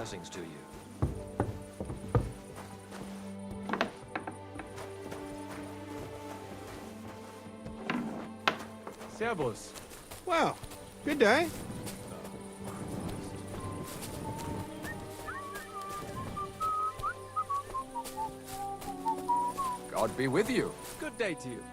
Blessings to you. Servus. Well, good day. God be with you. Good day to you.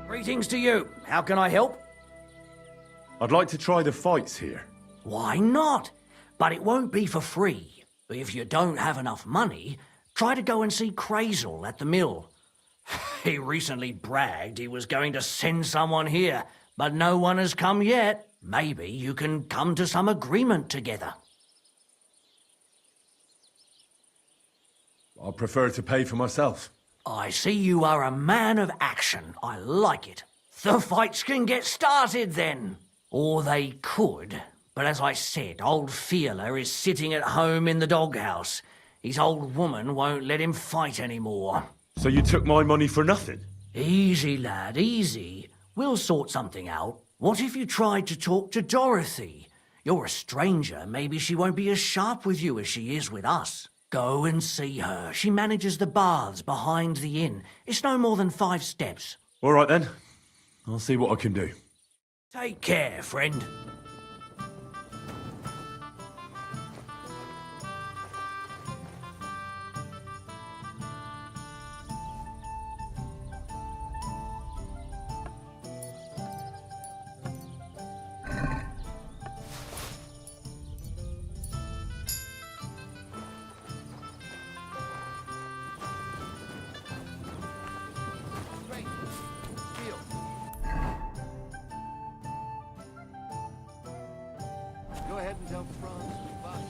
Greetings to you. How can I help? I'd like to try the fights here. Why not? But it won't be for free. If you don't have enough money, try to go and see Crazel at the mill. He recently bragged he was going to send someone here, but no one has come yet. Maybe you can come to some agreement together. I prefer to pay for myself. I see you are a man of action. I like it. The fights can get started then. Or they could. But as I said, old Fiala is sitting at home in the doghouse. His old woman won't let him fight anymore. So you took my money for nothing? Easy, lad, easy. We'll sort something out. What if you tried to talk to Dorothy? You're a stranger. Maybe she won't be as sharp with you as she is with us. Go and see her. She manages the baths behind the inn. It's no more than 5 steps. All right then. I'll see what I can do. Take care, friend. Go ahead and tell Franz about it.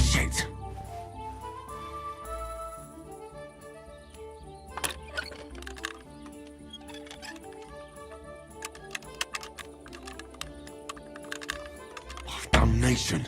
Shit! Damnation!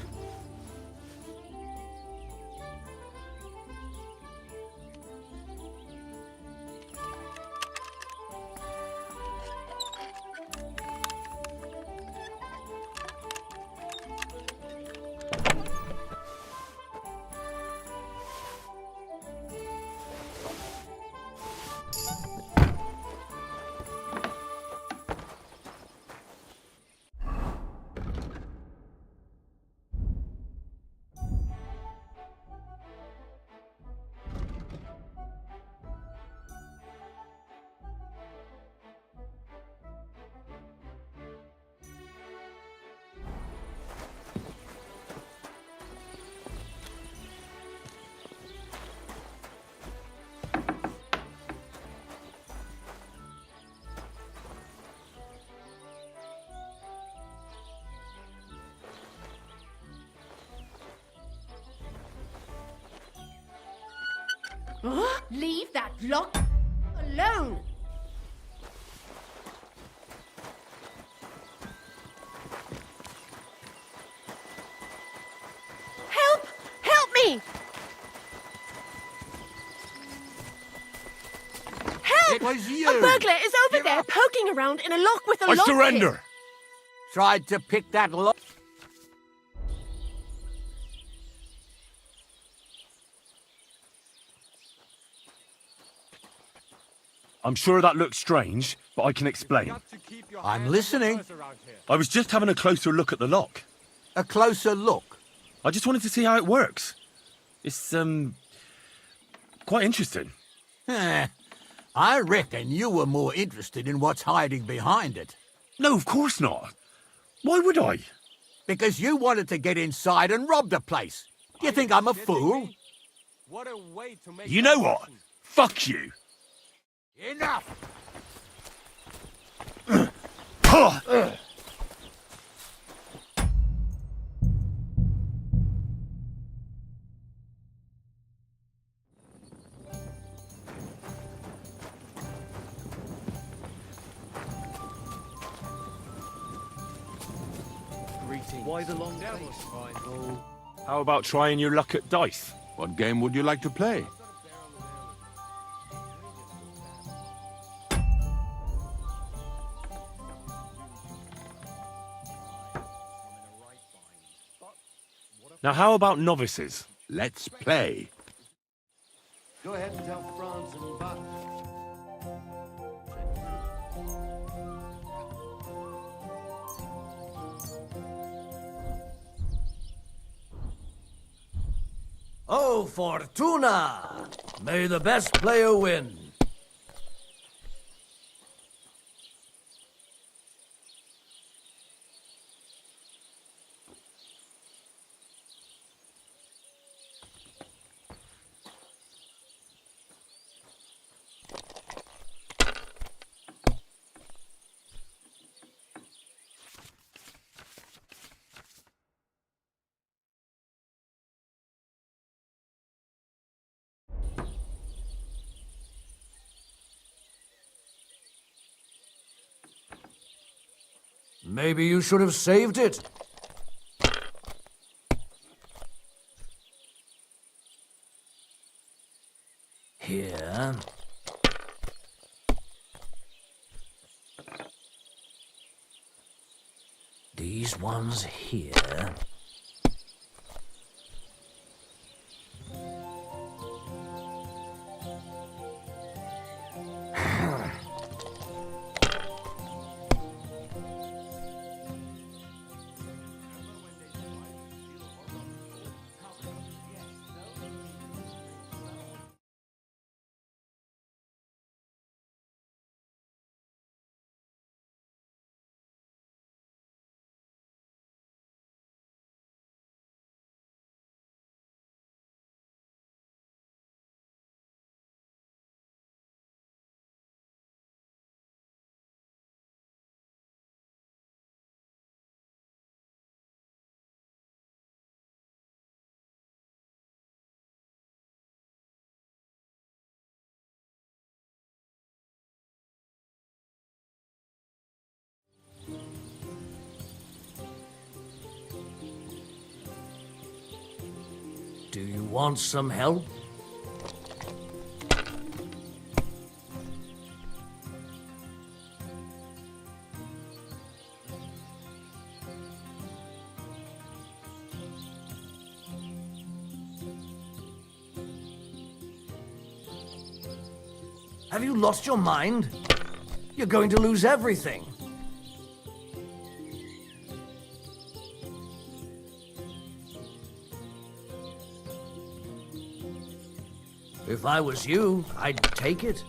Huh? Leave that lock alone. Help! Help me! Help! It was you. A burglar is over there poking around in a lock with a I lock surrender! pick. Tried to pick that lock. I'm sure that looks strange, but I can explain. Got to keep your I'm hands listening. on the purse around here. I was just having a closer look at the lock. A closer look. I just wanted to see how it works. It's, quite interesting. Eh, I reckon you were more interested in what's hiding behind it. No, of course not. Why would I? Because you wanted to get inside and rob the place. Do you think I'm a fool? What a way to make You know that what? happen. Fuck you. Enough! Greetings. Why the long Devil's face? fine. How about trying your luck at dice? What game would you like to play? Now, how about novices? Let's play. Go ahead and tell Franz and Buck. Oh, Fortuna! May the best player win. Maybe you should have saved it. Here. These ones here. Do you want some help? Have you lost your mind? You're going to lose everything. If I was you, I'd take it.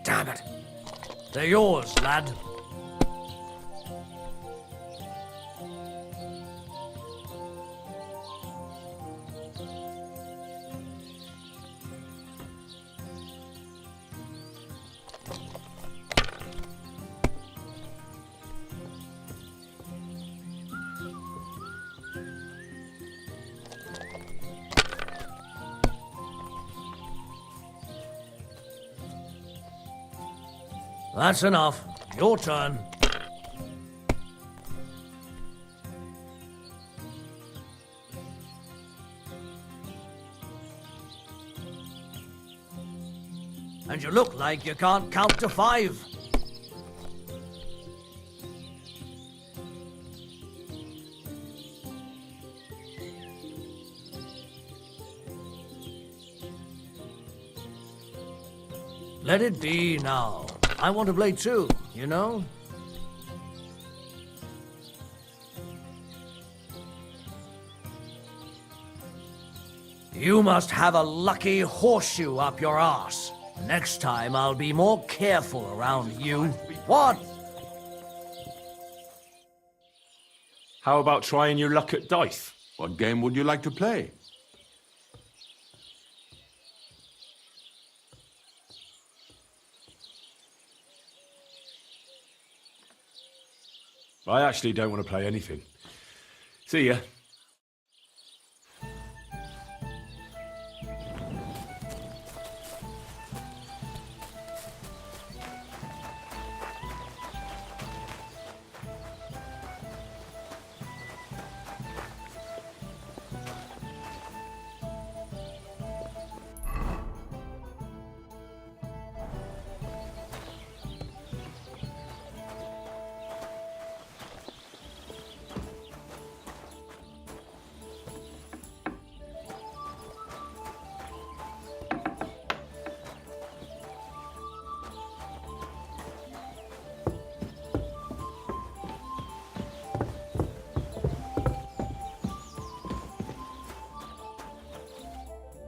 Damn it. They're yours, lad. That's enough. Your turn. And you look like you can't count to 5. Let it be now. I want to play too, you know? You must have a lucky horseshoe up your arse. Next time I'll be more careful around you. What? How about trying your luck at dice? What game would you like to play? I actually don't want to play anything. See ya.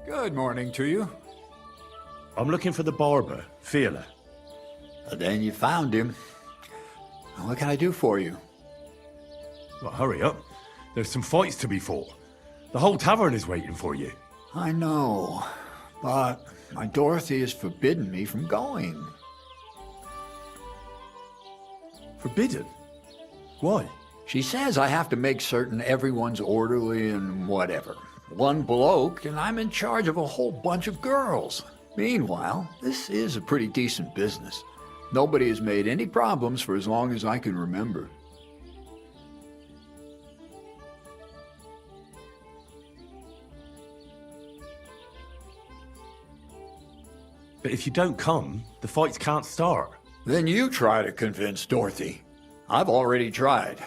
Good morning to you. I'm looking for the barber, Fielder. Then you found him. What can I do for you? Well, hurry up. There's some fights to be fought. The whole tavern is waiting for you. I know, but my Dorothy has forbidden me from going. Forbidden? Why? She says I have to make certain everyone's orderly and whatever. One bloke, and I'm in charge of a whole bunch of girls. Meanwhile, this is a pretty decent business. Nobody has made any problems for as long as I can remember. But if you don't come, the fights can't start. Then you try to convince Dorothy. I've already tried.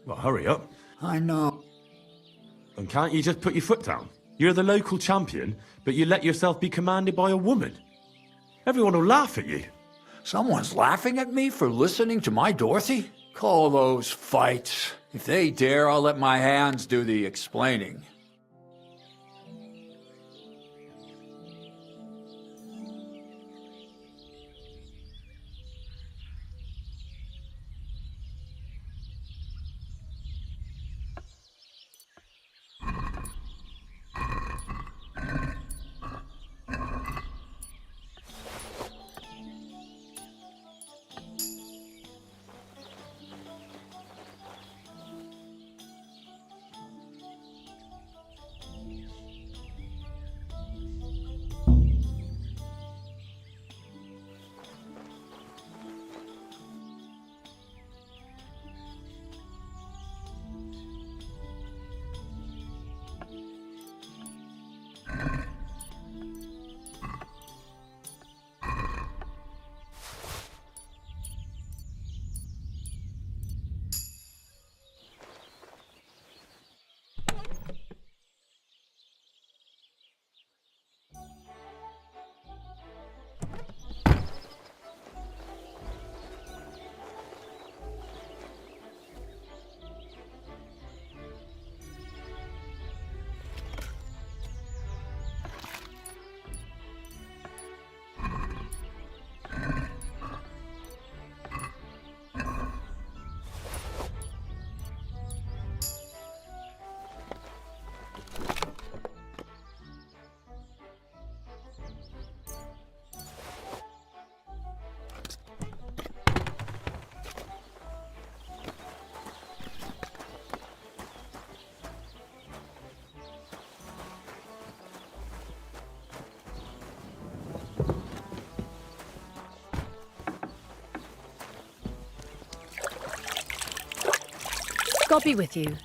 Well, hurry up. I know. And can't you just put your foot down? You're the local champion, but you let yourself be commanded by a woman. Everyone will laugh at you. Someone's laughing at me for listening to my Dorothy? Call those fights. If they dare, I'll let my hands do the explaining. God be with you.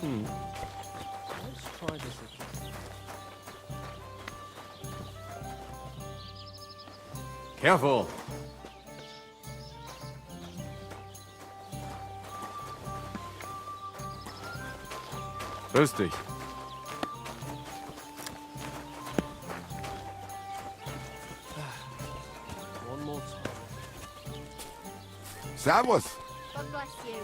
Let's try this again. Careful. Grüß dich. One more time. Servus. God bless you.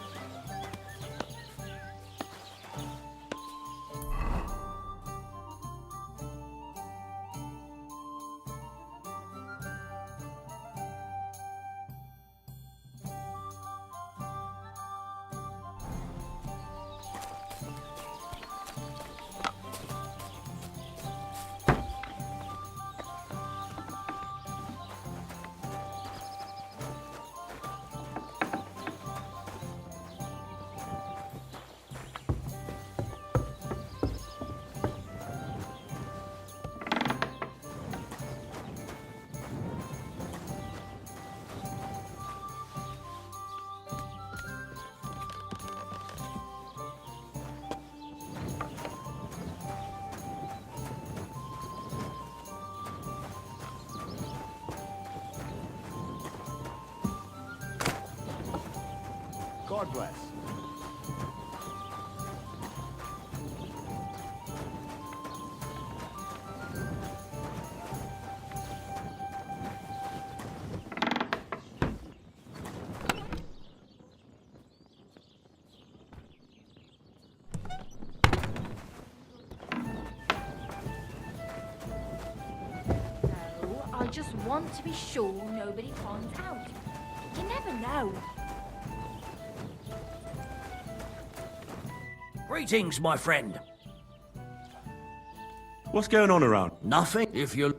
God bless. No, I just want to be sure nobody finds out. You never know. Greetings, my friend. What's going on around? Nothing if you...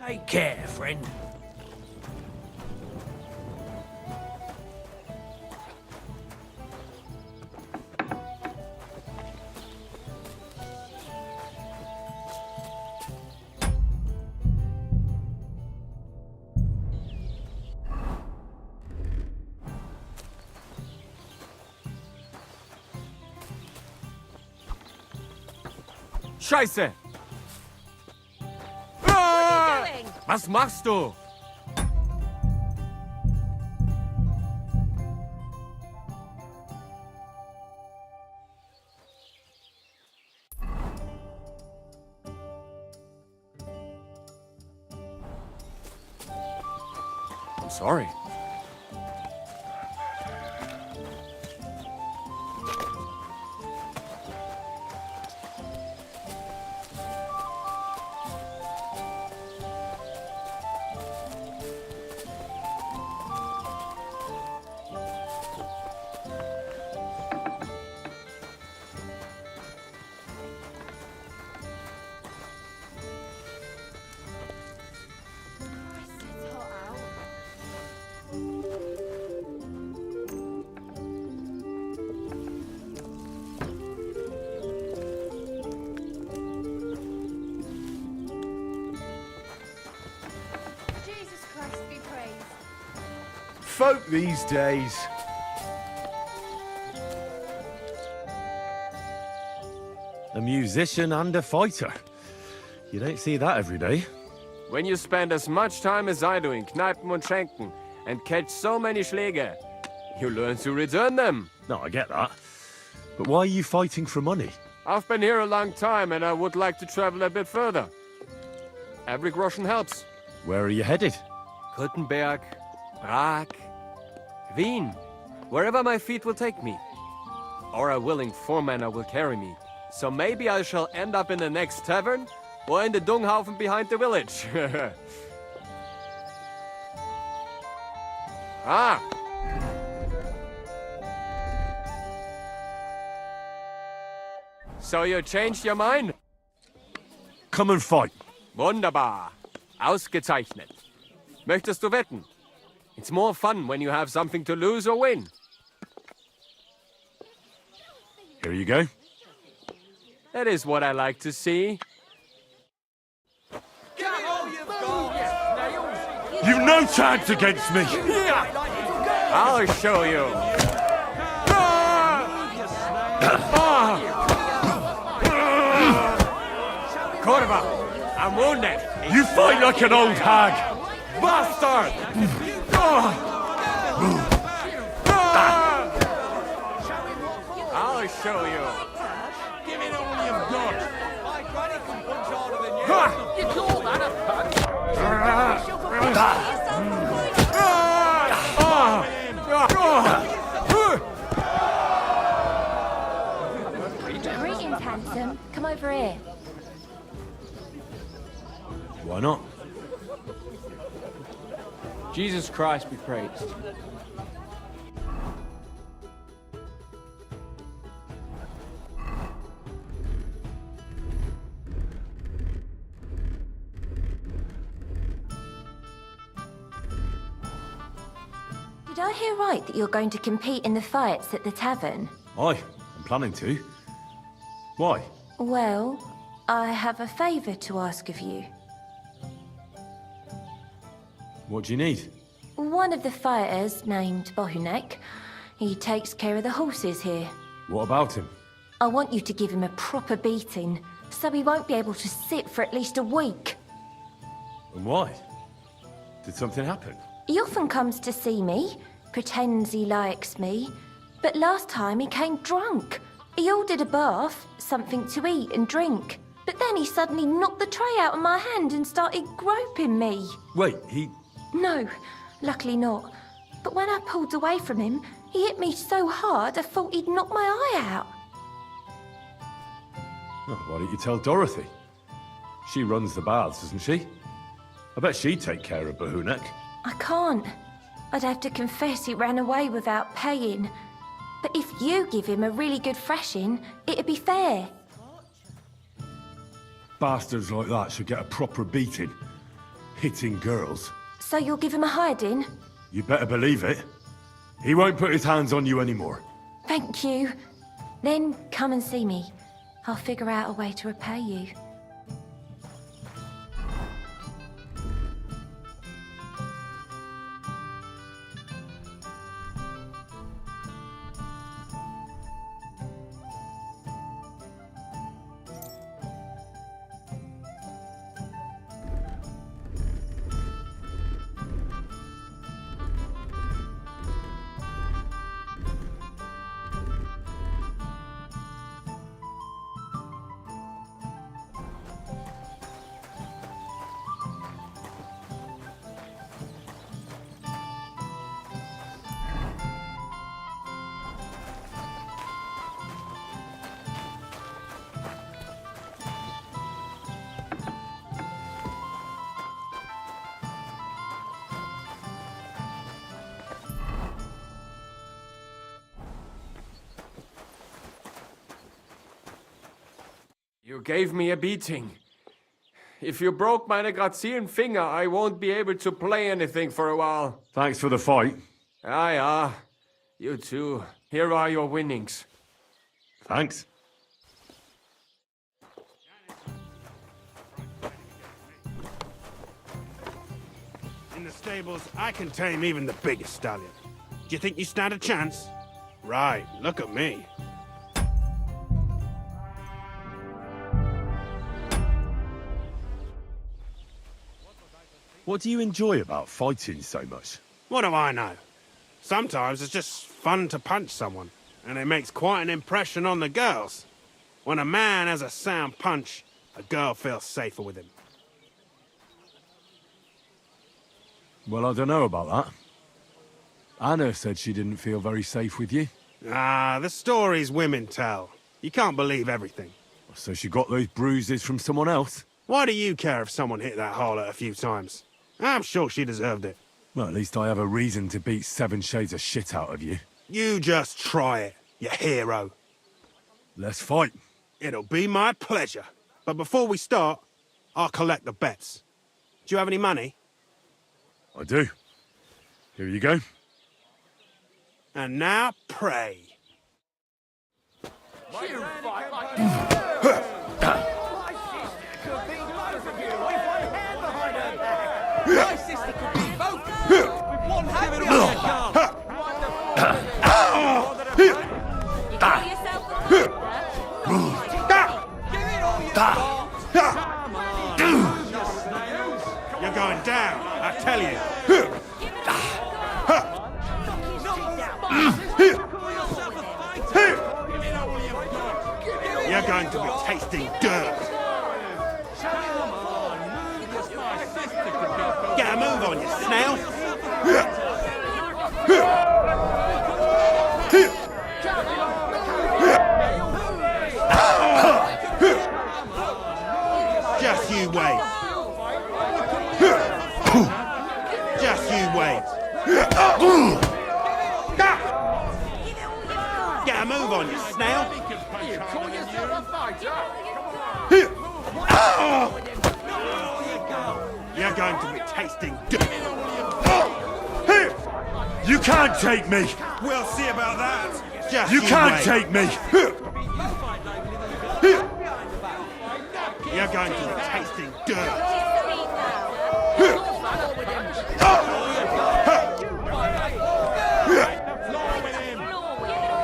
Take care, friend. Scheiße! Ah! Was machst du? I'm sorry. It's hot out. Jesus Christ be praised. Folk these days. A musician and a fighter. You don't see that every day. When you spend as much time as I do in Kneipen und Schenken and catch so many Schläge, you learn to return them. No, I get that. But why are you fighting for money? I've been here a long time and I would like to travel a bit further. Every groschen helps. Where are you headed? Gutenberg, Prag, Wien, wherever my feet will take me. Or a willing foreman will carry me. So maybe I shall end up in the next tavern or in the dunghaufen behind the village. Ah! So you changed your mind? Come and fight. Wunderbar. Ausgezeichnet. Möchtest du wetten? It's more fun when you have something to lose or win. Here you go. That is what I like to see. You've no chance against me! I'll show you. Corva, I'm wounded. You fight like an old hag! Bastard! I'll show you. Give it all you've got. My granny can punch harder than you. You call that a punch? Greetings, handsome. Come over here. Why not? Jesus Christ be praised. Did I hear right that you're going to compete in the fights at the tavern? Aye, I'm planning to. Why? Well, I have a favour to ask of you. What do you need? One of the fighters, named Bohunek, he takes care of the horses here. What about him? I want you to give him a proper beating, so he won't be able to sit for at least a week. And why? Did something happen? He often comes to see me. Pretends he likes me. But last time he came drunk. He ordered a bath, something to eat and drink. But then he suddenly knocked the tray out of my hand and started groping me. Wait, he... No, luckily not. But when I pulled away from him, he hit me so hard I thought he'd knock my eye out. Oh, why don't you tell Dorothy? She runs the baths, doesn't she? I bet she'd take care of Bahunek. I can't. I'd have to confess he ran away without paying. But if you give him a really good thrashing, it'd be fair. Bastards like that should get a proper beating. Hitting girls. So you'll give him a hiding? You better believe it. He won't put his hands on you anymore. Thank you. Then come and see me. I'll figure out a way to repay you. You gave me a beating. If you broke my Negrazian finger, I won't be able to play anything for a while. Thanks for the fight. Ah. You too. Here are your winnings. Thanks. In the stables, I can tame even the biggest stallion. Do you think you stand a chance? Right, look at me. What do you enjoy about fighting so much? What do I know? Sometimes it's just fun to punch someone, and it makes quite an impression on the girls. When a man has a sound punch, a girl feels safer with him. Well, I don't know about that. Anna said she didn't feel very safe with you. Ah, the stories women tell. You can't believe everything. So she got those bruises from someone else? Why do you care if someone hit that harlot a few times? I'm sure she deserved it. Well, at least I have a reason to beat 7 shades of shit out of you. You just try it, you hero. Let's fight. It'll be my pleasure. But before we start, I'll collect the bets. Do you have any money? I do. Here you go. And now pray. You're going down, I tell you. You're going to be tasting dirt. Get a move on, you snail. Just you wait. Just you wait. Get a move on, you snail. You're going to be tasting dirt. You can't take me! We'll see about that. Just You can't wait. take me! You're going to be tasting dirt.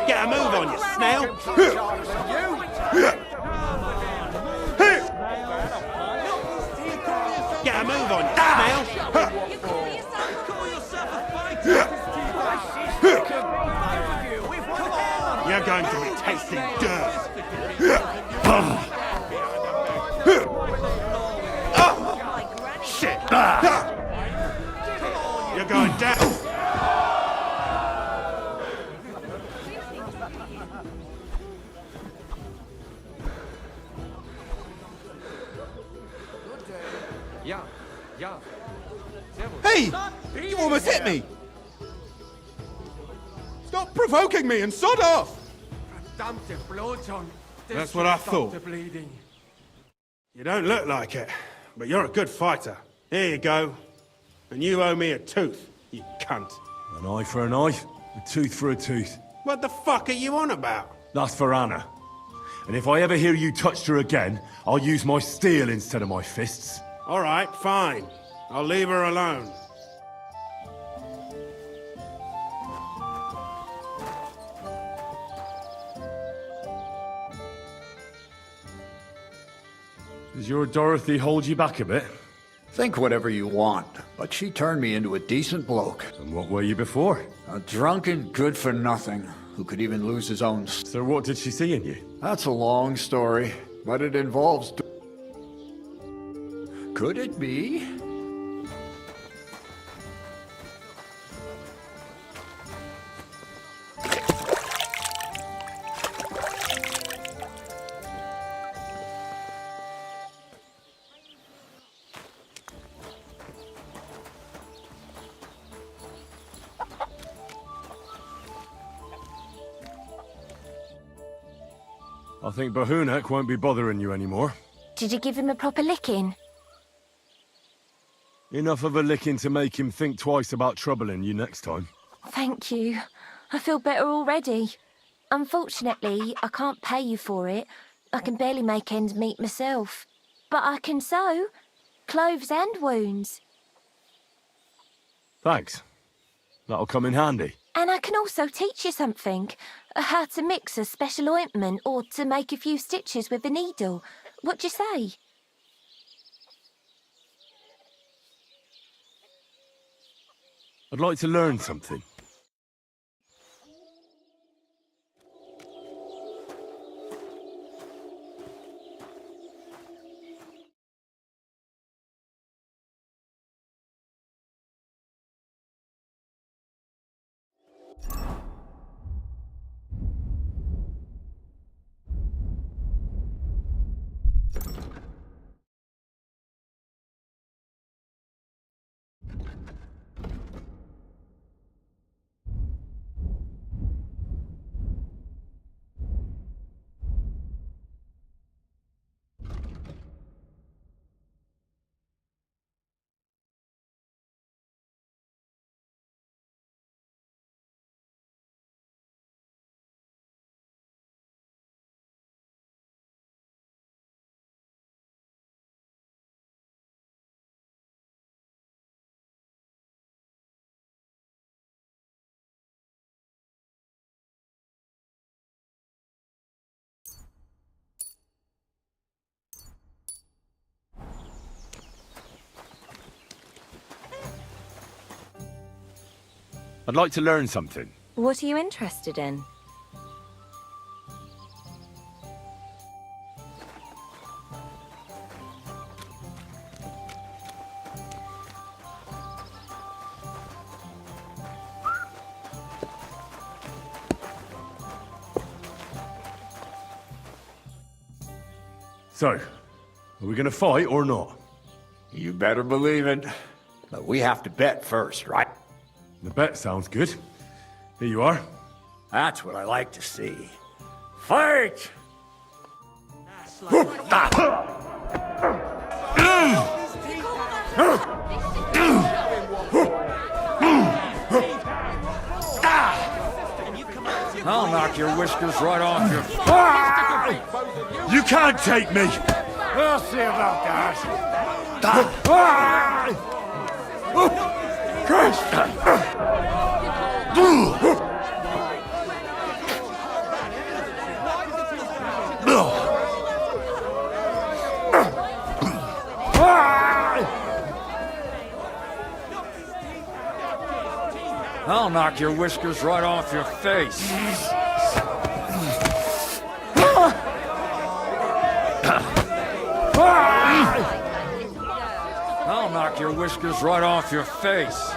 Get a move on, you snail. Get a move on, you snail. You're going to be tasting dirt. Shit. You're going down. Ja, ja. Hey! You almost hit me! Stop provoking me and sod off! Verdammte Blutschon. That's what I thought. Bleeding. You don't look like it, but you're a good fighter. Here you go. And you owe me a tooth, you cunt. An eye for an eye, a tooth for a tooth. What the fuck are you on about? That's for Anna. And if I ever hear you touched her again, I'll use my steel instead of my fists. All right, fine. I'll leave her alone. Does your Dorothy hold you back a bit? Think whatever you want, but she turned me into a decent bloke. And what were you before? A drunken good-for-nothing who could even lose his own... So what did she see in you? That's a long story, but it involves... Could it be? I think Bahunek won't be bothering you anymore. Did you give him a proper licking? Enough of a licking to make him think twice about troubling you next time. Thank you. I feel better already. Unfortunately, I can't pay you for it. I can barely make ends meet myself. But I can sew. Clothes and wounds. Thanks. That'll come in handy. And I can also teach you something. How to mix a special ointment or to make a few stitches with a needle. What do you say? I'd like to learn something. I'd like to learn something. What are you interested in? So, are we gonna fight or not? You better believe it. But we have to bet first, right? The bet sounds good. Here you are. That's what I like to see. Fight! I'll knock your whiskers right off your... You can't take me! We'll see about that. I'll knock your whiskers right off your face. I'll knock your whiskers right off your face.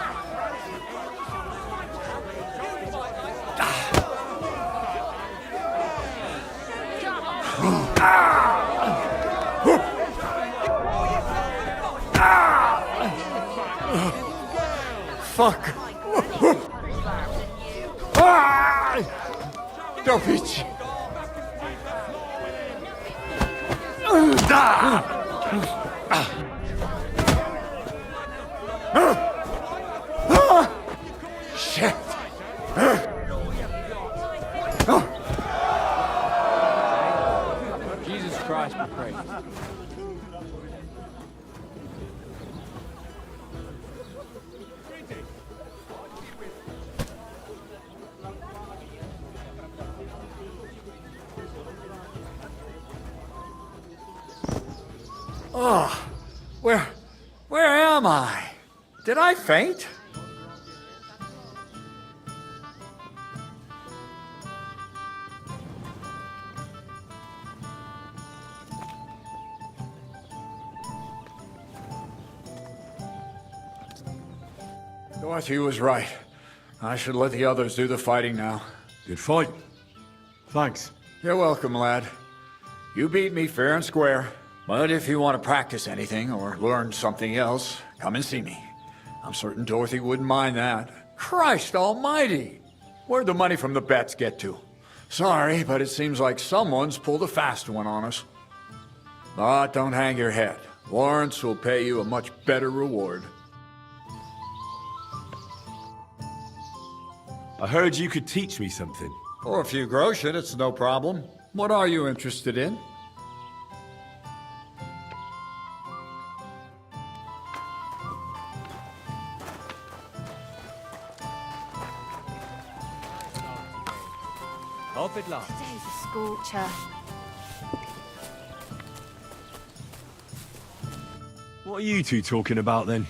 Fuck. Dopić. Shit. Jesus Christ, we pray. Oh, where am I? Did I faint? Dorothy was right. I should let the others do the fighting now. Good fight. Thanks. You're welcome, lad. You beat me fair and square. But if you want to practice anything or learn something else, come and see me. I'm certain Dorothy wouldn't mind that. Christ almighty! Where'd the money from the bets get to? Sorry, but it seems like someone's pulled a fast one on us. But don't hang your head. Lawrence will pay you a much better reward. I heard you could teach me something. For a few groschen, it's no problem. What are you interested in? Hope it lasts. Today's a scorcher. What are you two talking about then?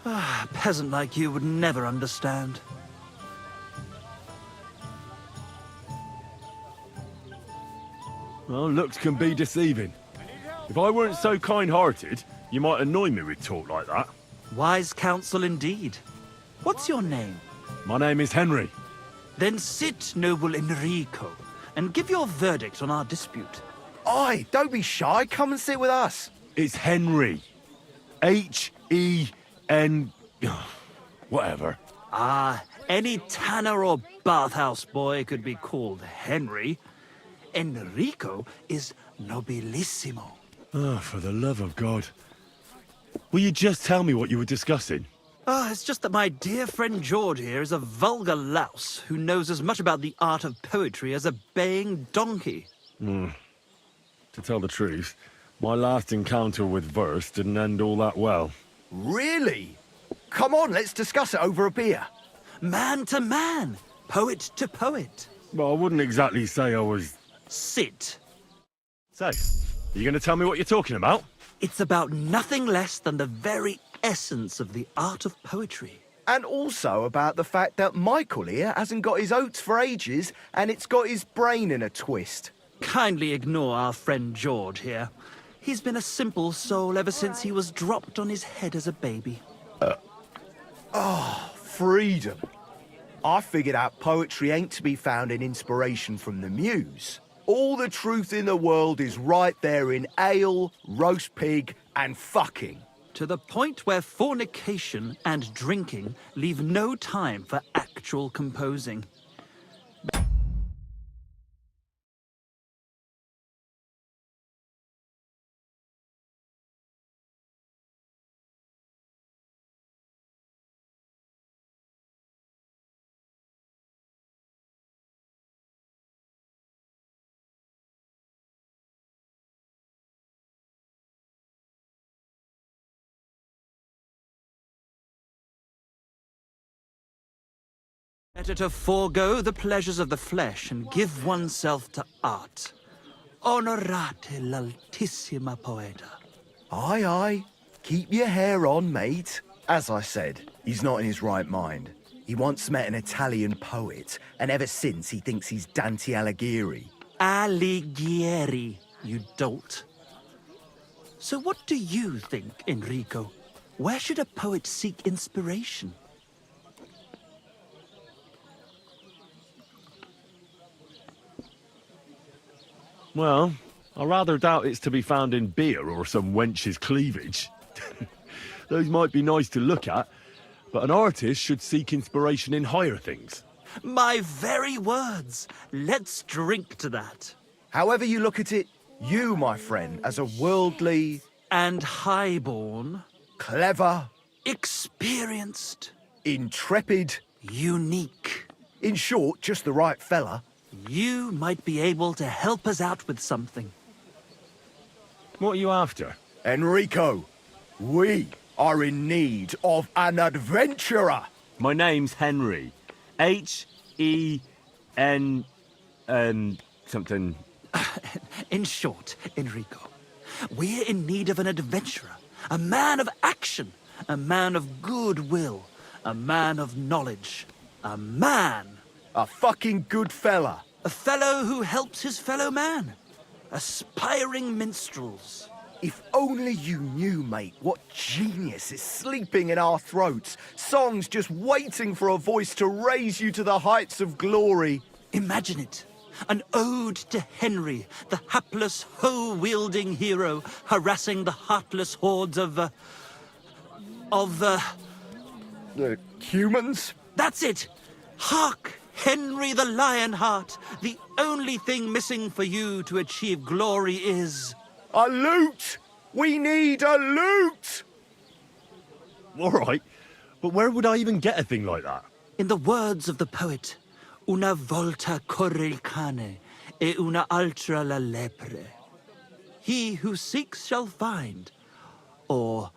A peasant like you would never understand. Well, looks can be deceiving. If I weren't so kind-hearted, you might annoy me with talk like that. Wise counsel indeed. What's your name? My name is Henry. Then sit, noble Enrico, and give your verdict on our dispute. Oi, don't be shy. Come and sit with us. It's Henry. H-E-N... whatever. Ah, any tanner or bathhouse boy could be called Henry. Enrico is nobilissimo. Oh, for the love of God. Will you just tell me what you were discussing? It's just that my dear friend George here is a vulgar louse who knows as much about the art of poetry as a baying donkey. To tell the truth, my last encounter with verse didn't end all that well. Really? Come on, let's discuss it over a beer. Man to man, poet to poet. Well, I wouldn't exactly say I was... Sit. So, are you going to tell me what you're talking about? It's about nothing less than the very essence of the art of poetry. And also about the fact that Michael here hasn't got his oats for ages and it's got his brain in a twist. Kindly ignore our friend George here. He's been a simple soul ever since he was dropped on his head as a baby. Freedom. I figured out poetry ain't to be found in inspiration from the muse. All the truth in the world is right there in ale, roast pig, and fucking. To the point where fornication and drinking leave no time for actual composing. Better to forego the pleasures of the flesh and give oneself to art. Onorate l'altissima poeta. Aye, aye. Keep your hair on, mate. As I said, he's not in his right mind. He once met an Italian poet, and ever since he thinks he's Dante Alighieri. Alighieri, you dolt. So what do you think, Enrico? Where should a poet seek inspiration? Well, I rather doubt it's to be found in beer or some wench's cleavage. Those might be nice to look at, but an artist should seek inspiration in higher things. My very words. Let's drink to that. However you look at it, you, my friend, as a worldly, And highborn, clever, experienced, intrepid, unique. in short, just the right fella, You might be able to help us out with something. What are you after? Enrico, we are in need of an adventurer. My name's Henry. H-E-N... something... In short, Enrico, we're in need of an adventurer, a man of action, a man of goodwill, a man of knowledge, a man. A fucking good fella. A fellow who helps his fellow man. Aspiring minstrels. If only you knew, mate, what genius is sleeping in our throats. Songs just waiting for a voice to raise you to the heights of glory. Imagine it. An ode to Henry, the hapless, hoe-wielding hero, harassing the heartless hordes of The humans? That's it! Hark! Henry the Lionheart! The only thing missing for you to achieve glory is... A loot! We need a loot! All right, but where would I even get a thing like that? In the words of the poet, una volta corre il cane, e una altra la lepre. He who seeks shall find, or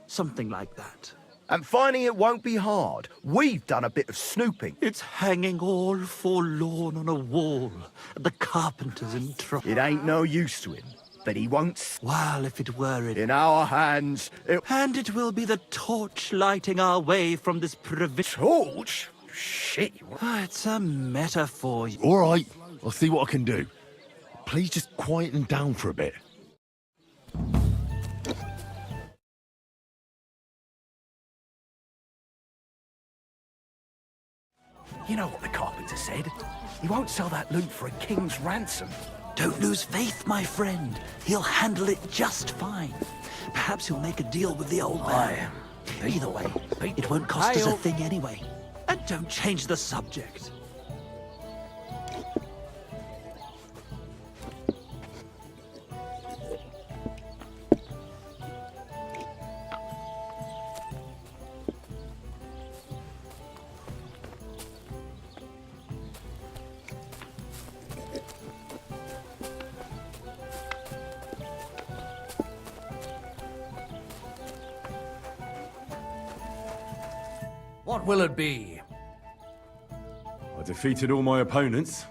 something like that. And finding it won't be hard. We've done a bit of snooping. It's hanging all forlorn on a wall at the carpenter's in trouble. It ain't no use to him, but he won't... While if it were In our hands, And it will be the torch lighting our way from this provision. Torch? Shit. It's a metaphor. All right, I'll see what I can do. Please just quieten down for a bit. You know what the carpenter said? He won't sell that loot for a king's ransom. Don't lose faith, my friend. He'll handle it just fine. Perhaps he'll make a deal with the old man. Either way, it won't cost us a thing anyway. And don't change the subject. What will it be? I defeated all my opponents.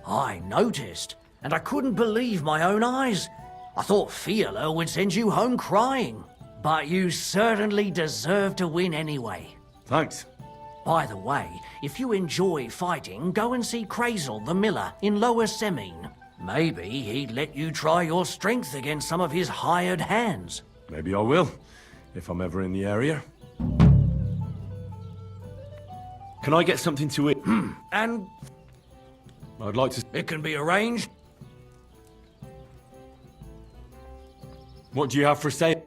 I noticed, and I couldn't believe my own eyes. I thought Fiala would send you home crying. But you certainly deserve to win anyway. Thanks. By the way, if you enjoy fighting, go and see Crazel the miller in Lower Semine. Maybe he'd let you try your strength against some of his hired hands. Maybe I will, if I'm ever in the area. Can I get something to eat? And I'd like to... it can be arranged. What do you have for sale?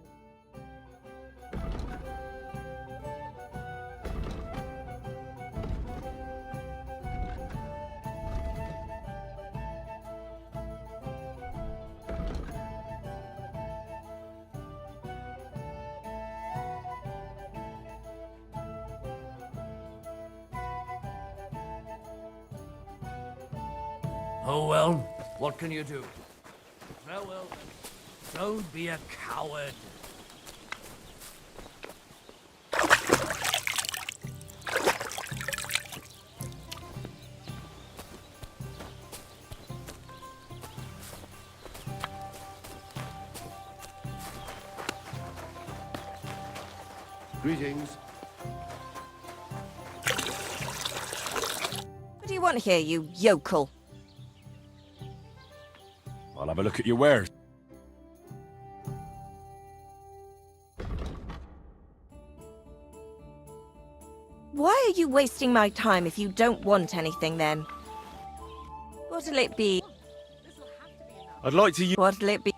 Oh well, what can you do? Farewell. Don't be a coward. Greetings. What do you want here, you yokel? I'll have a look at your wares. Why are you wasting my time if you don't want anything then? What'll it be? I'd like to use... What'll it be?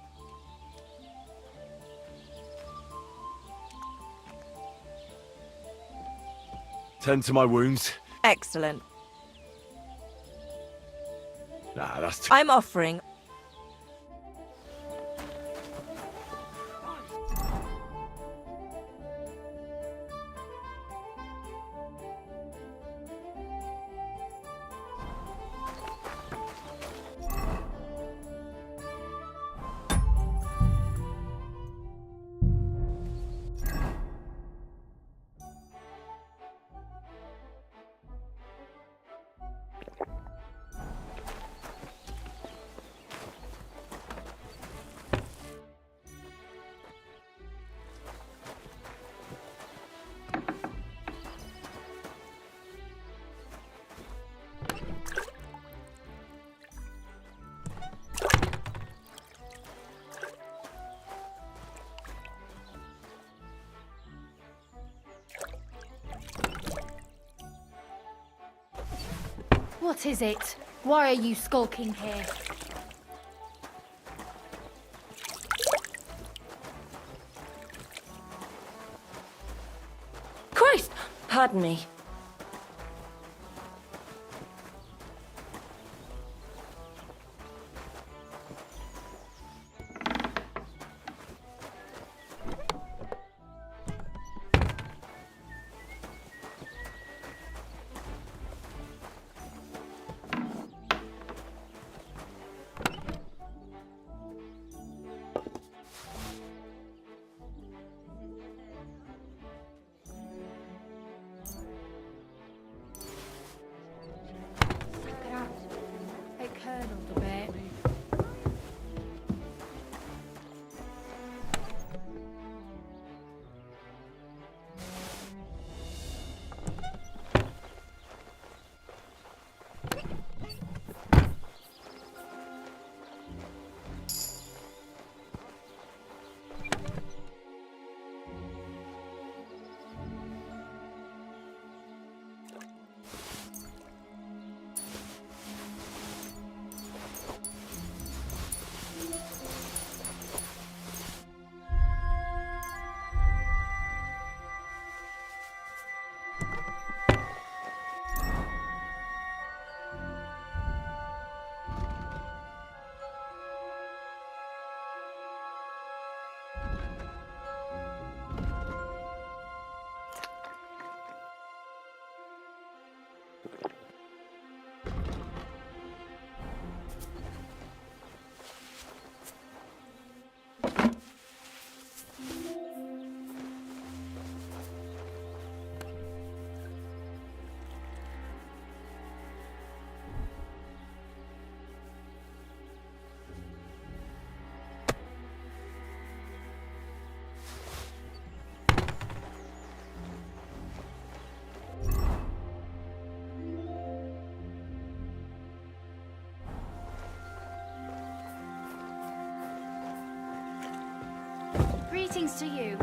Tend to my wounds. Excellent. Nah, that's... I'm offering. What is it? Why are you skulking here? Christ! Pardon me. It curdled a bit. Greetings to you.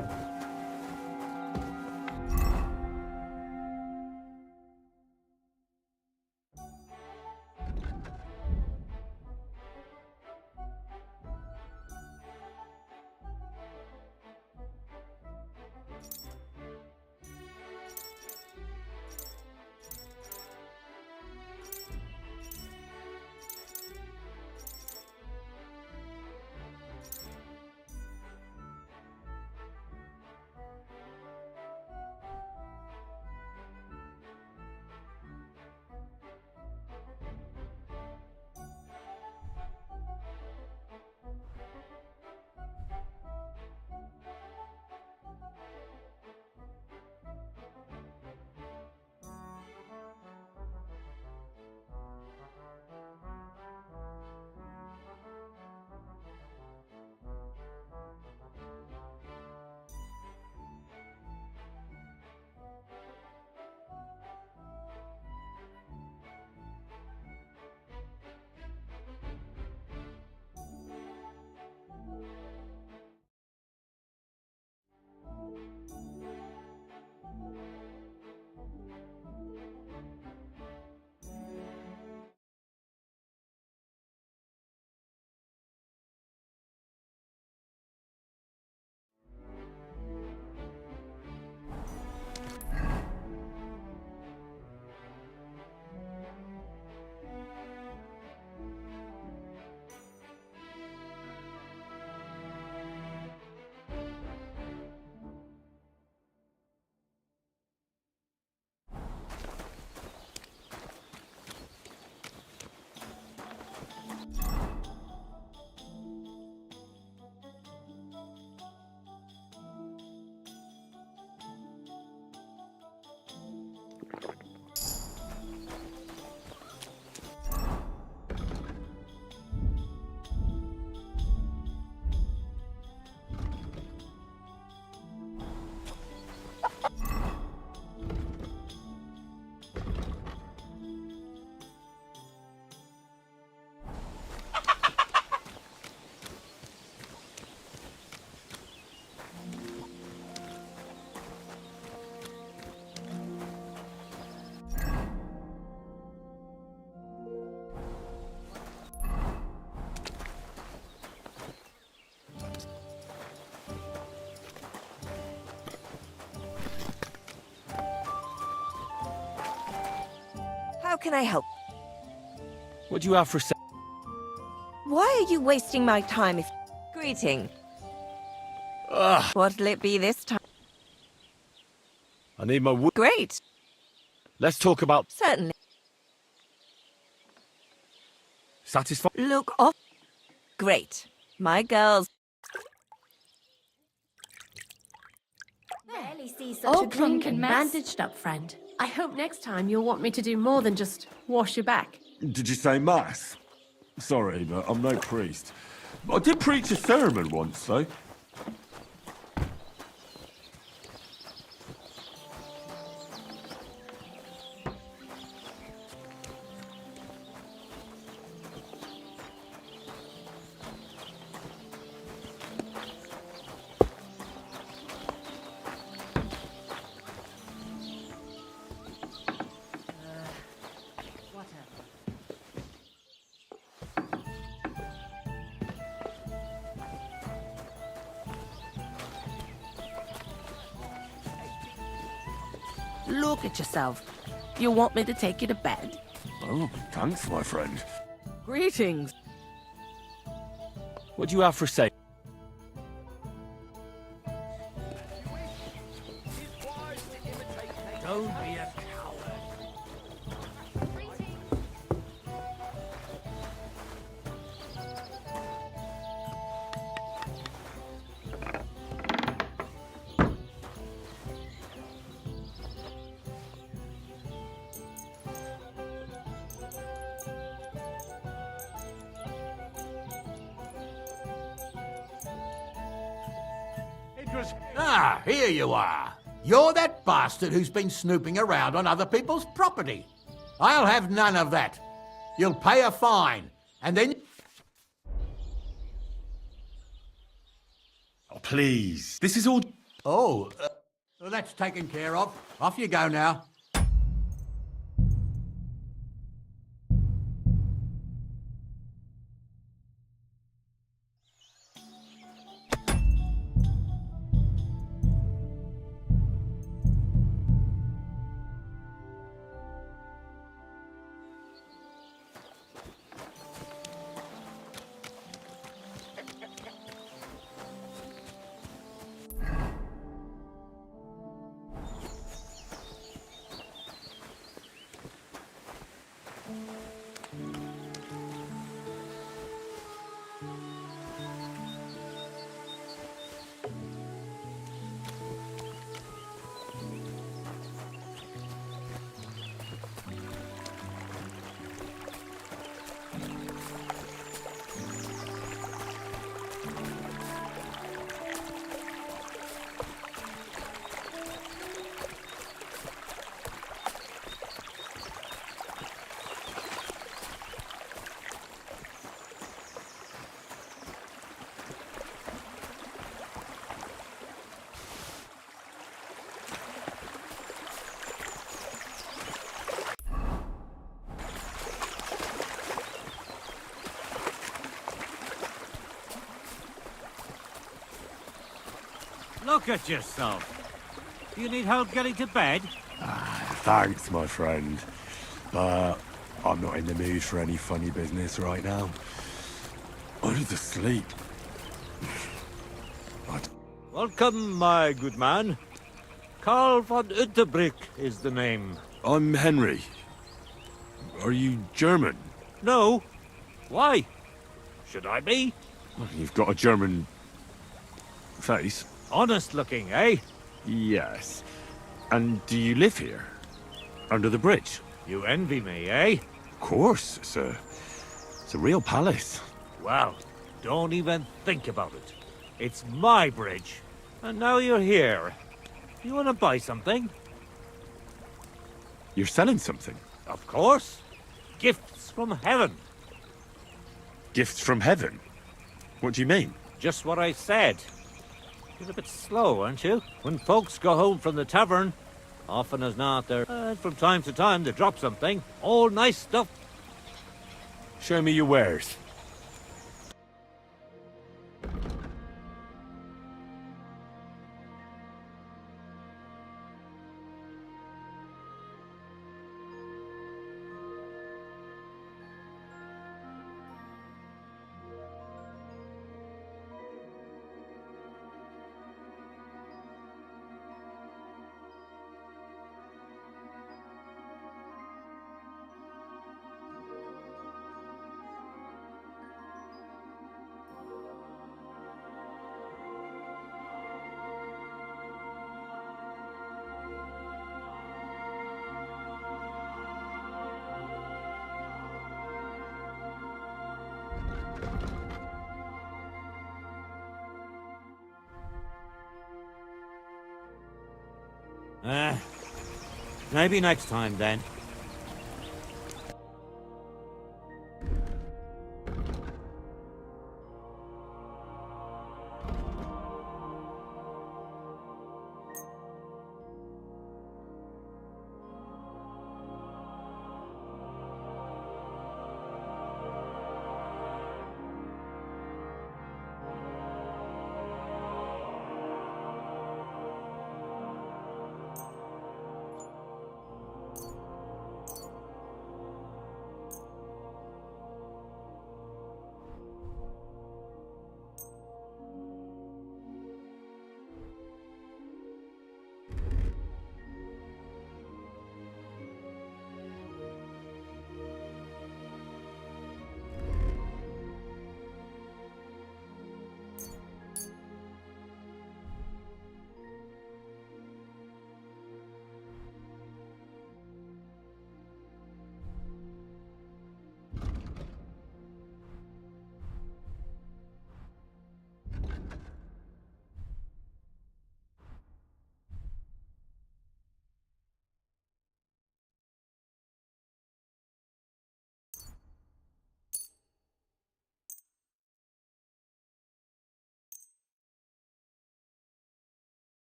can I help? What do you have for sale? Why are you wasting my time if... Greeting. Ugh. What'll it be this time? I need my wood. Great. Let's talk about Certainly. satisfy. Look off. Great. My girls. Rarely see such All a drunk drunken and mess. bandaged up, friend. I hope next time you'll want me to do more than just wash your back. Did you say mass? Sorry, but I'm no priest. I did preach a sermon once, though. Look at yourself. You want me to take you to bed? Oh, thanks, my friend. Greetings. What do you have for sale? Don't be a coward. Ah, here you are. You're that bastard who's been snooping around on other people's property. I'll have none of that. You'll pay a fine, and then... Oh, please. This is all... Oh, well, that's taken care of. Off you go now. Look at yourself. Do you need help getting to bed? Thanks, my friend. But I'm not in the mood for any funny business right now. I need to sleep. Welcome, my good man. Karl von Unterbrick is the name. I'm Henry. Are you German? No. Why? Should I be? You've got a German face. Honest looking, eh? Yes. And do you live here? Under the bridge? You envy me, eh? Of course. It's a real palace. Well, don't even think about it. It's my bridge. And now you're here. You want to buy something? You're selling something? Of course. Gifts from heaven. Gifts from heaven? What do you mean? Just what I said. You're a bit slow, aren't you? When folks go home from the tavern, often as not, from time to time they drop something. All nice stuff. Show me your wares. Maybe next time then.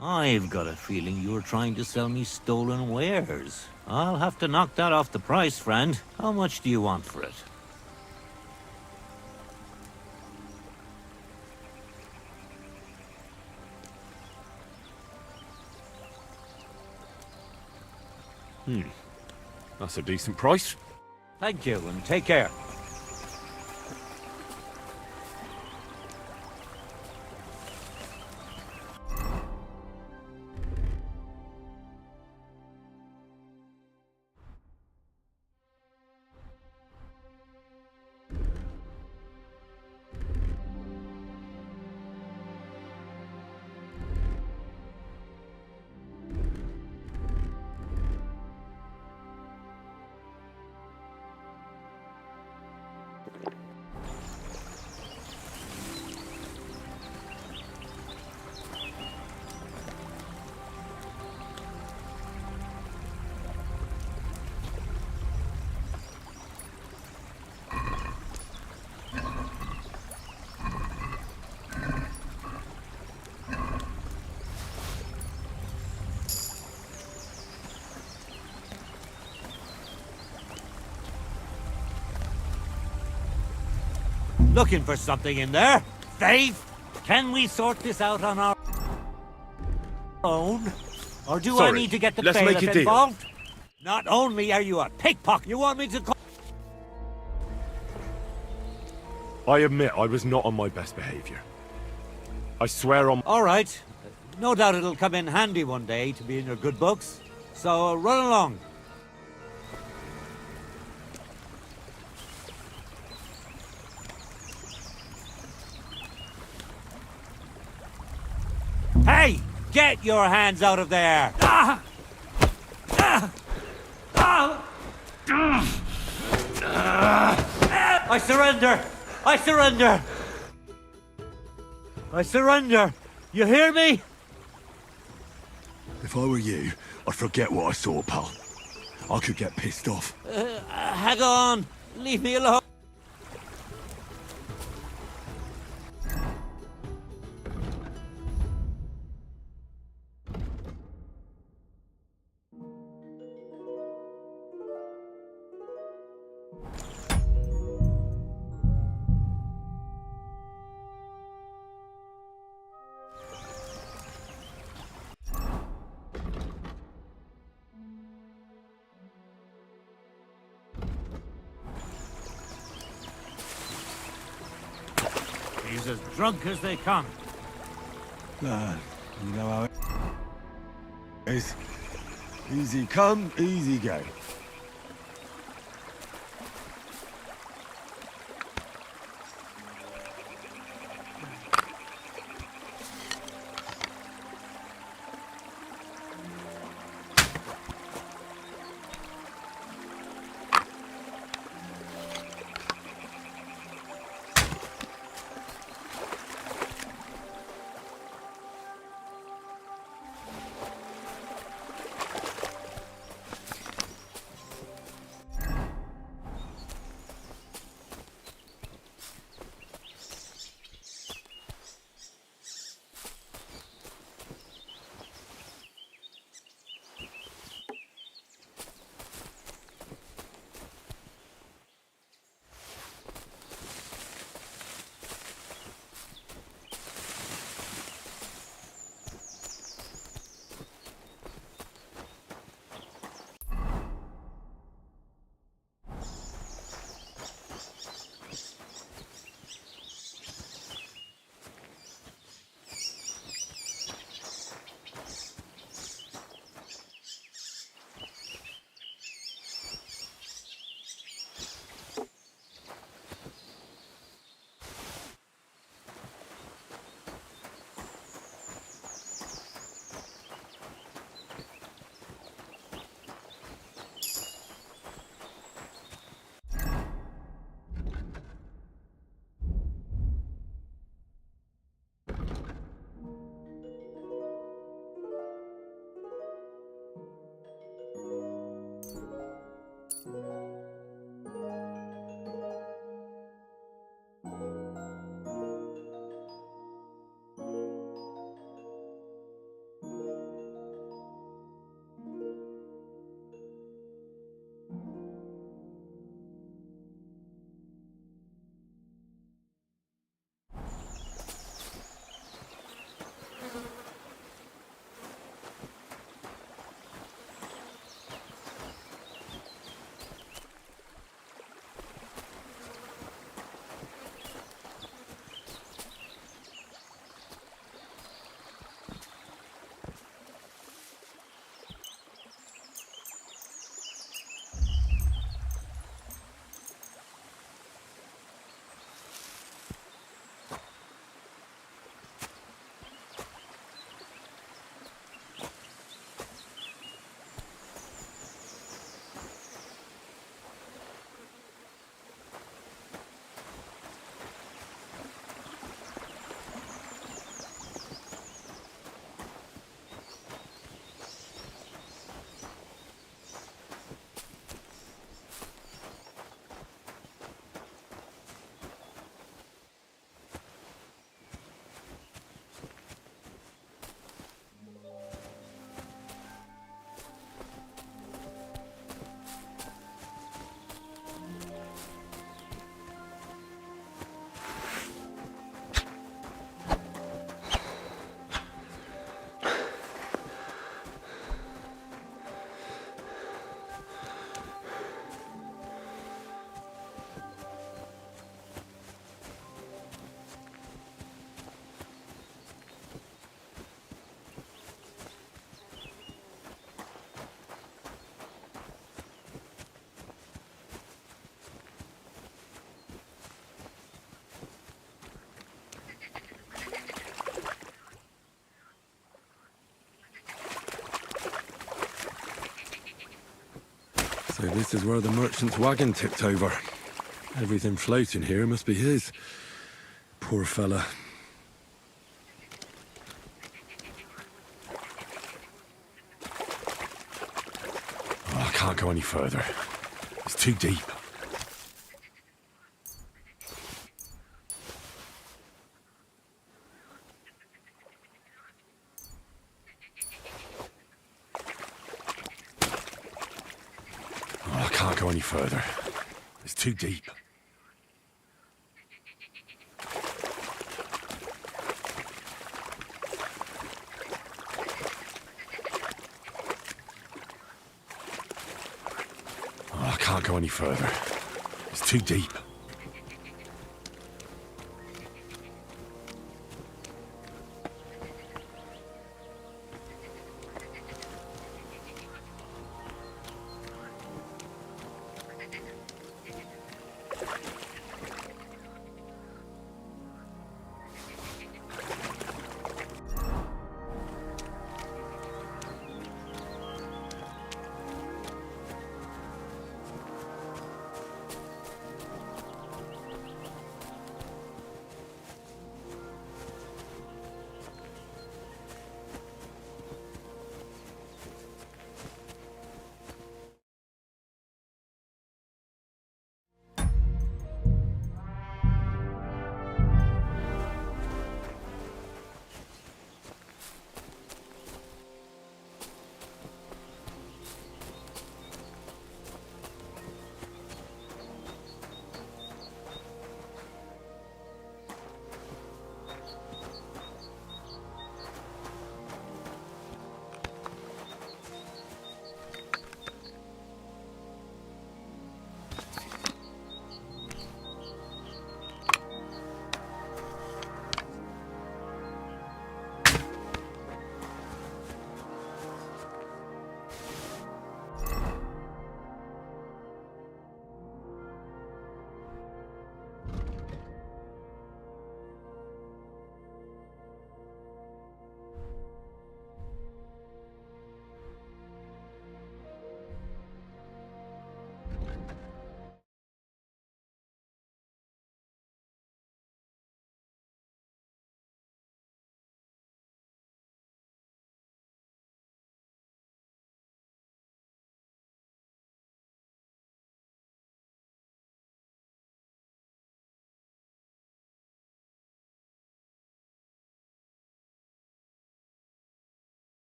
I've got a feeling you're trying to sell me stolen wares. I'll have to knock that off the price, friend. How much do you want for it? That's a decent price. Thank you, and take care. Looking for something in there? Faith? Can we sort this out on our own? Or do I need to get the bailiff involved? Not only are you a pickpocket, you want me to call... I admit I was not on my best behavior. I swear on... All right. No doubt it'll come in handy one day to be in your good books. So run along. Hey! Get your hands out of there! I surrender! I surrender! I surrender! You hear me? If I were you, I'd forget what I saw, pal. I could get pissed off. Hang on! Leave me alone! He's as drunk as they come. Nah, you know how it is. Easy come, easy go. So this is where the merchant's wagon tipped over. Everything floating here must be his. Poor fella. Oh, I can't can't go any further. It's too deep. Oh, I can't go any further. It's too deep. Oh, I can't go any further. It's too deep.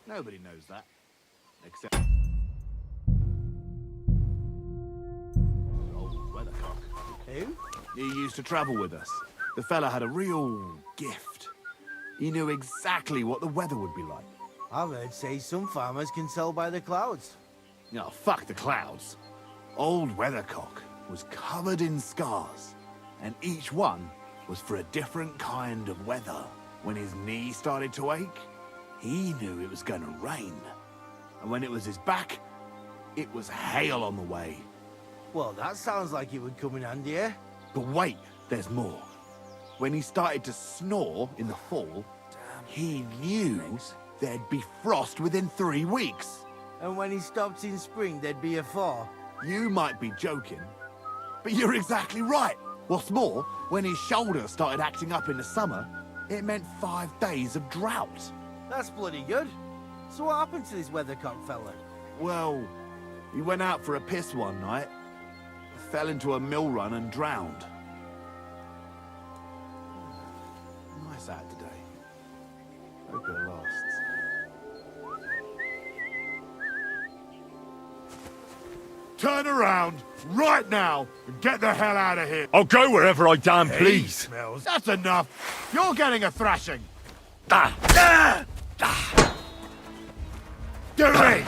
Nobody knows that. Except... old weathercock. Who? He used to travel with us. The fella had a real gift. He knew exactly what the weather would be like. I've heard say some farmers can tell by the clouds. Oh, fuck the clouds. Old Weathercock was covered in scars, and each one was for a different kind of weather. When his knee started to ache, he knew it was gonna rain. And when it was his back, it was hail on the way. Well, that sounds like it would come in handy, eh? But wait, there's more. When he started to snore in the fall, he knew there'd be frost within 3 weeks. And when he stopped in spring, there'd be a thaw. You might be joking, but you're exactly right. What's more, when his shoulder started acting up in the summer, it meant 5 days of drought. That's bloody good. So what happened to this Weathercock fella? Well, he went out for a piss one night, fell into a mill run and drowned. Nice out today. Hope it lasts. Turn around, right now, and get the hell out of here. I'll go wherever I damn please. Smells. That's enough. You're getting a thrashing. Do it!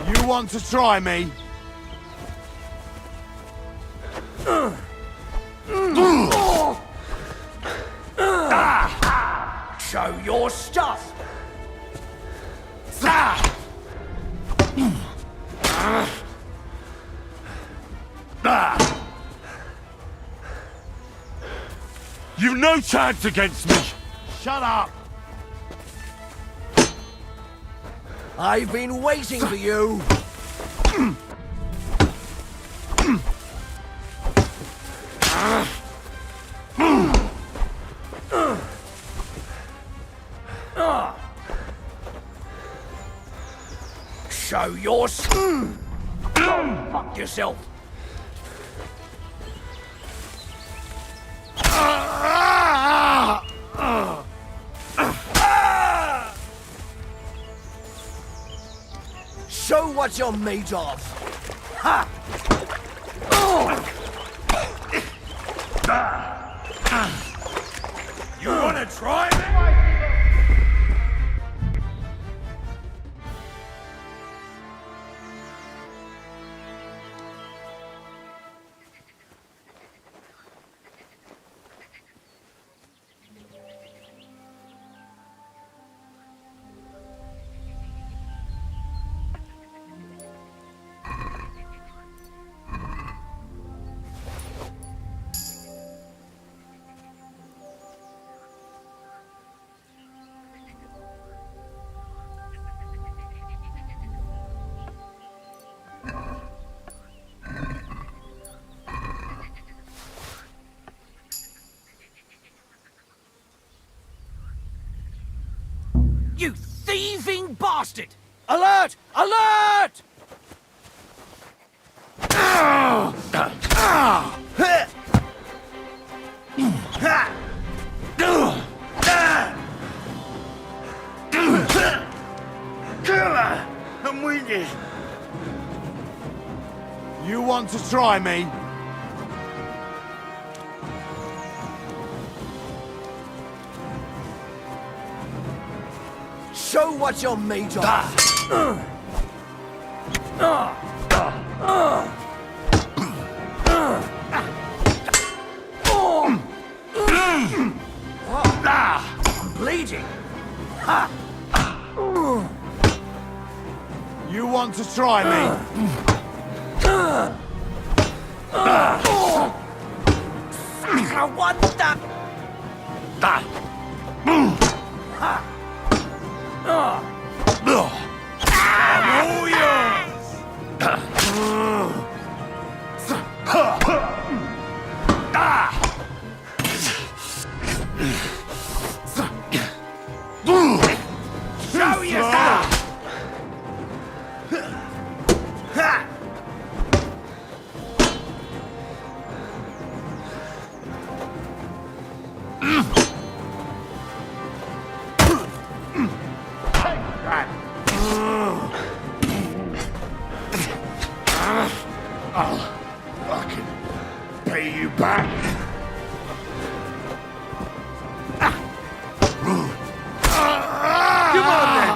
You want to try me? Show your stuff! You've no chance against me! Shut up! I've been waiting for you! Show your Go fuck yourself! Show what you're made of! Ha! You wanna try me? You thieving bastard! Alert! Alert! I'm wounded. You want to try me? Show what you're made of! I'm bleeding! You want to try me? What the? back. Come on then!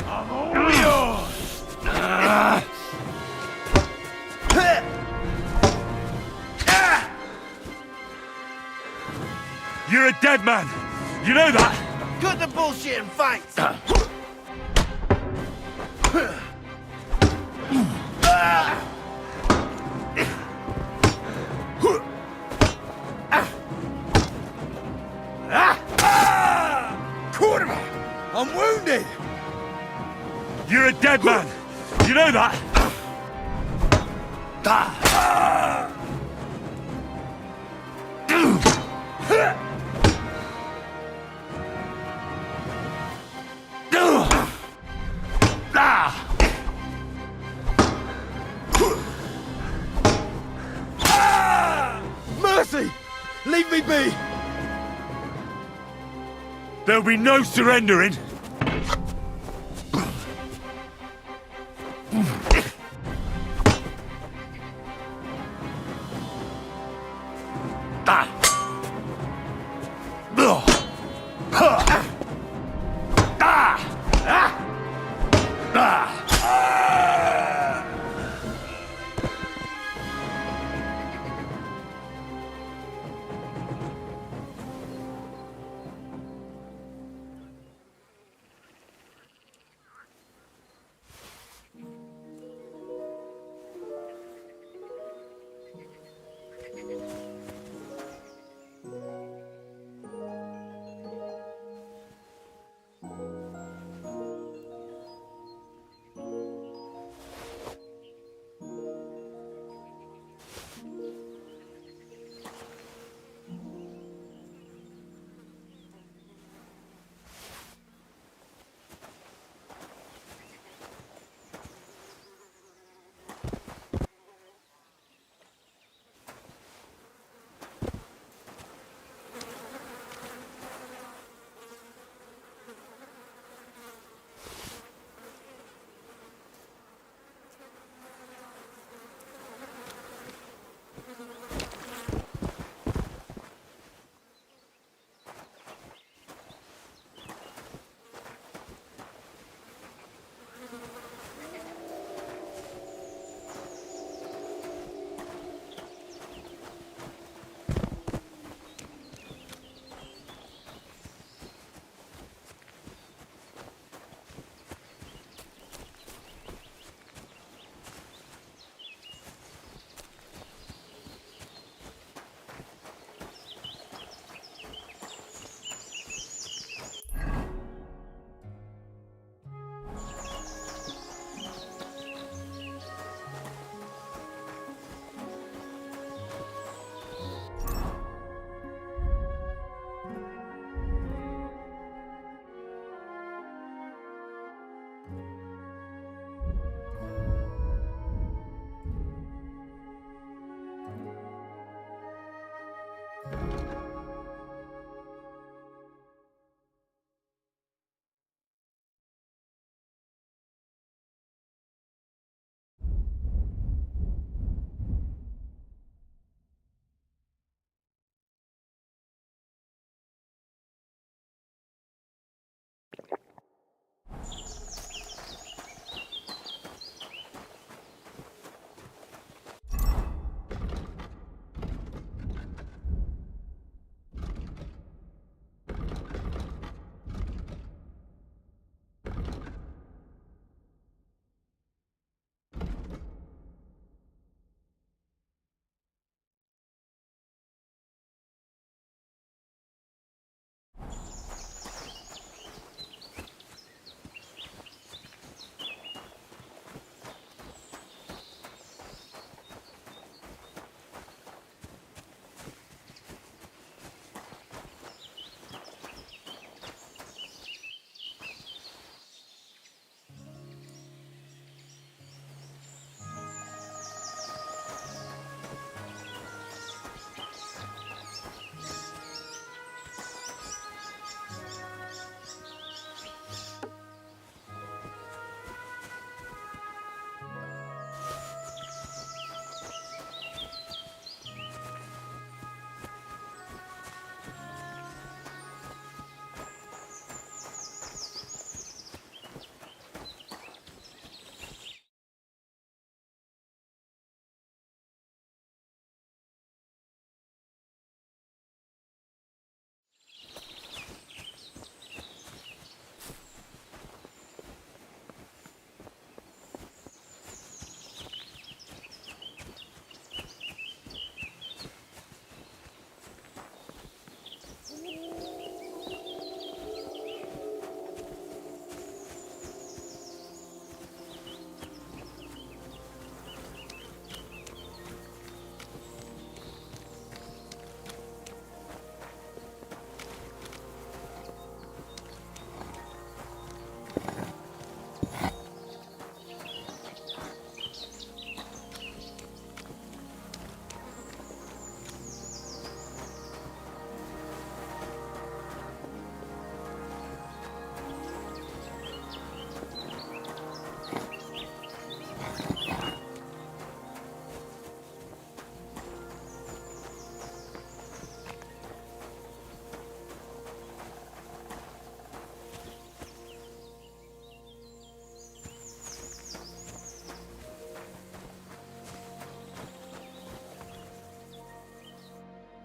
I'm all yours! You're a dead man! You know that? Cut the bullshit and fight! Quartermaster! I'm wounded! You're a dead man! You know that? Mercy! Leave me be! There'll be no surrendering!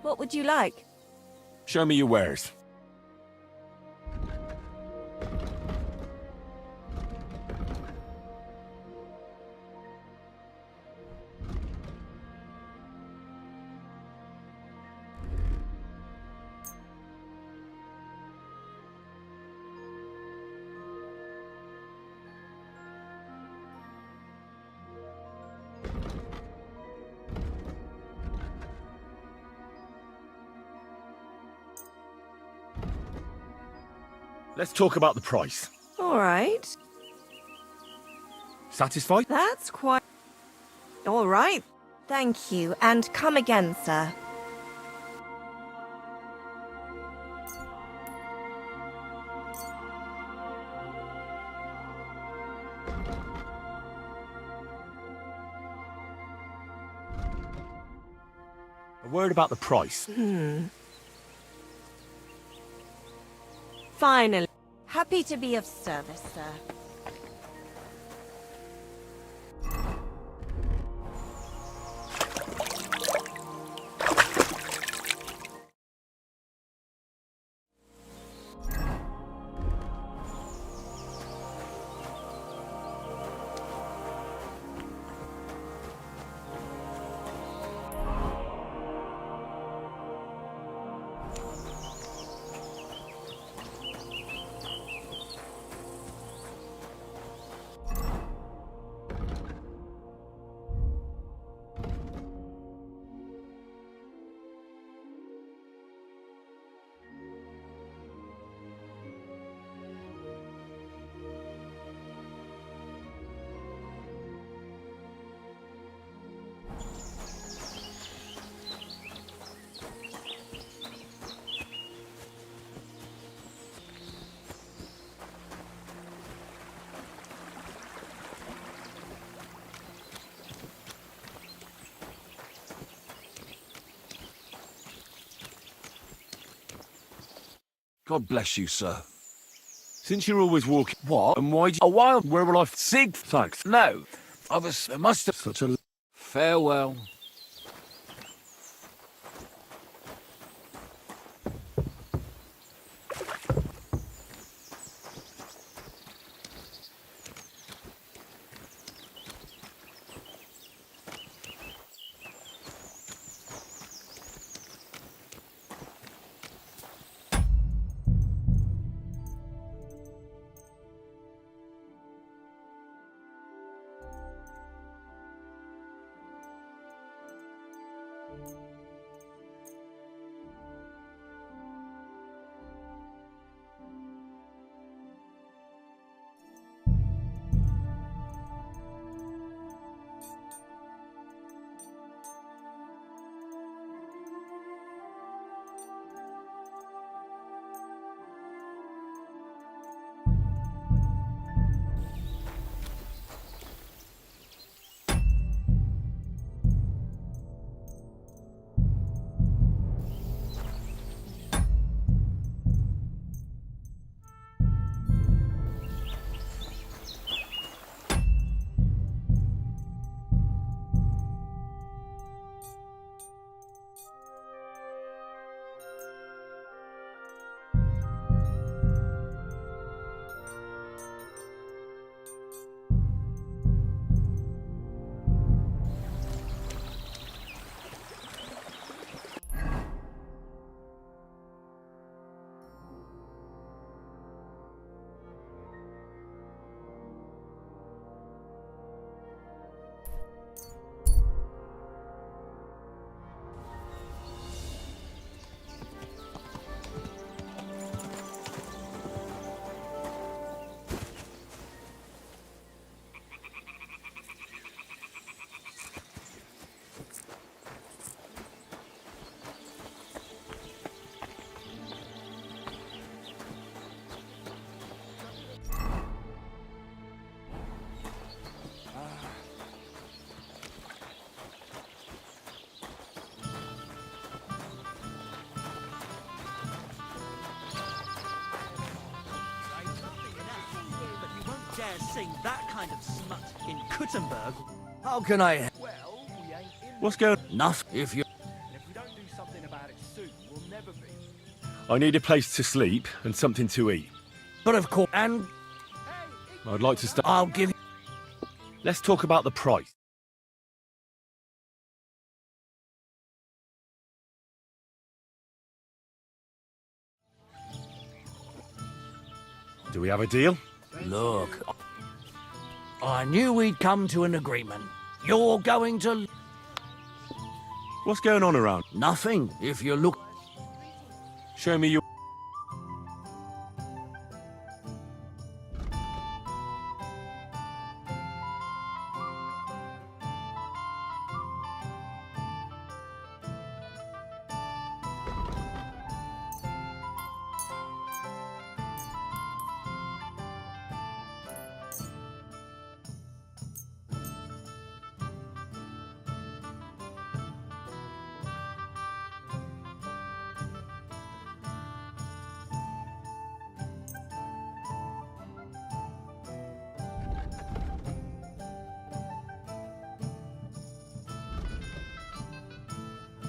What would you like? Show me your wares. Let's talk about the price. All right. Satisfied? That's quite... All right. Thank you, and come again, sir. A word about the price. Finally. Happy to be of service, sir. God bless you, sir. Since you're always walking... What? And why... A while... Where will I... Sig... Thanks. No. There must have... Such a... Farewell. dare sing that kind of smut in Kuttenberg. How can I... What's going... Enough if you... And if we don't do something about it I need a place to sleep and something to eat. But of course, and I'd like to start. I'll give you... Let's talk about the price. Do we have a deal? Look, I knew we'd come to an agreement. You're going to... What's going on around? Nothing, if you look... Show me your...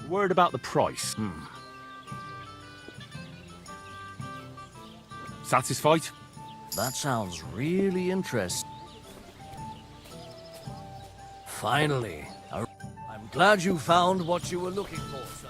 Word about the price. Satisfied? That sounds really interesting. Finally. I'm glad you found what you were looking for, sir.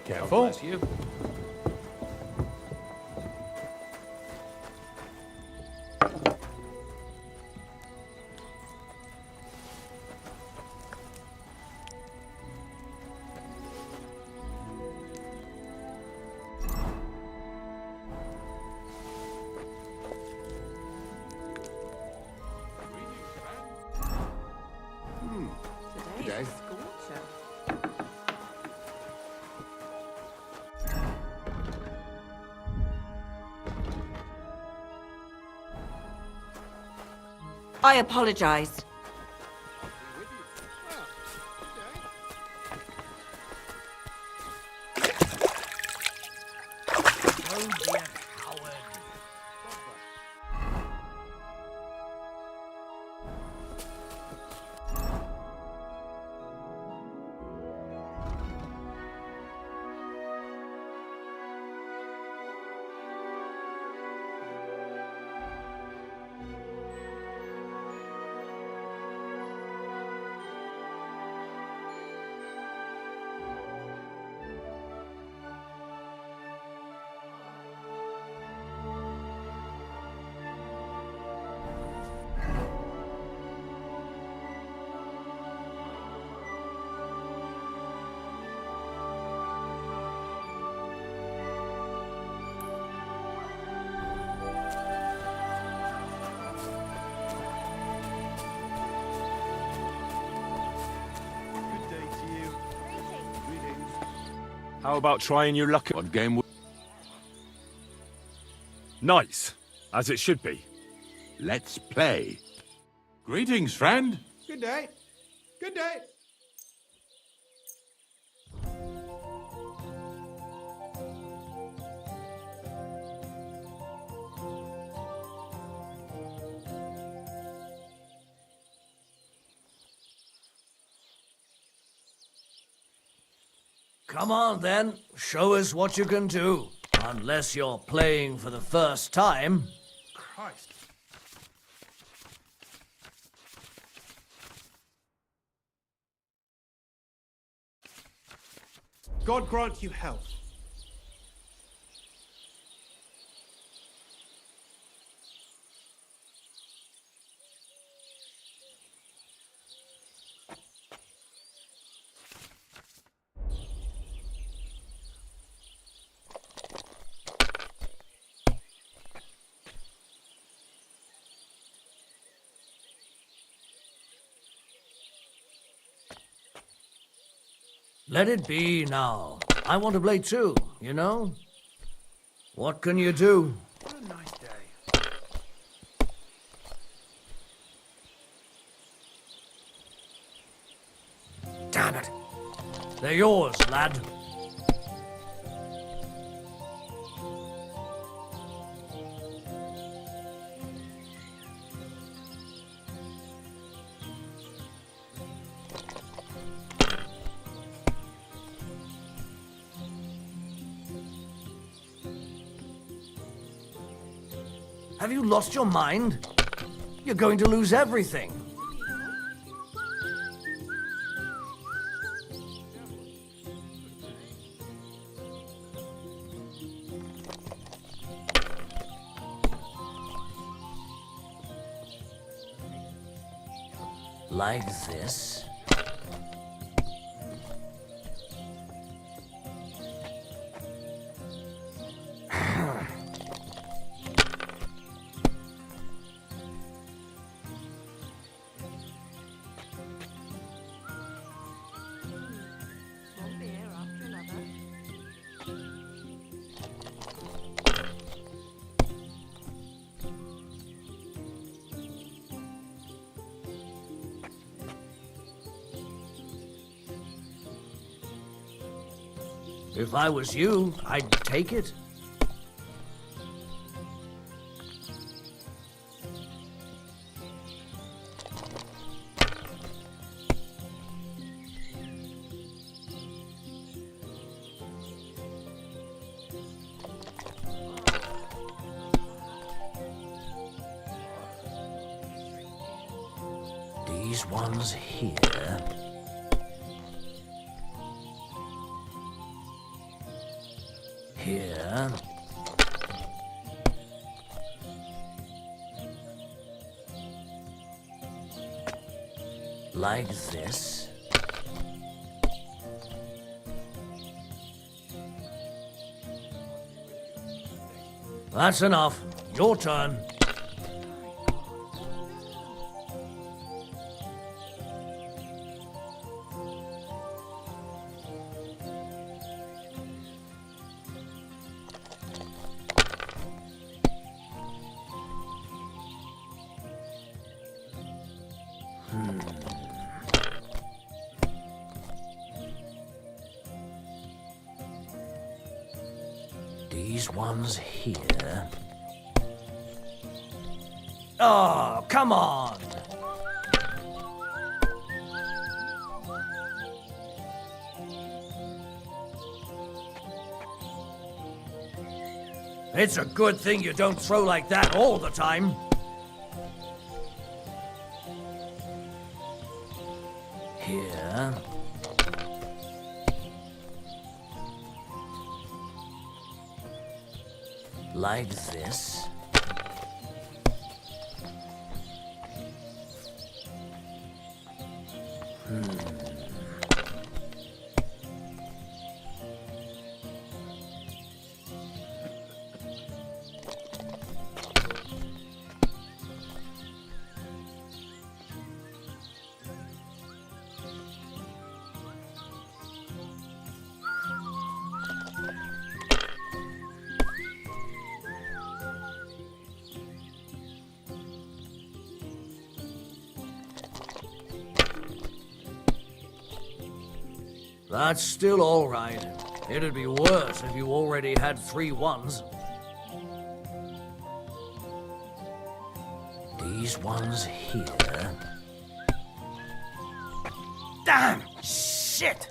Careful. Bless you. Today. I apologize. How about trying your luck on game? Nice, as it should be. Let's play. Greetings, friend. Good day. Good day. Come on, then. Show us what you can do. Unless you're playing for the first time. Christ. God grant you health. Let it be now. I want to play too, you know? What can you do? What a nice day. Damn it. They're yours, lad. Have you lost your mind? You're going to lose everything. Like this. If I was you, I'd take it. These ones here. Here. Like this. That's enough. Your turn. These ones here. Oh, come on! It's a good thing you don't throw like that all the time. Here. Like this. That's still all right. It'd be worse if you already had 3 ones. These ones here. Damn! Shit!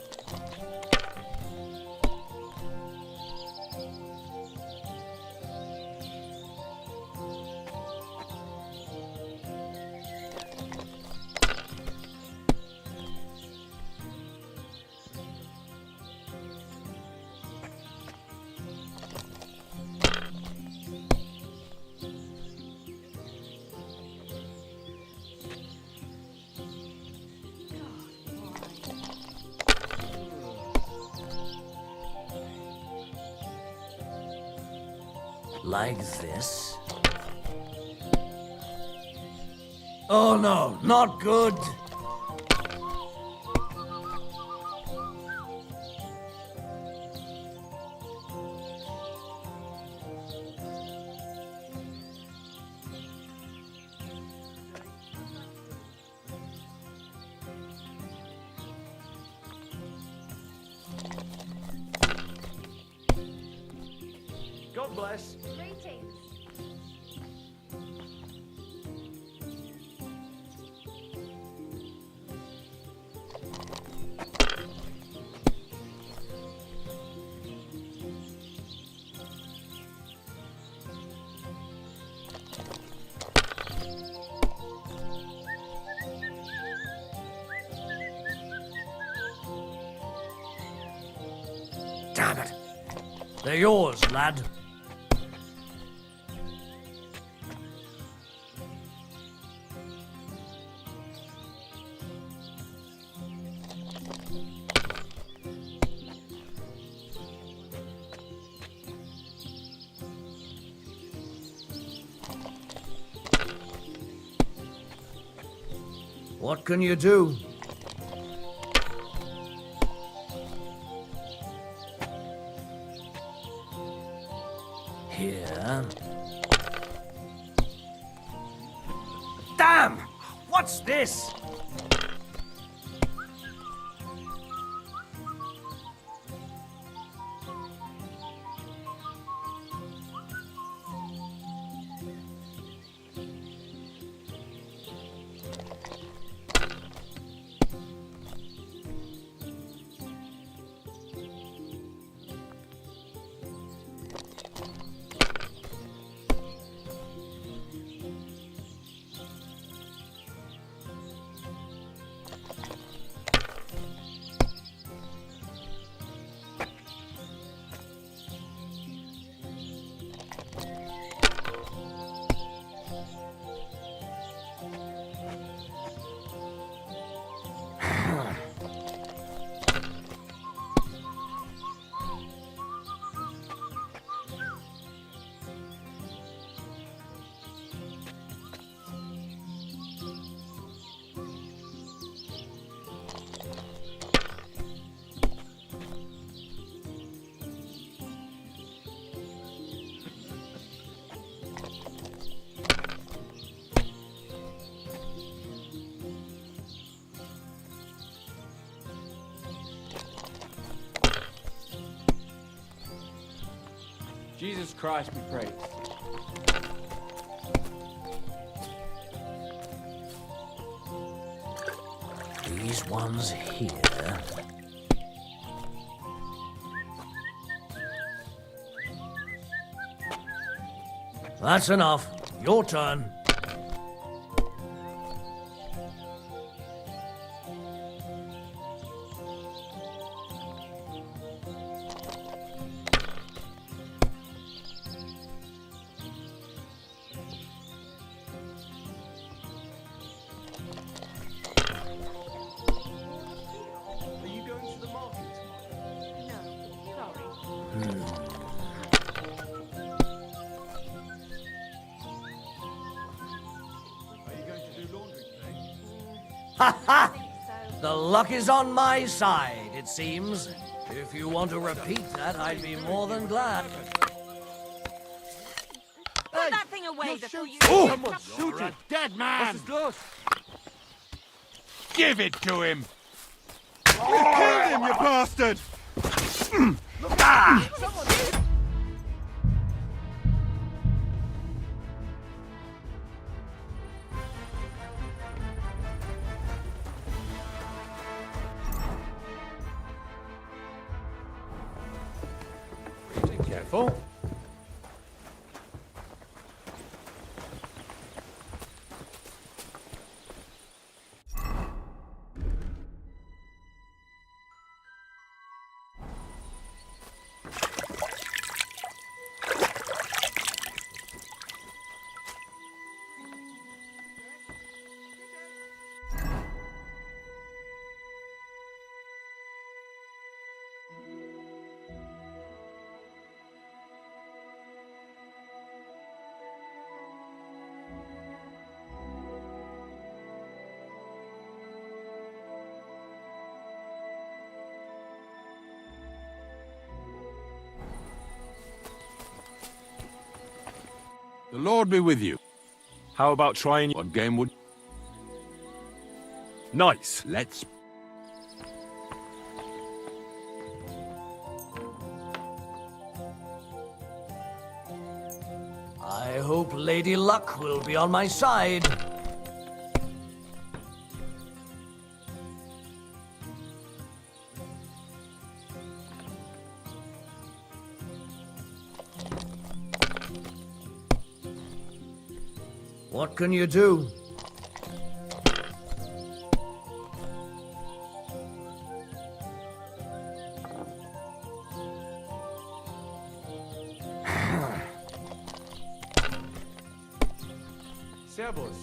Like this. Oh no, not good. God bless. Greetings. Damn it. They're yours, lad. What can you do? Here. Damn! What's this? Jesus Christ be praised. These ones here. That's enough. Your turn. Are you going to the market? No, sorry. Are you going to do laundry today? Ha ha! The luck is on my side, it seems. If you want to repeat that, I'd be more than glad. Put that thing away before you... Oh! Someone shoot You're it! a dead man! Los! Give it to him! You killed him, you bastard! Ah! Be careful. The Lord be with you. How about trying one game would... Nice. Let's... I hope Lady Luck will be on my side. What can you do? Servus.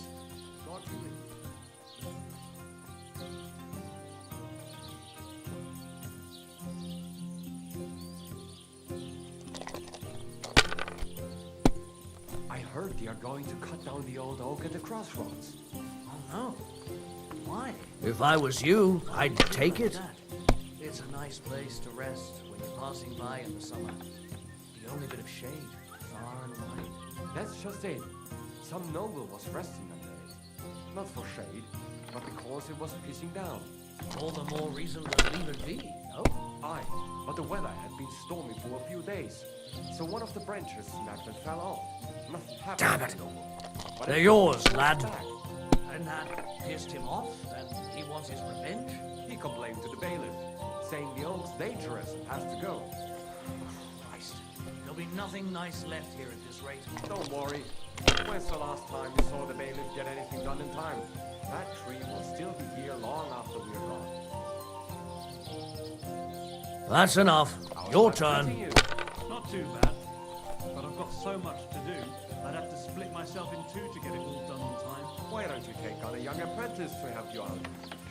I heard they are going to cut down the old oak at the crossroads. Oh no. Why? If I was you, I'd take it. It's a nice place to rest when you're passing by in the summer. The only bit of shade, far and wide. That's just it. Some noble was resting that day. Not for shade, but because it was pissing down. All the more reason to leave it be, no? Aye, but the weather had been stormy for a few days. So one of the branches snapped and fell off. Nothing happened. Damn it! to the noble. But They're it yours, was lad. back. And that pissed him off, and he wants his revenge? He complained to the bailiff, saying the oak's dangerous and has to go. Christ, there'll be nothing nice left here at this rate. Don't worry. When's the last time you saw the bailiff get anything done in time? That tree will still be here long after we're gone. That's enough. Your turn. Not too bad. But I've got so much to do, I'd have to split myself in two to get it all done on time. Why don't you take on a young apprentice to help you out?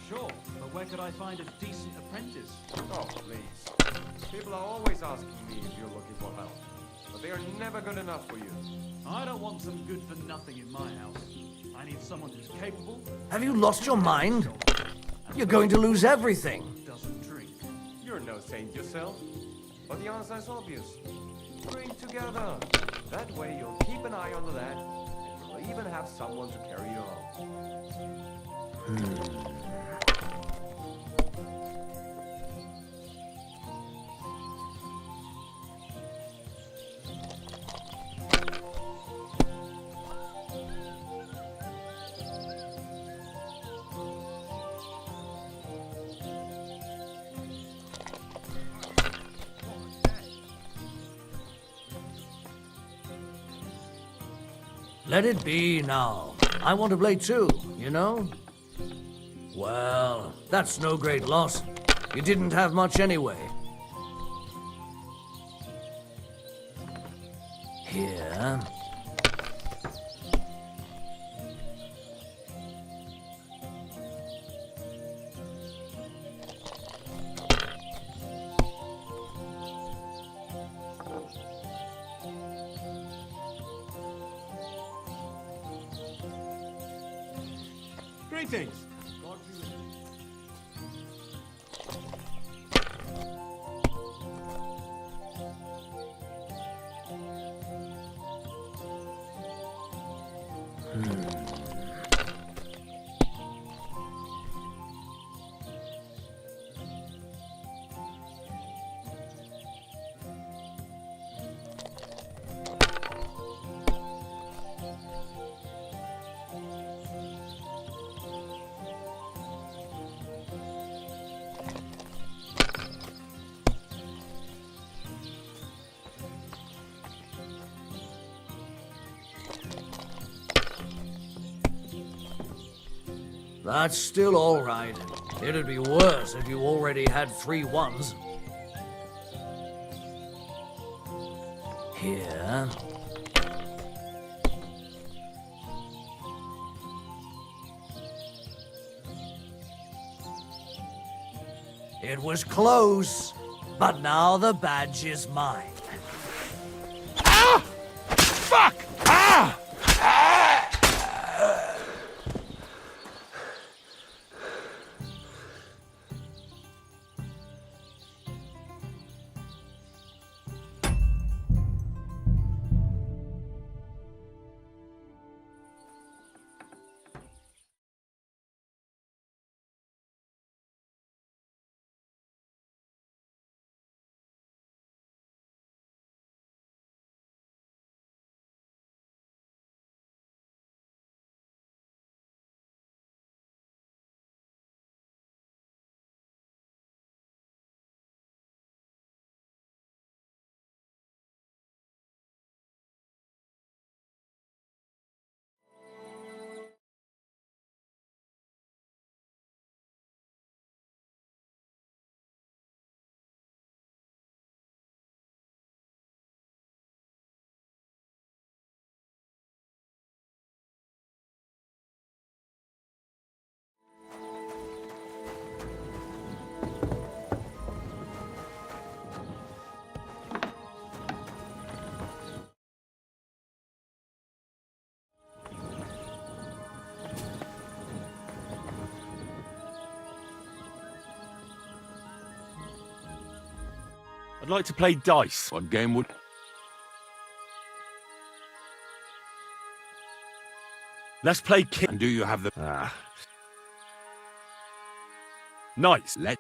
Sure, but where could I find a decent apprentice? Oh, please. People are always asking me if you're looking for help. But they are never good enough for you. I don't want some good-for-nothing in my house. I need someone who's capable. Have you lost your mind? You're going to lose everything. Doesn't drink. You're no saint yourself. But the answer is obvious. Drink together. That way you'll keep an eye on the lad, and you'll even have someone to carry you home. Let it be now. I want to play too, you know? Well, that's no great loss. You didn't have much anyway. Here. Greetings. That's still all right. It'd be worse if you already had 3 ones. Here. It was close, but now the badge is mine. Ah! Fuck! Ah! like to play dice. What game would... Let's play king. And do you have the... Nice. Let...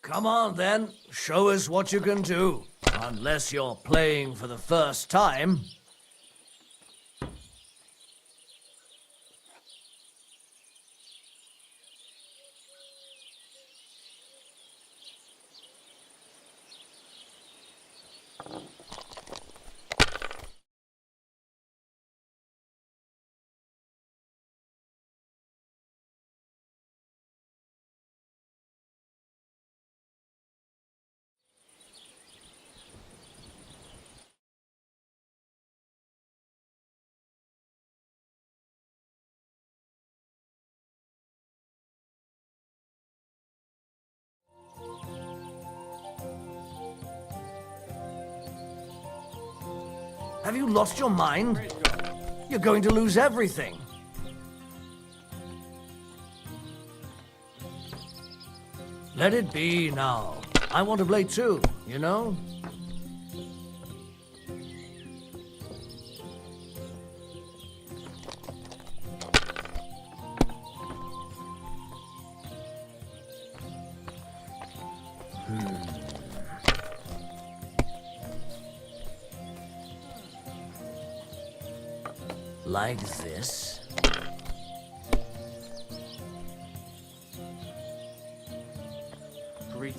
Come on, then. Show us what you can do. Unless you're playing for the first time. Have you lost your mind? You're going to lose everything. Let it be now. I want to play too, you know? Like this.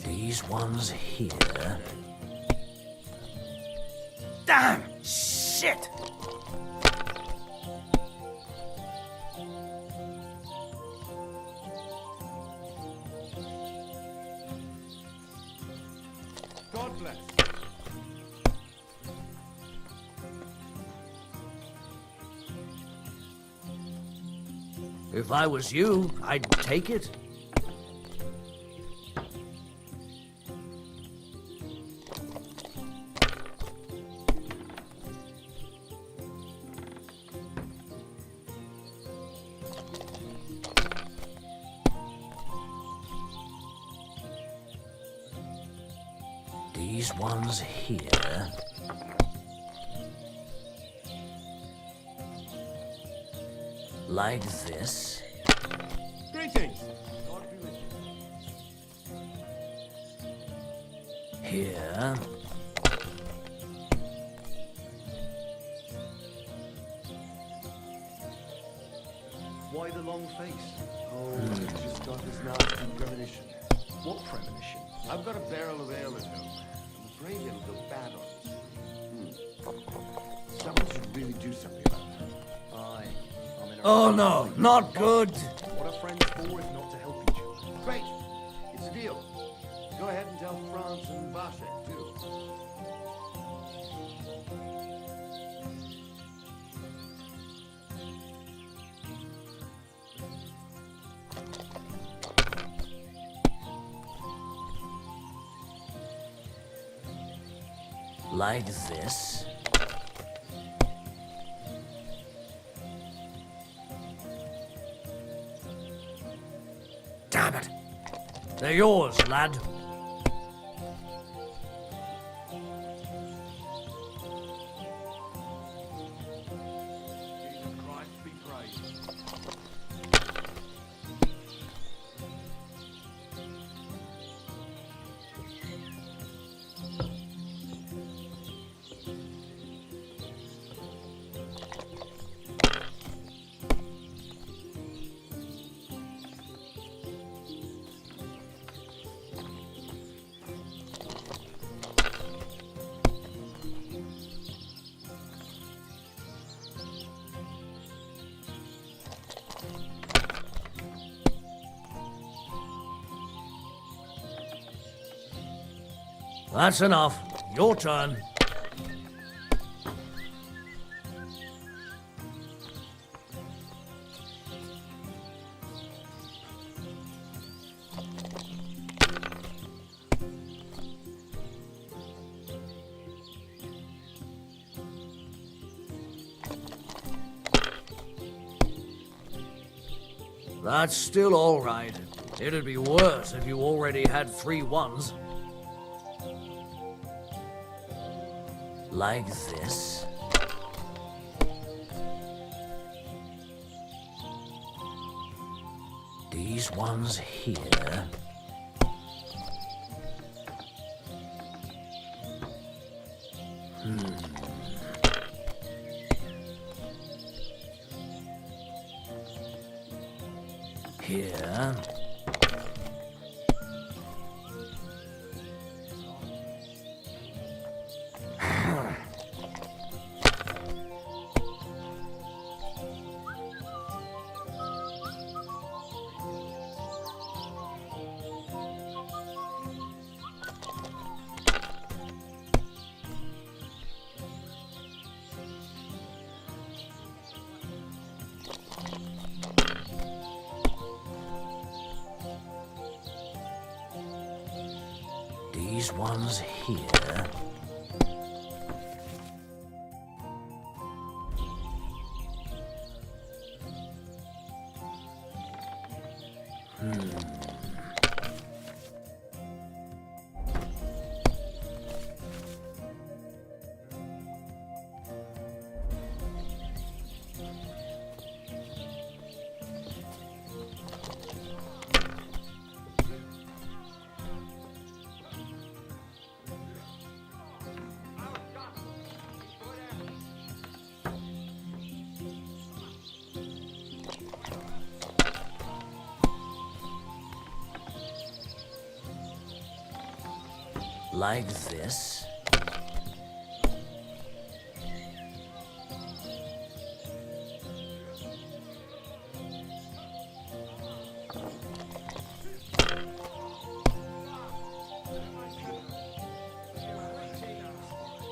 These ones here. Damn! Shit! God bless. If I was you, I'd take it. These ones here. Like this. Greetings. Here. Why the long face? Oh, he's just got his nasty premonition. What premonition? I've got a barrel of ale at home. I'm afraid it'll go bad on us. Someone should really do something about that. Aye. I'm in a Oh no, not good. What are friends for if not to help each other? Great. It's a deal. Go ahead and tell Franz and Vasek, too. Like this. Damn it! They're yours, lad. Jesus Christ be praised. That's enough. Your turn. That's still all right. It'd be worse if you already had 3 ones. Like this. These ones here. Here. These ones here. Like this.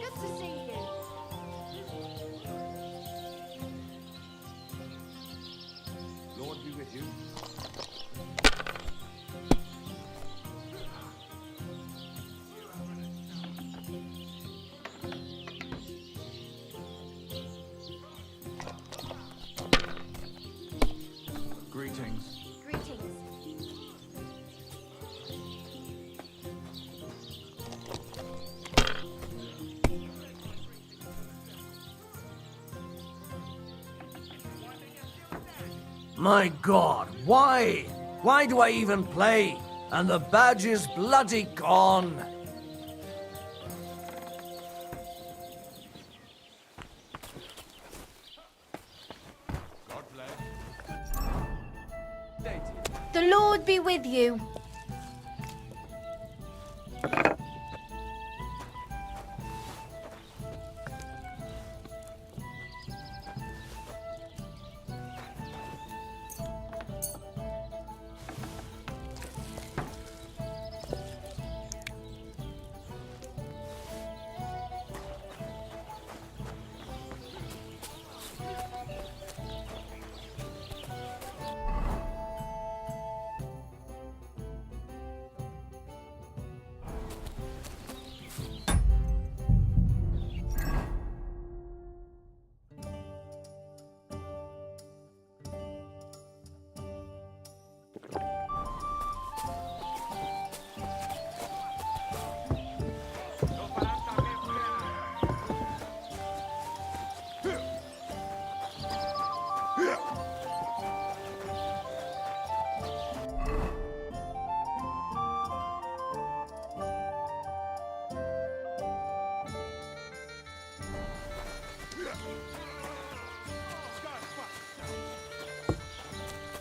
Good to see you. Lord be with you. Greetings. Greetings. My God, why? Why do I even play? And the badge is bloody gone. The Lord be with you.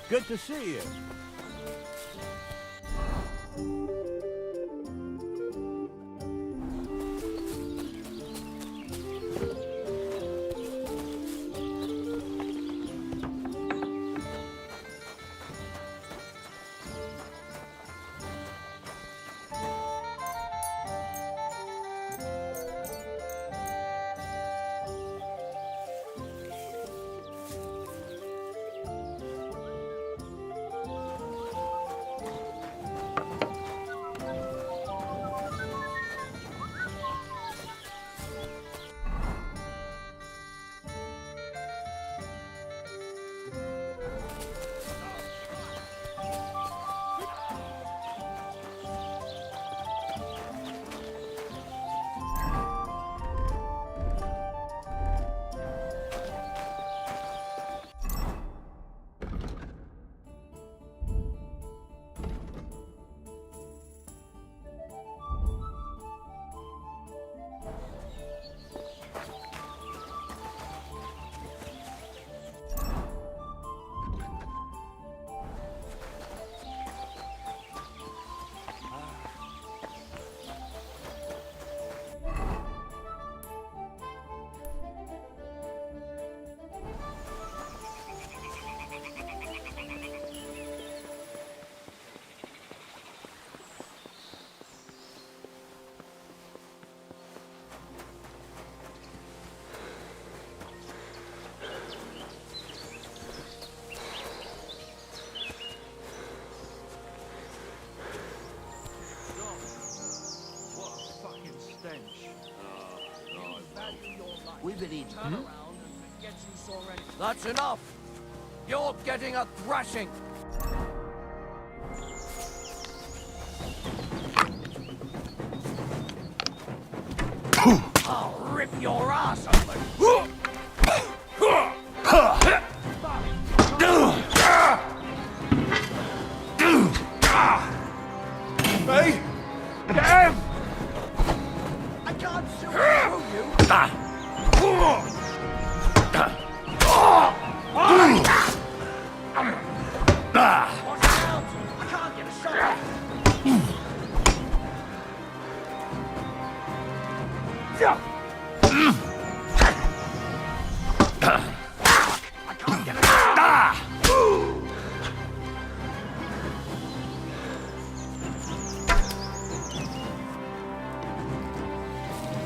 Good to see you. We've been eating. That's enough. You're getting a thrashing. I'll rip your ass open. Hey! Damn! I can't shoot through you. Watch out! I can't get a shot. I can't get a shot.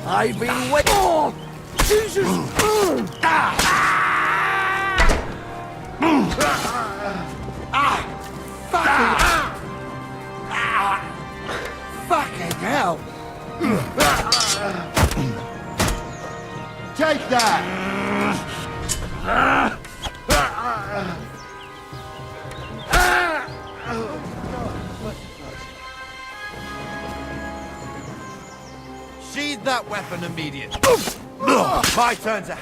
I've been waiting. Oh, Jesus! Fucking hell! Take that! Sheathe that weapon immediately. My turn to...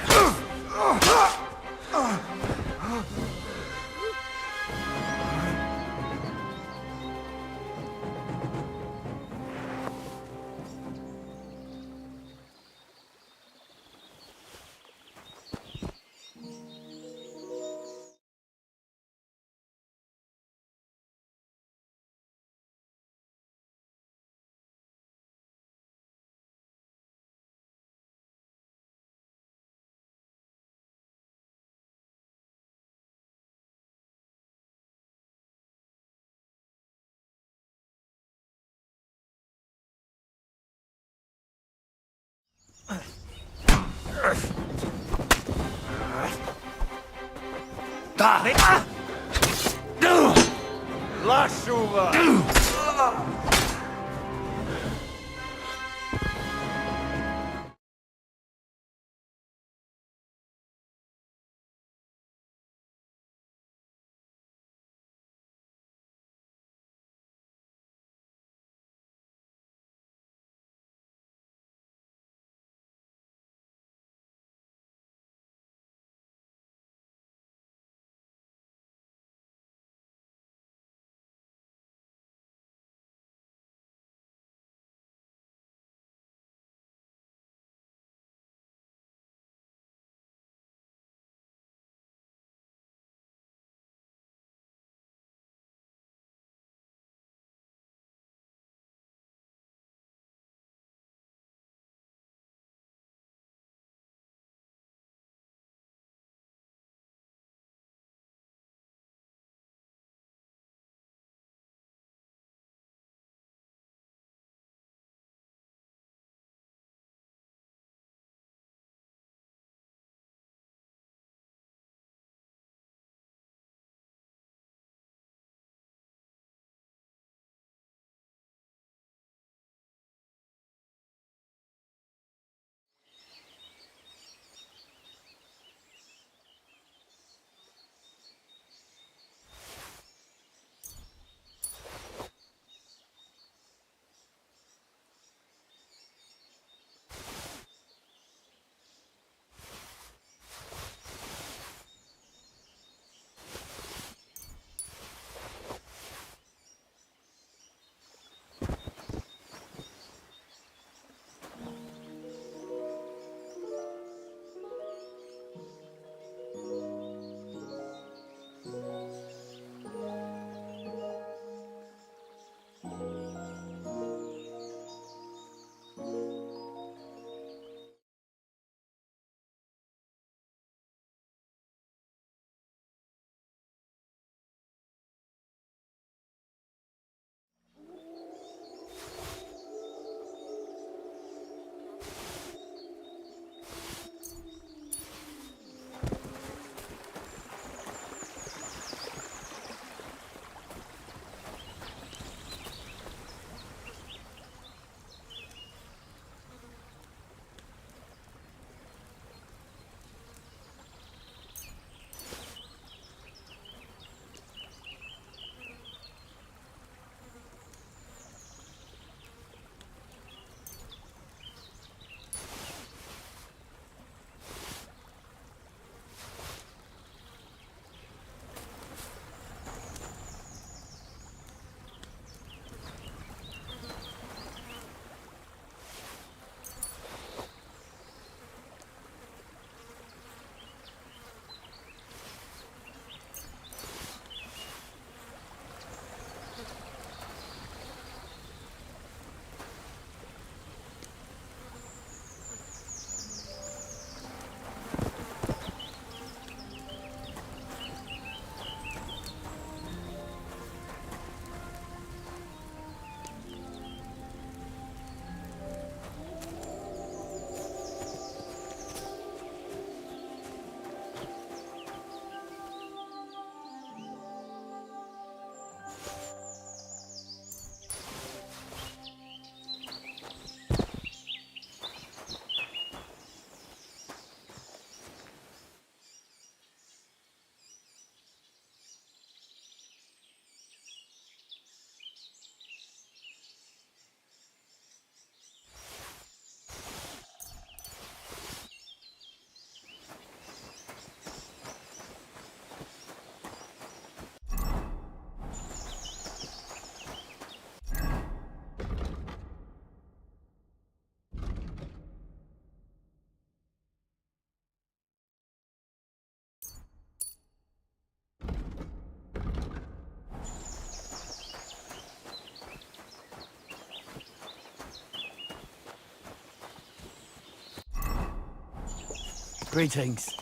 Greetings.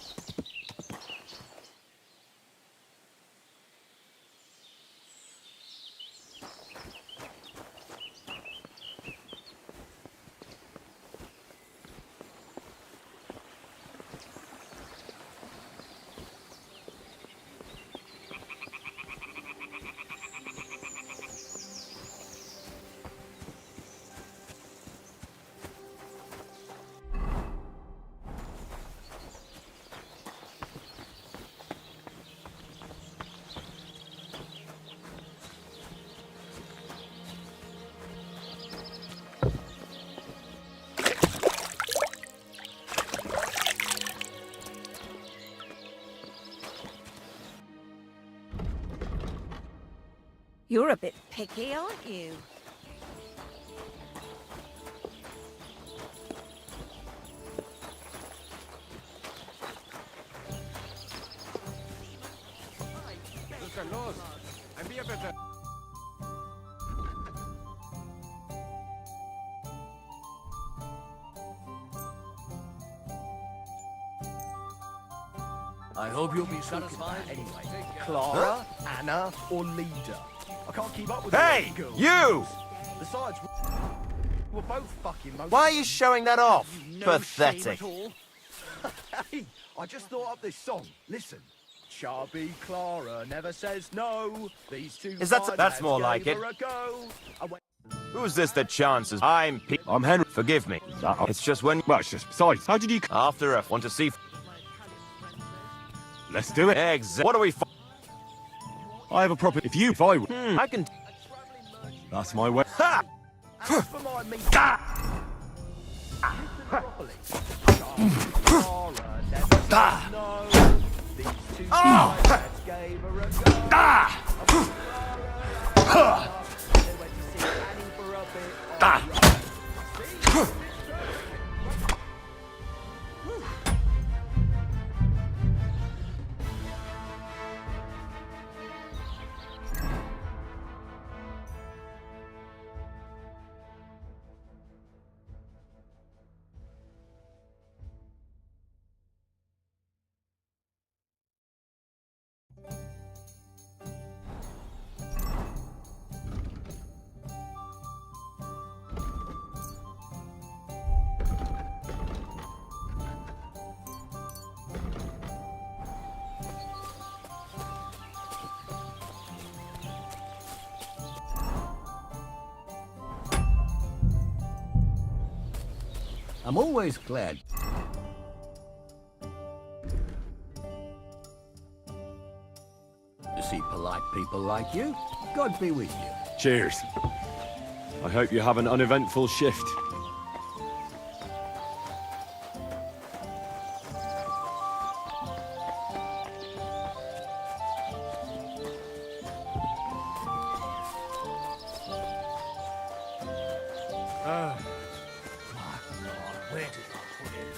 You're a bit picky, aren't you? I hope you'll be satisfied. Anyway, Clara, Anna, or Leda? I can't keep up with Hey, the girls. you! Besides, we're both fucking most. Why are you showing that off? No Pathetic. shame at all. Hey, I just thought up this song. Listen. Chubby Clara never says no. These two That's more like it. Who's this that chances? I'm Henry. Forgive me. It's just when. Well, it's just besides. How did you? After I want to see. Let's do it. What are we? I have a proper. If I would. I can. That's my way. Ha! For my meat. Properly. Clara never says no. These two lads gave her a go. They went to see Annie for a bit. I'm always glad. To see polite people like you. God be with you. Cheers. I hope you have an uneventful shift. Where did I put it?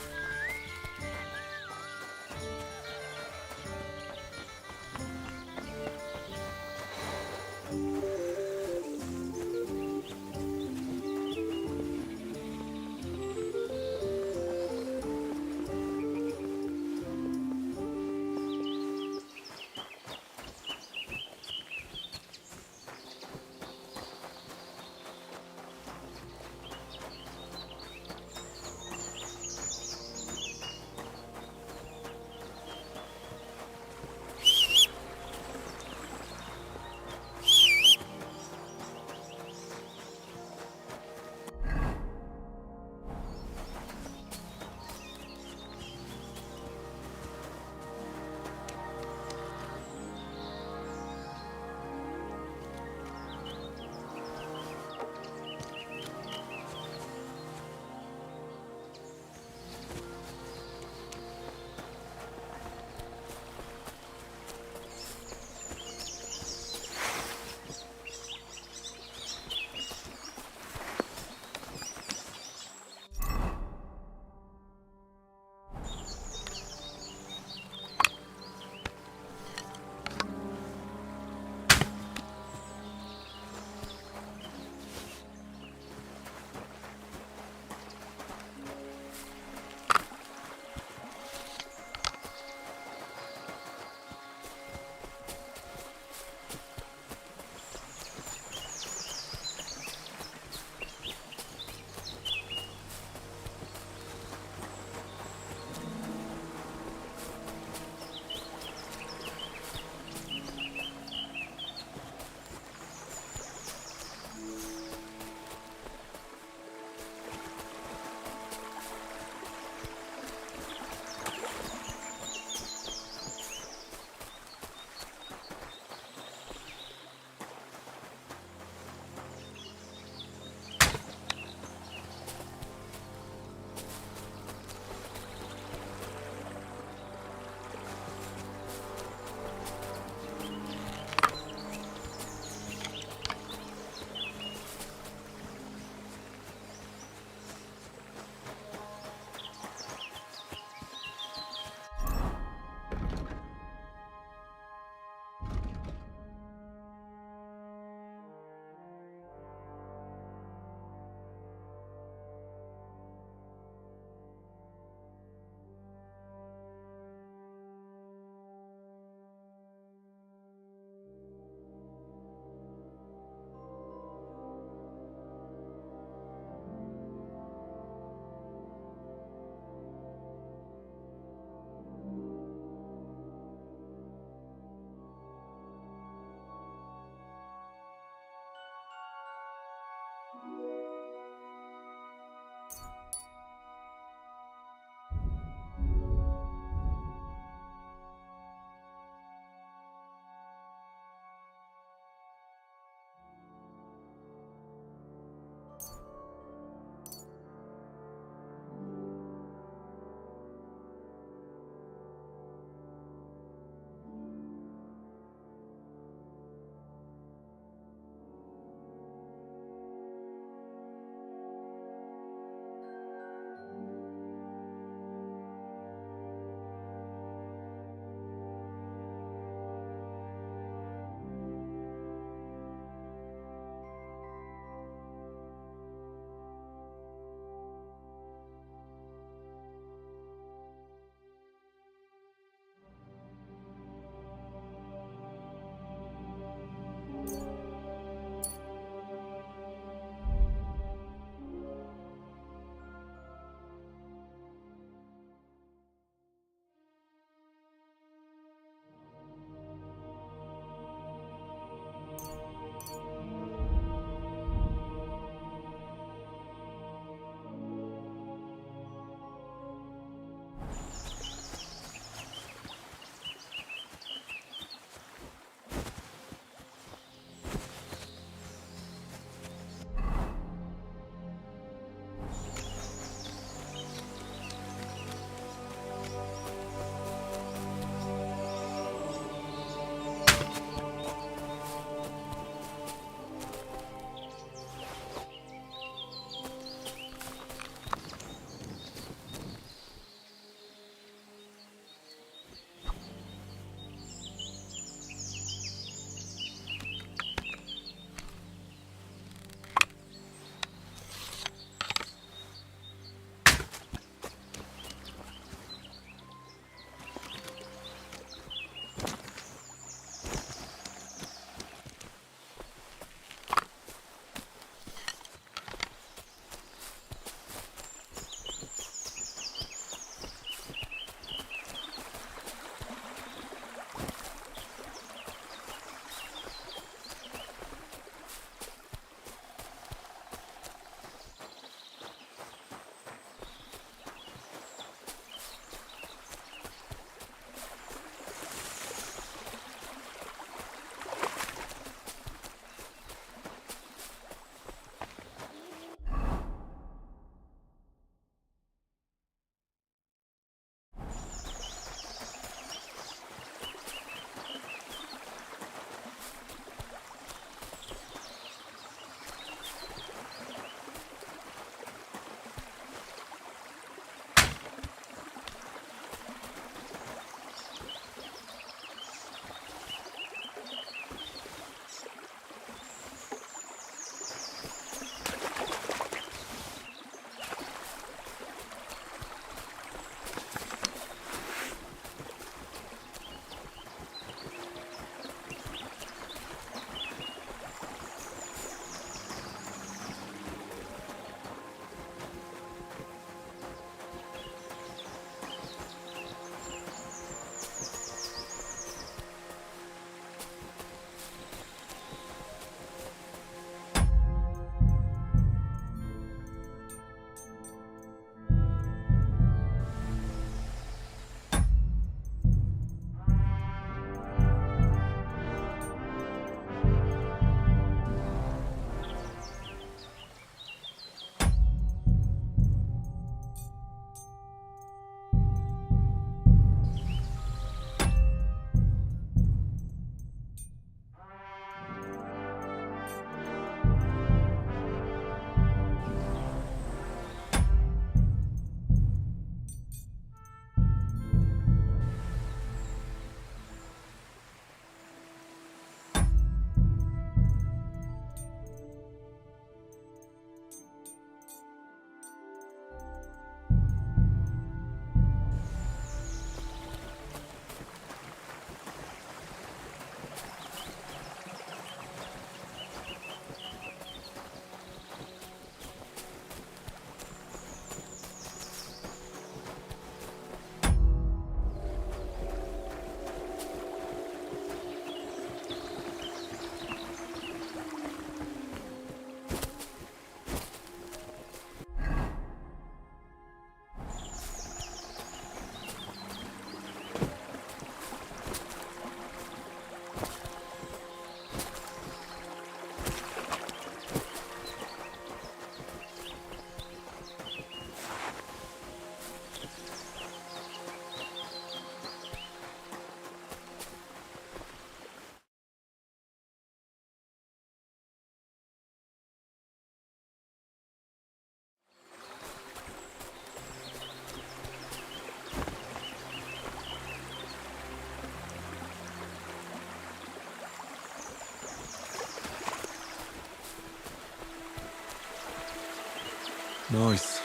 Nice.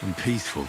And peaceful.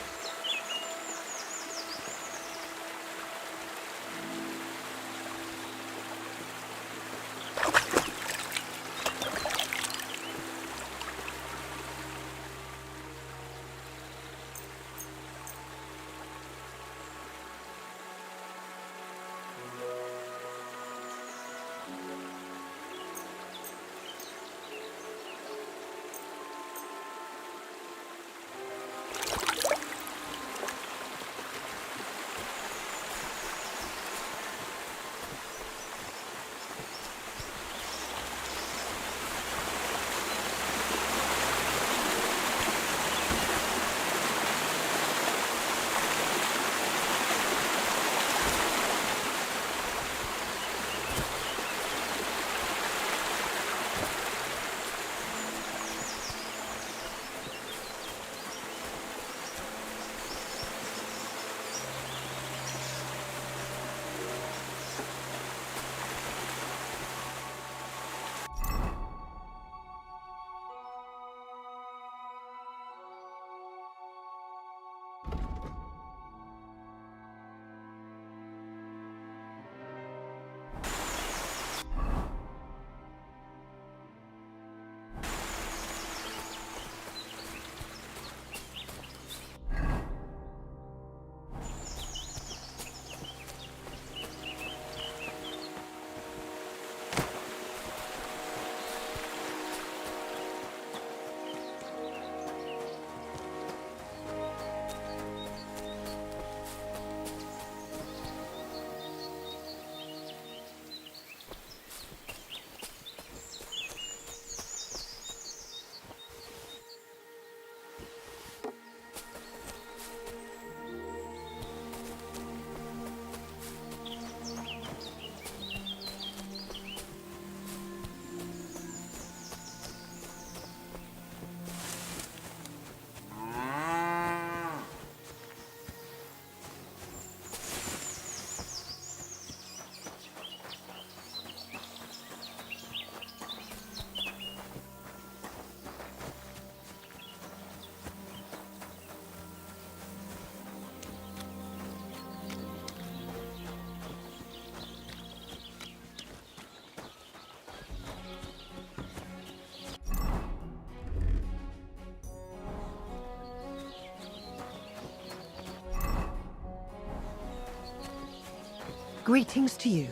Greetings to you.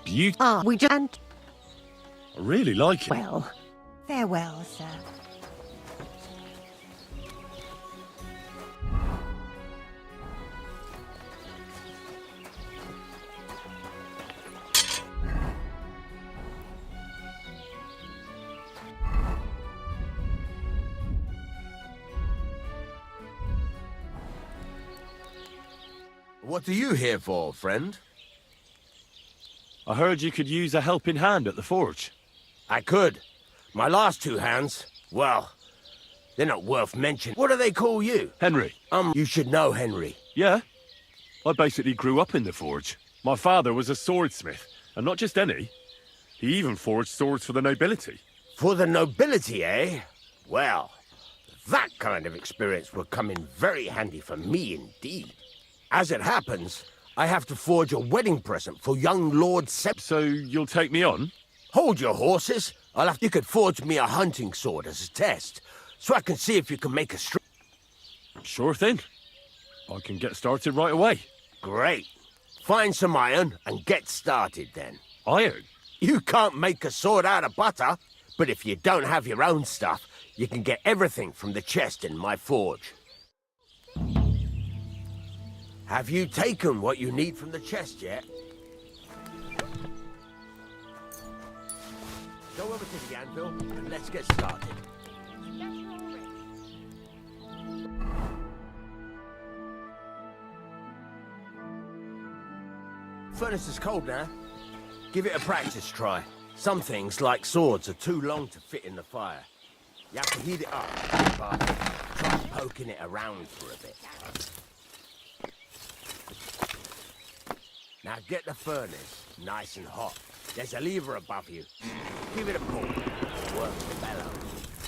Beauty. We just... I really like it. Well, farewell, sir. What are you here for, friend? I heard you could use a helping hand at the forge. I could. My last two hands, well, they're not worth mentioning. What do they call you? Henry. You should know Henry. Yeah. I basically grew up in the forge. My father was a swordsmith, and not just any. He even forged swords for the nobility. For the nobility, eh? Well, that kind of experience will come in very handy for me indeed. As it happens, I have to forge a wedding present for young Lord Seb. So you'll take me on? Hold your horses. You could forge me a hunting sword as a test, so I can see if you can make a Sure thing. I can get started right away. Great. Find some iron and get started then. Iron? You can't make a sword out of butter, but if you don't have your own stuff, you can get everything from the chest in my forge. Have you taken what you need from the chest yet? Go over to the anvil and let's get started. Furnace is cold now. Give it a practice try. Some things, like swords, are too long to fit in the fire. You have to heat it up, but try poking it around for a bit. Now get the furnace nice and hot. There's a lever above you. Give it a pull. Work the bellows.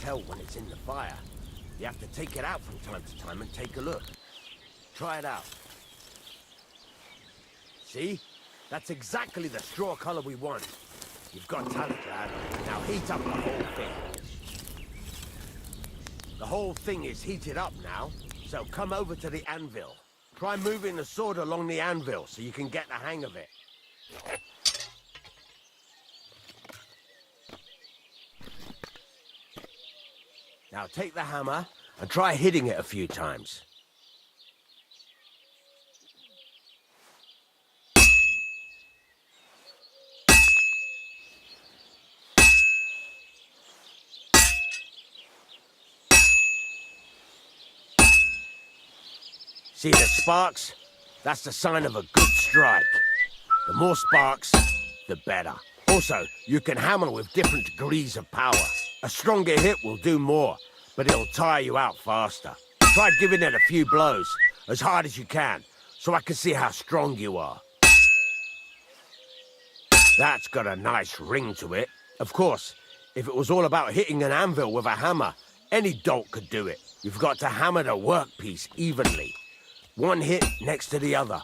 tell when it's in the fire. You have to take it out from time to time and take a look. Try it out. See? That's exactly the straw color we want. You've got talent, lad. Now heat up the whole thing. The whole thing is heated up now, so come over to the anvil. Try moving the sword along the anvil so you can get the hang of it. Now take the hammer and try hitting it a few times. See the sparks? That's the sign of a good strike. The more sparks, the better. Also, you can hammer with different degrees of power. A stronger hit will do more, but it'll tire you out faster. Try giving it a few blows, as hard as you can, so I can see how strong you are. That's got a nice ring to it. Of course, if it was all about hitting an anvil with a hammer, any dolt could do it. You've got to hammer the workpiece evenly. One hit next to the other.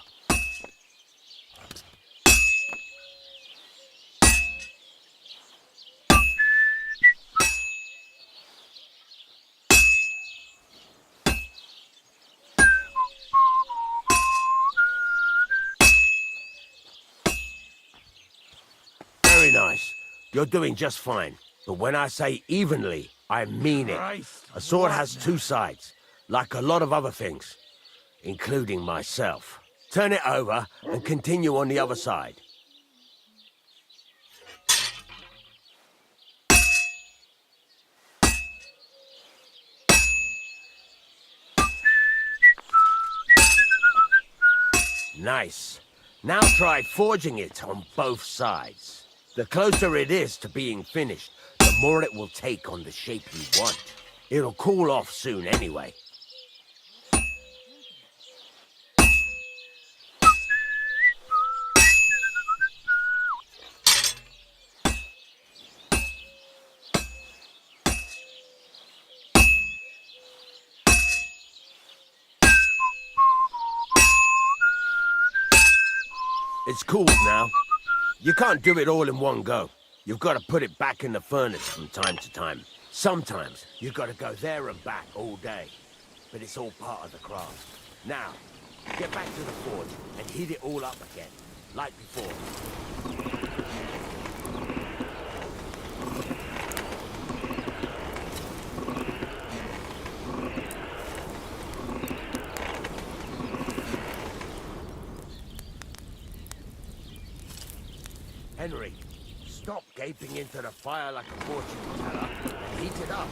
Very nice. You're doing just fine. But when I say evenly, I mean it. A sword has two sides, like a lot of other things, including myself. Turn it over and continue on the other side. Nice. Now try forging it on both sides. The closer it is to being finished, the more it will take on the shape you want. It'll cool off soon anyway. It's cooled now. You can't do it all in one go. You've got to put it back in the furnace from time to time. Sometimes you've got to go there and back all day. But it's all part of the craft. Now, get back to the forge and heat it all up again, like before. Henry, stop gaping into the fire like a fortune teller and heat it up.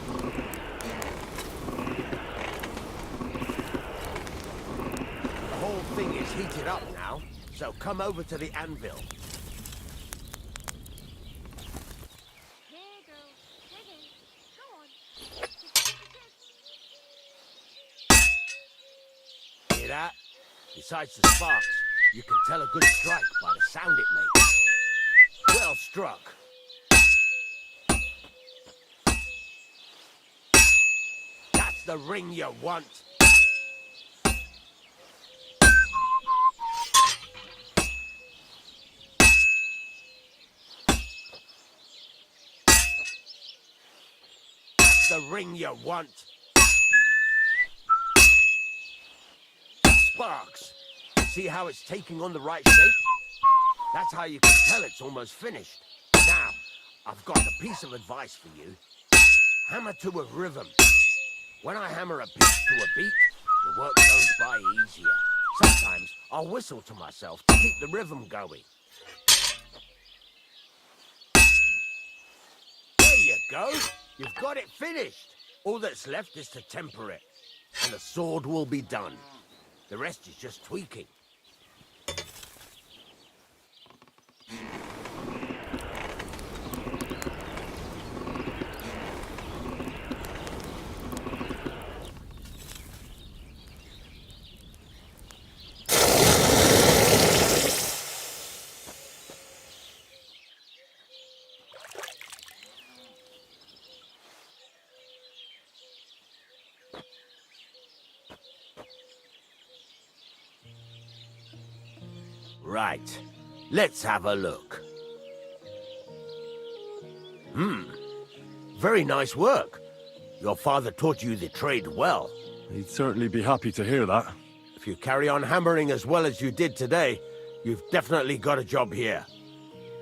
The whole thing is heated up now, so come over to the anvil. Hear that? Besides the sparks, you can tell a good strike by the sound it makes. Well struck. That's the ring you want. That's the ring you want. Sparks. See how it's taking on the right shape? That's how you can tell it's almost finished. Now, I've got a piece of advice for you. Hammer to a rhythm. When I hammer a piece to a beat, the work goes by easier. Sometimes I'll whistle to myself to keep the rhythm going. There you go. You've got it finished. All that's left is to temper it, and the sword will be done. The rest is just tweaking. Right. Let's have a look. Very nice work. Your father taught you the trade well. He'd certainly be happy to hear that. If you carry on hammering as well as you did today, you've definitely got a job here.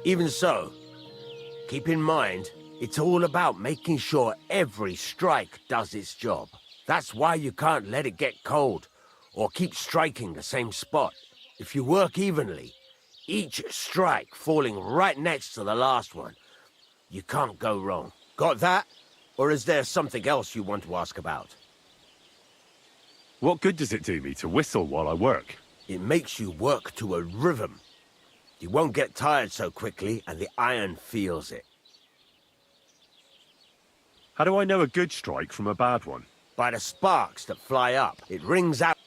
Even so, keep in mind, it's all about making sure every strike does its job. That's why you can't let it get cold, or keep striking the same spot. If you work evenly, each strike falling right next to the last one, you can't go wrong. Got that? Or is there something else you want to ask about? What good does it do me to whistle while I work? It makes you work to a rhythm. You won't get tired so quickly, and the iron feels it. How do I know a good strike from a bad one? By the sparks that fly up. It rings out.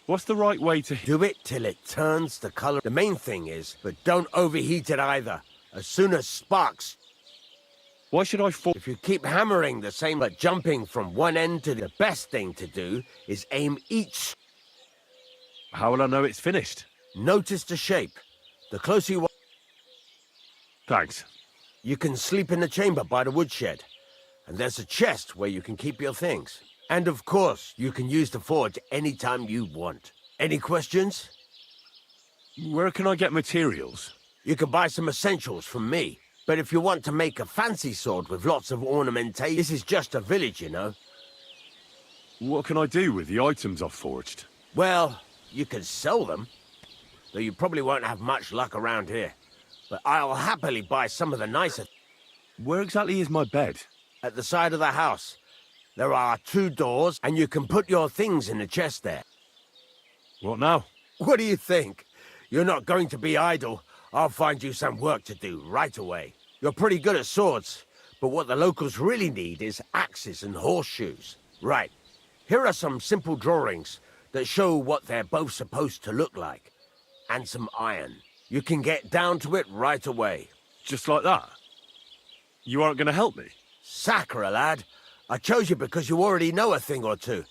What's the right way to... Do it till it turns the color. The main thing is, but don't overheat it either. As soon as sparks... Why should I fall? If you keep hammering the same but jumping from one end to the best thing to do is aim each... How will I know it's finished? Notice the shape. The closer you... Thanks. You can sleep in the chamber by the woodshed. And there's a chest where you can keep your things. And of course, you can use the forge anytime you want. Any questions? Where can I get materials? You can buy some essentials from me. But if you want to make a fancy sword with lots of ornamentation, this is just a village, you know. What can I do with the items I've forged? Well, you can sell them. Though you probably won't have much luck around here. But I'll happily buy some of the nicer... Where exactly is my bed? At the side of the house. There are 2 doors, and you can put your things in the chest there. What now? What do you think? You're not going to be idle. I'll find you some work to do right away. You're pretty good at swords, but what the locals really need is axes and horseshoes. Right. Here are some simple drawings that show what they're both supposed to look like. And some iron. You can get down to it right away. Just like that? You aren't going to help me? Sacre, lad. I chose you because you already know a thing or two.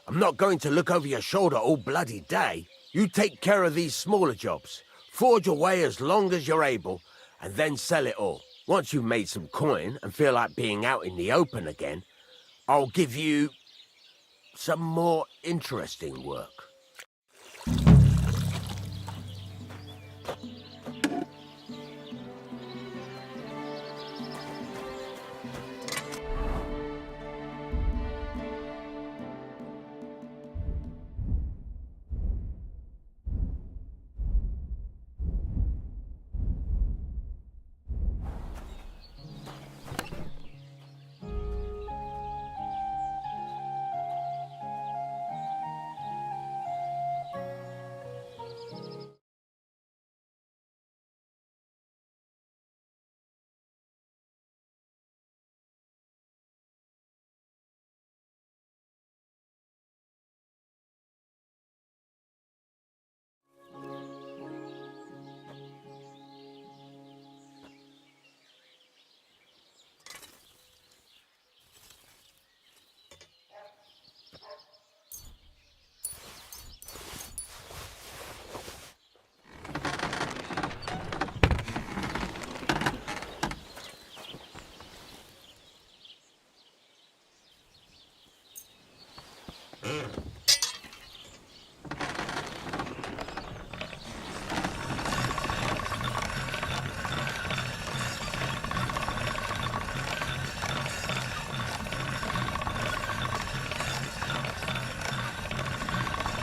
I'm not going to look over your shoulder all bloody day. You take care of these smaller jobs. Forge away as long as you're able, and then sell it all. Once you've made some coin and feel like being out in the open again, I'll give you some more interesting work.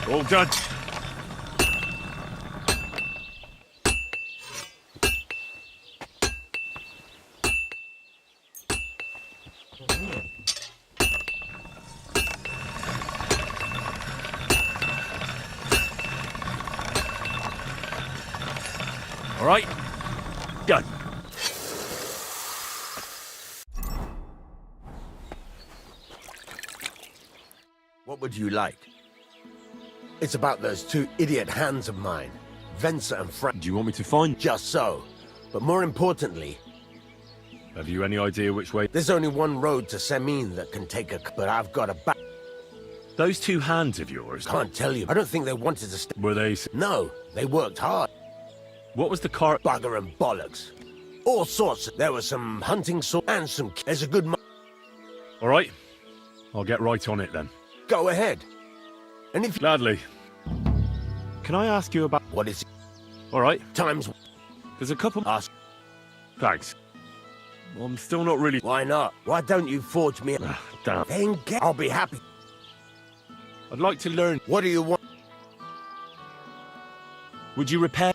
All done. All right. Done. What would you like? It's about those 2 idiot hands of mine, Venser and Frank. Do you want me to find... Just so. But more importantly... Have you any idea which way... There's only one road to Semin that can take a... But I've got a back... Those two hands of yours... Can't tell you. I don't think they wanted to stay. Were they... No, they worked hard. What was the car... Bugger and bollocks. All sorts. There was some hunting sword and some... There's a good... All right. I'll get right on it then. Go ahead. And if... Gladly. Can I ask you about... What is it? All right. Times... There's a couple... Ask. Thanks. I'm still not really... Why not? Why don't you forge me... Damn. Then get... I'll be happy. I'd like to learn... What do you want? Would you repair...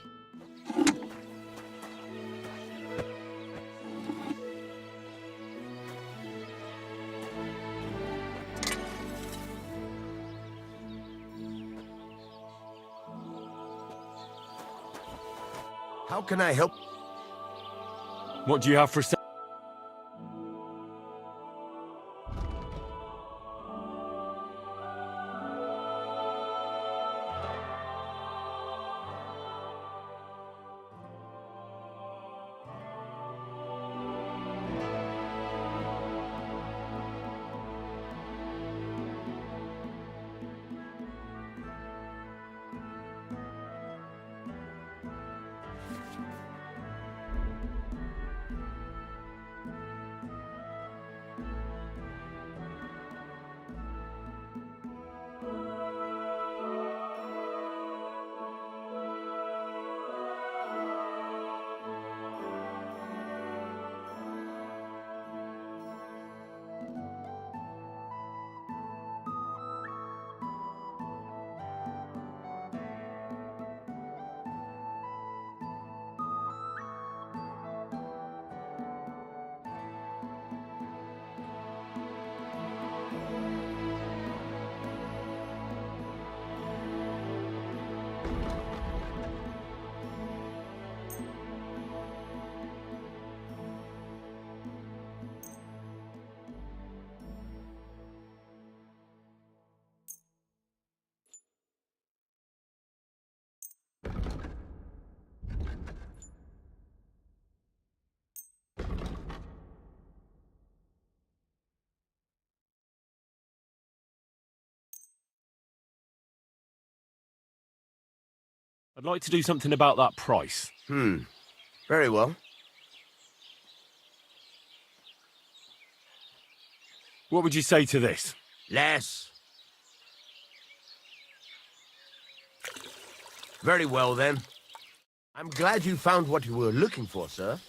How can I help? What do you have for... I'd like to do something about that price. Very well. What would you say to this? Less. Very well, then. I'm glad you found what you were looking for, sir.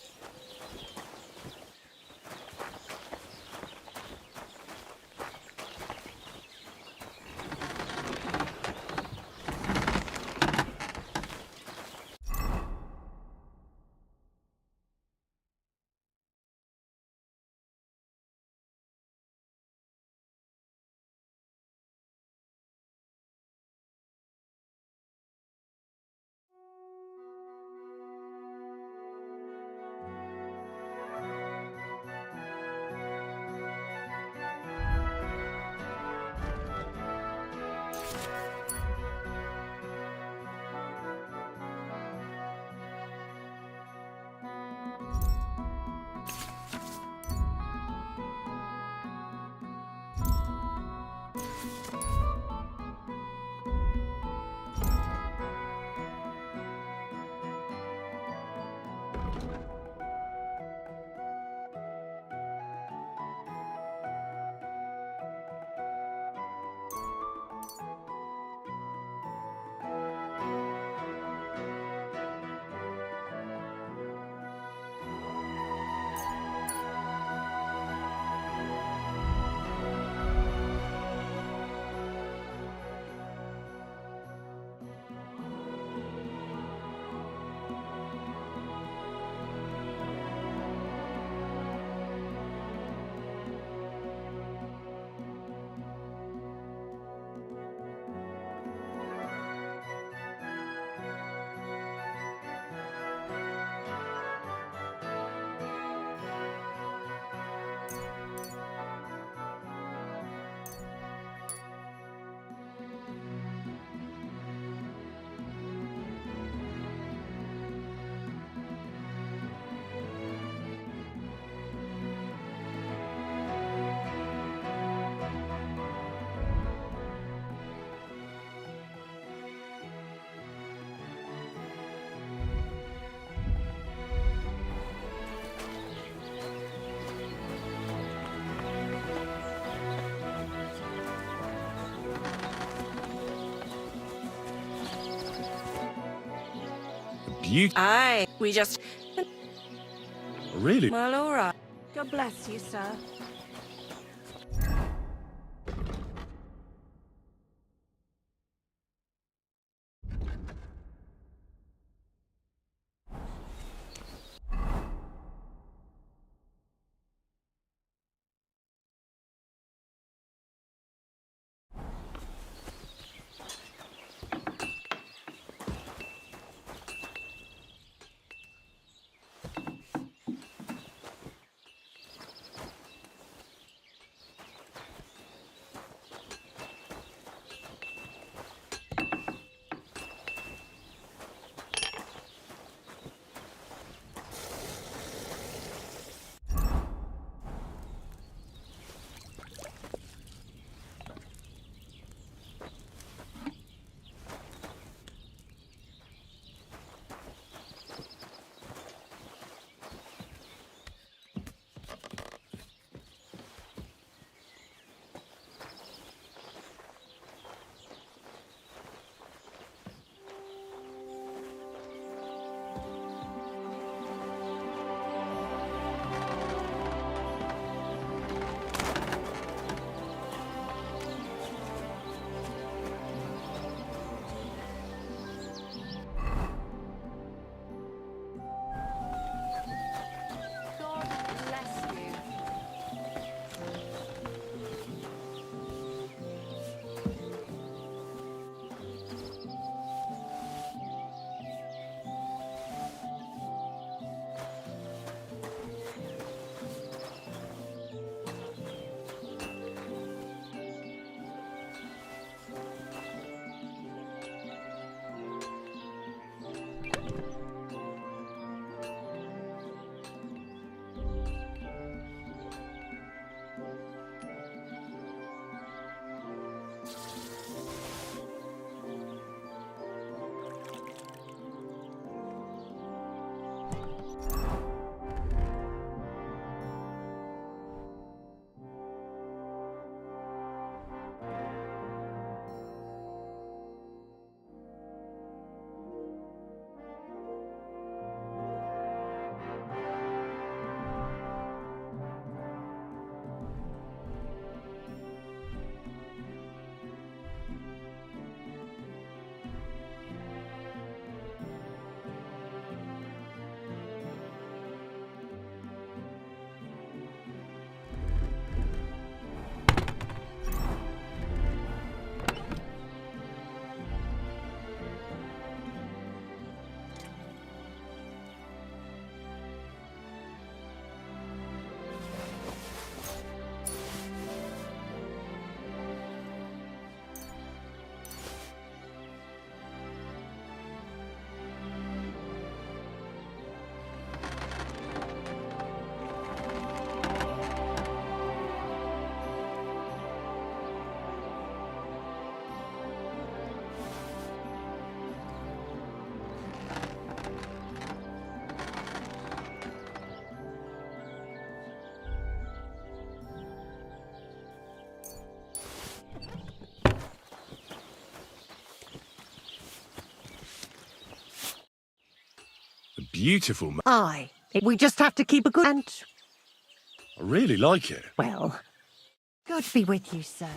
Aye, we just... Really? Well, all right. God bless you, sir. Beautiful. Aye. We just have to keep a good... And, I really like it. well, God be with you, sir.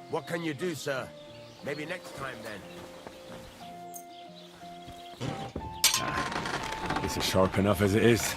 What can you do, sir? Maybe next time, then. This is sharp enough as it is.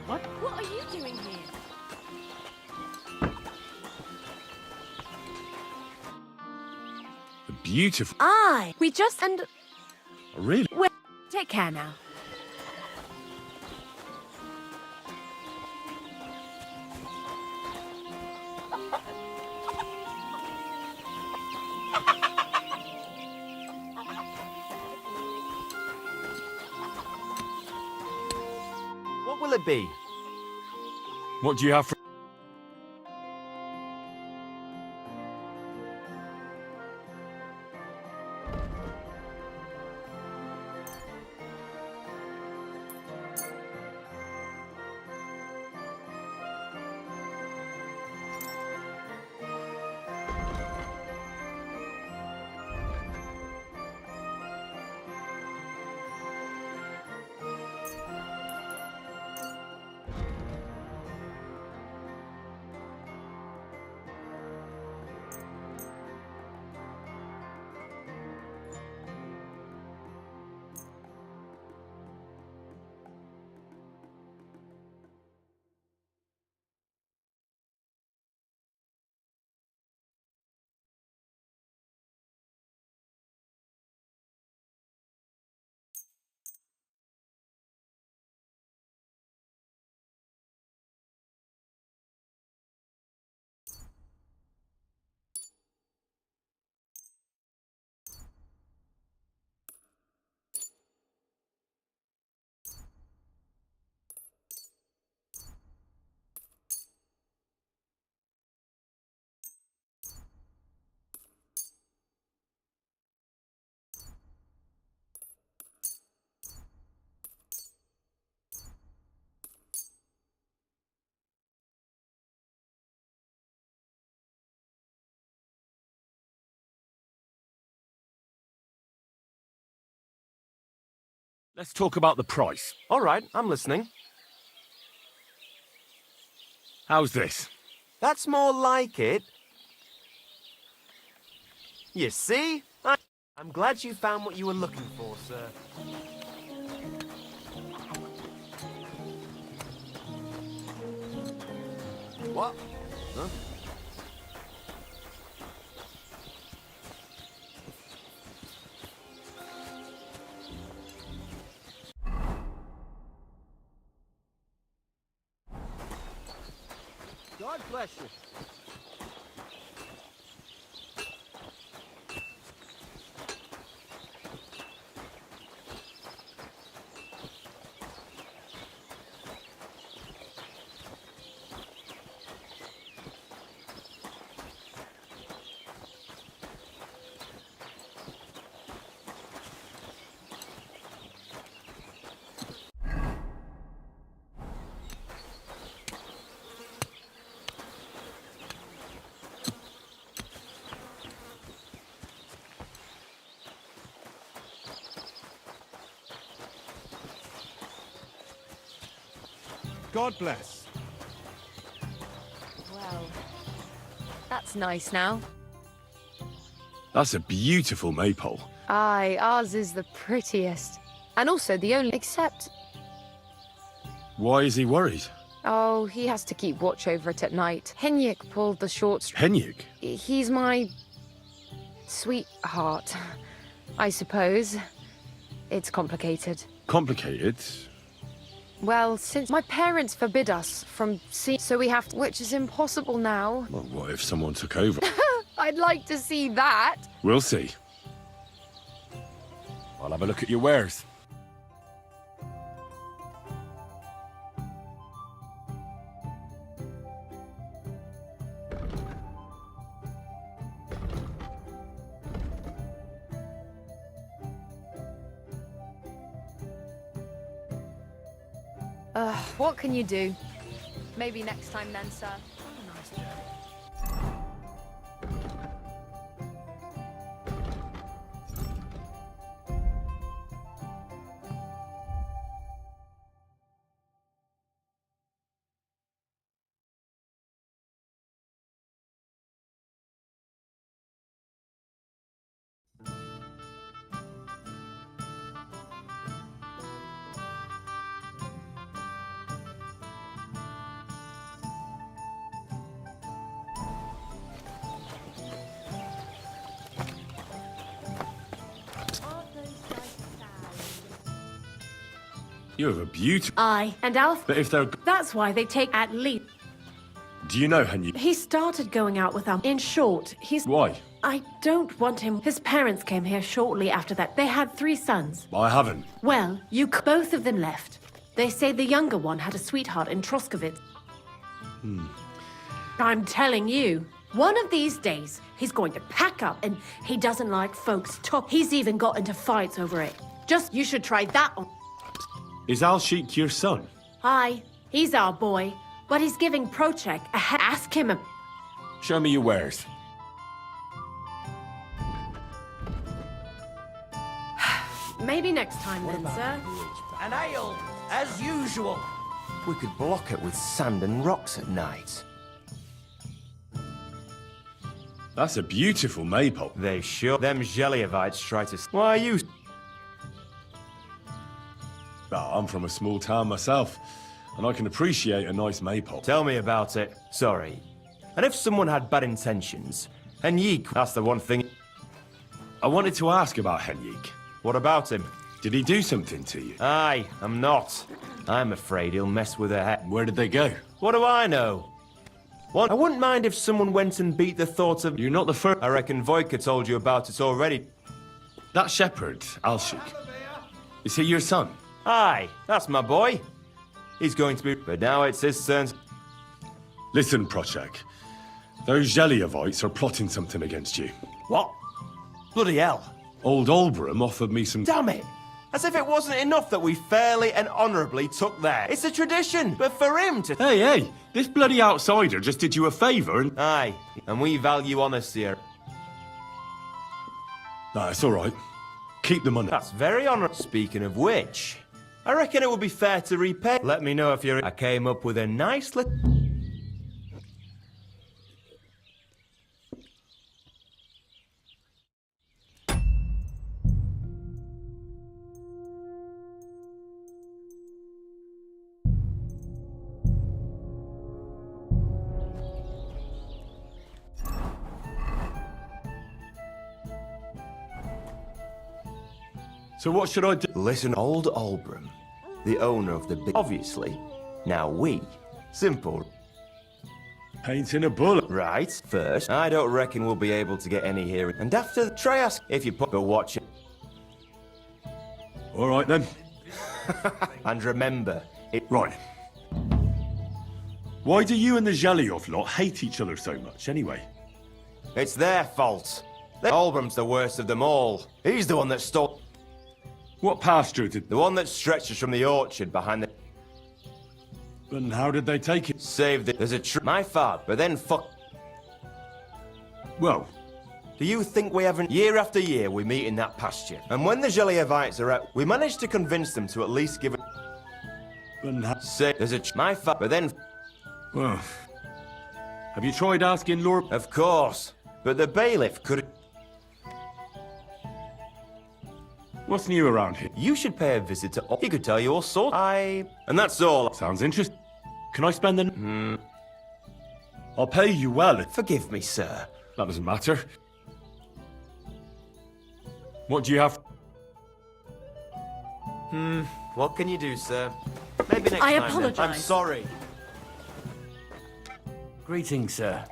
What? What are you doing here? Beautiful. We just and Really? well, take care now. What will it be? What do you have for... Let's talk about the price. All right, I'm listening. How's this? That's more like it. You see? I'm glad you found what you were looking for, sir. What? Huh? God bless you. God bless. Well, that's nice now. That's a beautiful maypole. Aye, ours is the prettiest. And also the only, except, Why is he worried? oh, he has to keep watch over it at night. Henyek pulled the short straw. Henyuk? He's my sweetheart, I suppose. It's complicated. Complicated? Well, since my parents forbid us from seeing, so we have to, which is impossible now. Well, what if someone took over? I'd like to see that. We'll see. I'll have a look at your wares. What can you do? Maybe next time then, sir. You have a beauty. I and Alf. But if they're... That's why they take at least. Do you know Henry? He started going out with them. In short, he's. Why? I don't want him. His parents came here shortly after that. They had 3 sons. I haven't. Well, both of them left. They say the younger one had a sweetheart in Troskovitz. I'm telling you, one of these days, he's going to pack up and he doesn't like folks talk. He's even got into fights over it. You should try that on. Is Al-Sheikh your son? Aye, he's our boy, but he's giving Prochek ask him a... Show me your wares. Maybe next time then, sir. An ale, as usual. We could block it with sand and rocks at night. That's a beautiful maypole. They sure... Them Zhelievites try to... Why you... I'm from a small town myself, and I can appreciate a nice maypole. Tell me about it. Sorry. And if someone had bad intentions, Henrik, that's the one thing... I wanted to ask about Henrik. What about him? Did he do something to you? Aye, I'm not. I'm afraid he'll mess with her head. Where did they go? What do I know? Well, I wouldn't mind if someone went and beat the thought of... You're not the first... I reckon Voika told you about it already. That shepherd, Al-Sheikh, is he your son? Aye, that's my boy. He's going to be... But now it's his turn. Listen, Prochek. Those Zhelievites are plotting something against you. What? Bloody hell. Old Olbram offered me some... Damn it! As if it wasn't enough that we fairly and honourably took there. It's a tradition, but for him to... Hey, this bloody outsider just did you a favour and... Aye, and we value honesty here. Nah, it's all right. Keep the money. That's very honourable. Speaking of which, I reckon it would be fair to repay. Let me know if you're... I came up with a nice little... So what should I do? Listen, old Olbram, the owner of the big... Obviously. Now we. Simple. Painting a bullet. Right. First, I don't reckon we'll be able to get any here. And after, try us if you put... But watch it. All right, then. And remember, it... Right. Why do you and the Zheliov lot hate each other so much, anyway? It's their fault. Olbram's the worst of them all. He's the one that stole... What pasture did... The one that stretches from the orchard behind the... And how did they take it? Saved it. There's a my father, but then fuck... Well... Do you think we haven't... Year after year, we meet in that pasture. And when the Zhelievites are out, we managed to convince them to at least give it... And Say, there's a my father, but then... Well... Have you tried asking Lord... Of course. But the bailiff could... What's new around here? You should pay a visit to... He could tell you all sorts. And that's all. Sounds interesting. Can I spend the... I'll pay you well. Forgive me, sir. That doesn't matter. What do you have? What can you do, sir? Maybe next I time. apologize. I'm sorry. Greetings, sir.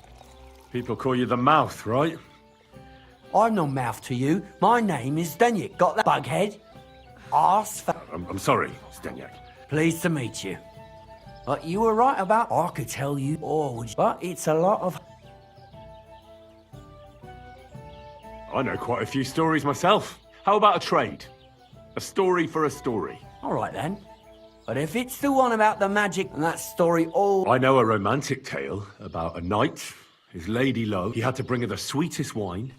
People call you the mouth, right? I'm no mouth to you. My name is Zdenyk. Got that, bughead? I'm sorry, Zdenyk. Pleased to meet you. But you were right about... I could tell you all, but it's a lot of... I know quite a few stories myself. How about a trade? A story for a story. All right, then. But if it's the one about the magic and that story all... I know a romantic tale about a knight, his lady love. He had to bring her the sweetest wine,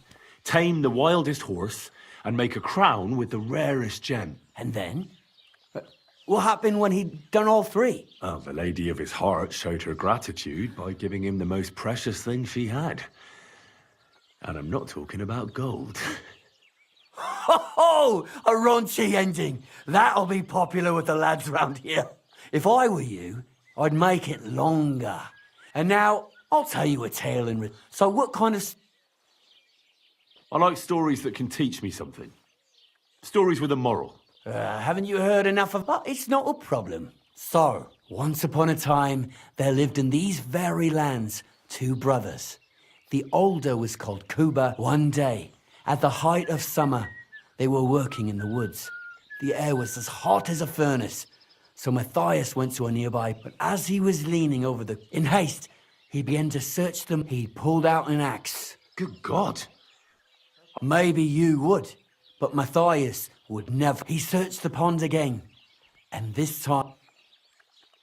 tame the wildest horse, and make a crown with the rarest gem. And then? What happened when he'd done all three? Well, the lady of his heart showed her gratitude by giving him the most precious thing she had. And I'm not talking about gold. Ho! A raunchy ending. That'll be popular with the lads round here. If I were you, I'd make it longer. And now, I'll tell you a tale in... So what kind of... I like stories that can teach me something. Stories with a moral. Haven't you heard enough of... But it's not a problem. So, once upon a time, there lived in these very lands 2 brothers. The older was called Kuba. One day, at the height of summer, they were working in the woods. The air was as hot as a furnace. So Matthias went to a nearby, but as he was leaning over the... In haste, he began to search them. He pulled out an axe. Good God. Maybe you would, but Matthias would never. He searched the pond again, and this time...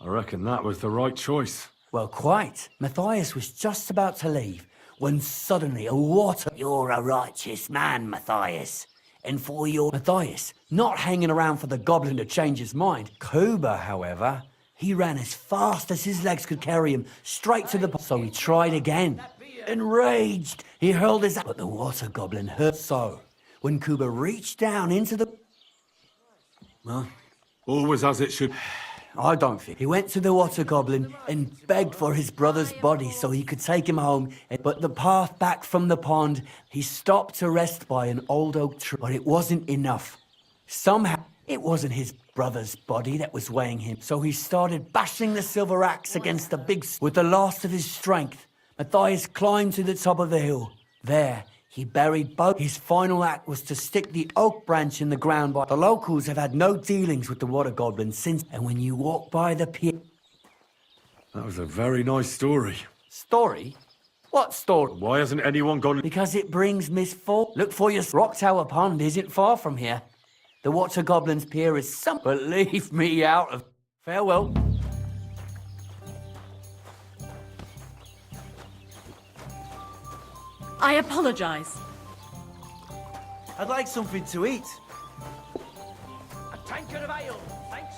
I reckon that was the right choice. Well, quite. Matthias was just about to leave, when suddenly a water... You're a righteous man, Matthias. And for your... Matthias, not hanging around for the goblin to change his mind. Kuba, however, he ran as fast as his legs could carry him, straight to the... So he tried again. Enraged, he hurled his... But the water goblin heard. So, when Kuba reached down into the... Well, all was as it should... I don't think. He went to the water goblin and begged for his brother's body so he could take him home. But the path back from the pond, he stopped to rest by an old oak tree. But it wasn't enough. Somehow, it wasn't his brother's body that was weighing him. So he started bashing the silver axe against the big... With the last of his strength, Matthias climbed to the top of the hill. There, he buried both. His final act was to stick the oak branch in the ground. But the locals have had no dealings with the water goblin since. And when you walk by the pier... That was a very nice story. Story? What story? Why hasn't anyone gone... Because it brings misfortune. Look for your... Rock Tower Pond isn't far from here. The water goblin's pier is some... But leave me out of... Farewell. I apologize. I'd like something to eat. A tankard of ale, thanks.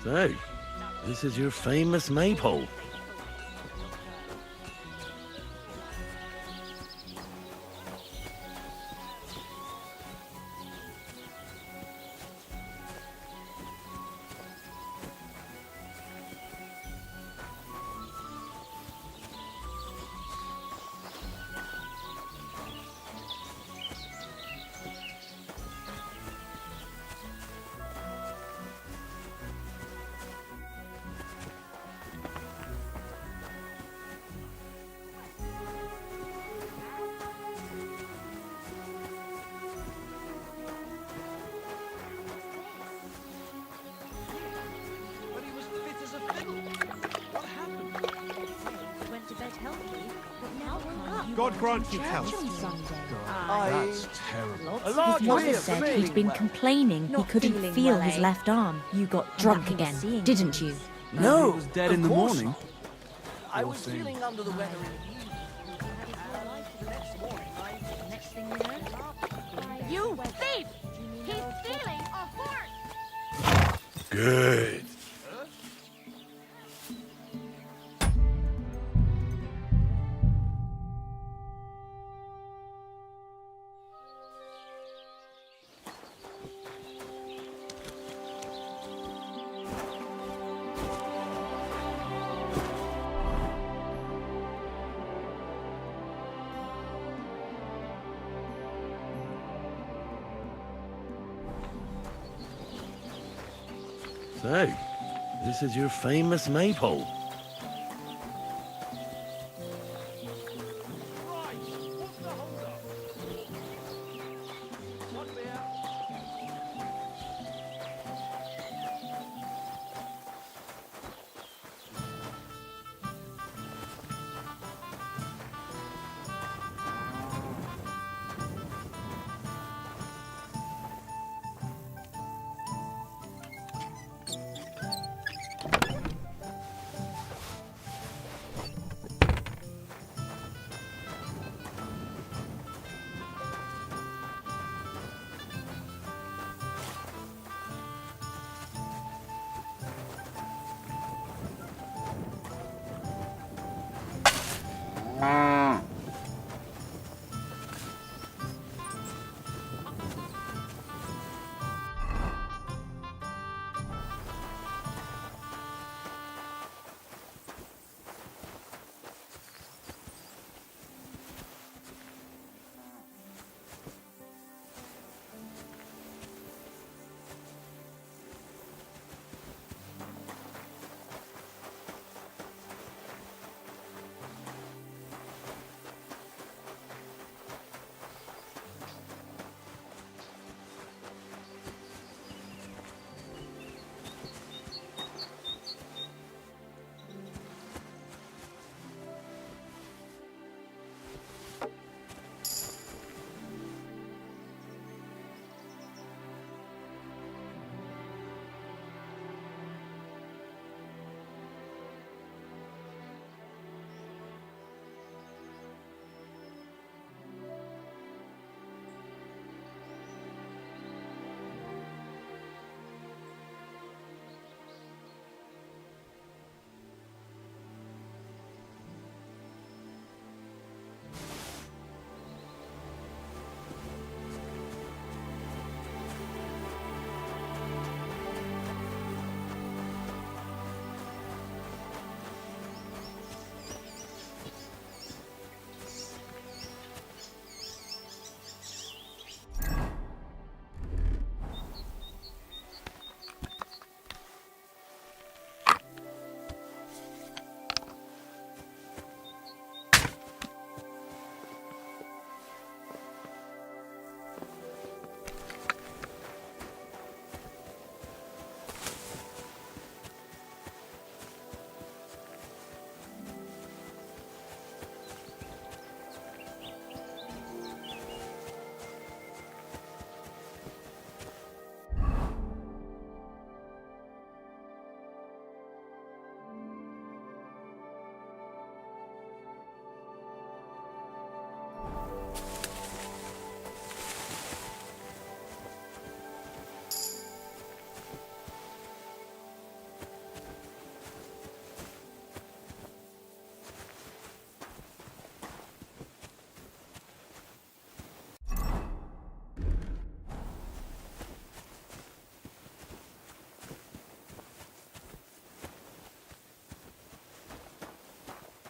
So, this is your famous maypole. God grant you health. That's terrible. His mother said he'd been complaining he couldn't feel his left arm. You got drunk again, didn't you? No, he was dead in the morning. I was feeling under the weather. You thief! He's stealing our horse! Good. So, this is your famous maypole.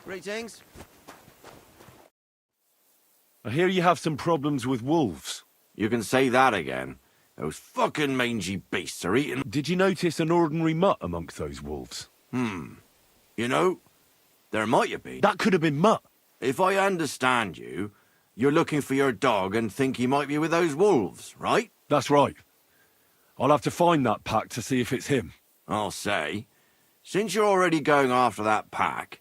Greetings. I hear you have some problems with wolves. You can say that again. Those fucking mangy beasts are eating... Did you notice an ordinary mutt amongst those wolves? You know, there might have been. That could have been Mutt. If I understand you, you're looking for your dog and think he might be with those wolves, right? That's right. I'll have to find that pack to see if it's him. I'll say, since you're already going after that pack,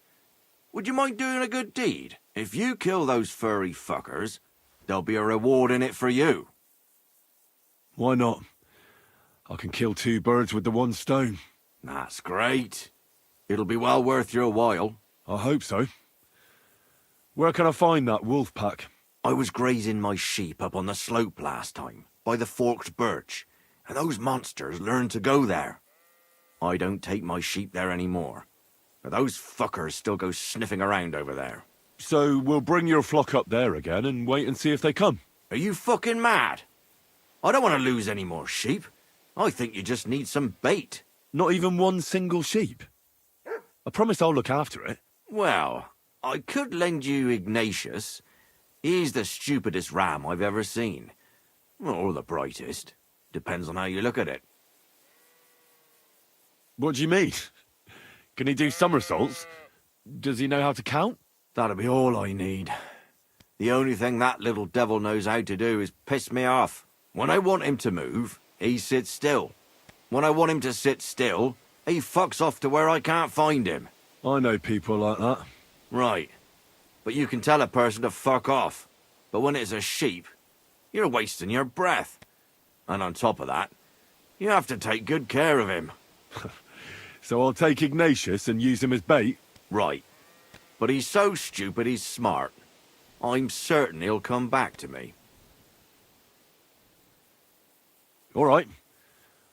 would you mind doing a good deed? If you kill those furry fuckers, there'll be a reward in it for you. Why not? I can kill 2 birds with the 1 stone. That's great. It'll be well worth your while. I hope so. Where can I find that wolf pack? I was grazing my sheep up on the slope last time, by the forked birch, and those monsters learned to go there. I don't take my sheep there anymore, but those fuckers still go sniffing around over there. So we'll bring your flock up there again and wait and see if they come. Are you fucking mad? I don't want to lose any more sheep. I think you just need some bait. Not even 1 single sheep? I promise I'll look after it. Well, I could lend you Ignatius. He's the stupidest ram I've ever seen. Or the brightest. Depends on how you look at it. What do you mean? Can he do somersaults? Does he know how to count? That'll be all I need. The only thing that little devil knows how to do is piss me off. When I want him to move, he sits still. When I want him to sit still, he fucks off to where I can't find him. I know people like that. Right. But you can tell a person to fuck off. But when it's a sheep, you're wasting your breath. And on top of that, you have to take good care of him. So I'll take Ignatius and use him as bait? Right. But he's so stupid he's smart. I'm certain he'll come back to me. All right.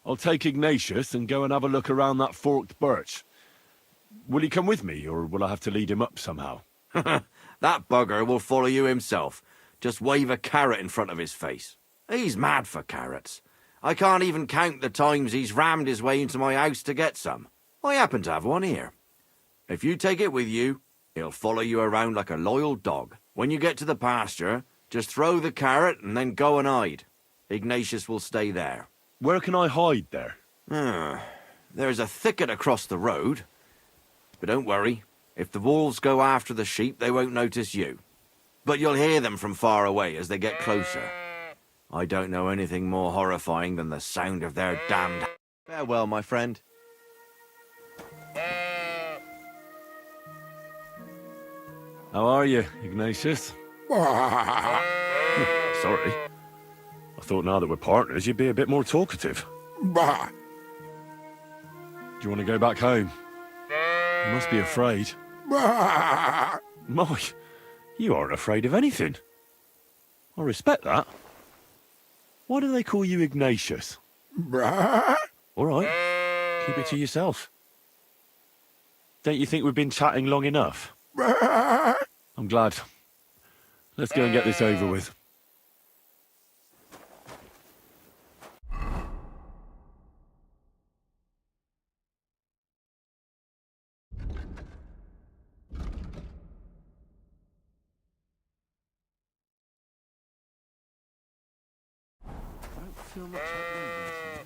I'll take Ignatius and go and have a look around that forked birch. Will he come with me, or will I have to lead him up somehow? That bugger will follow you himself. Just wave a carrot in front of his face. He's mad for carrots. I can't even count the times he's rammed his way into my house to get some. I happen to have one here. If you take it with you, he'll follow you around like a loyal dog. When you get to the pasture, just throw the carrot and then go and hide. Ignatius will stay there. Where can I hide there? There's a thicket across the road. But don't worry. If the wolves go after the sheep, they won't notice you. But you'll hear them from far away as they get closer. I don't know anything more horrifying than the sound of their damned... Farewell, my friend. How are you, Ignatius? Sorry. I thought now that we're partners, you'd be a bit more talkative. Do you want to go back home? You must be afraid. My, you aren't afraid of anything. I respect that. Why do they call you Ignatius? All right, keep it to yourself. Don't you think we've been chatting long enough? I'm glad. Let's go and get this over with. Feel much like moving,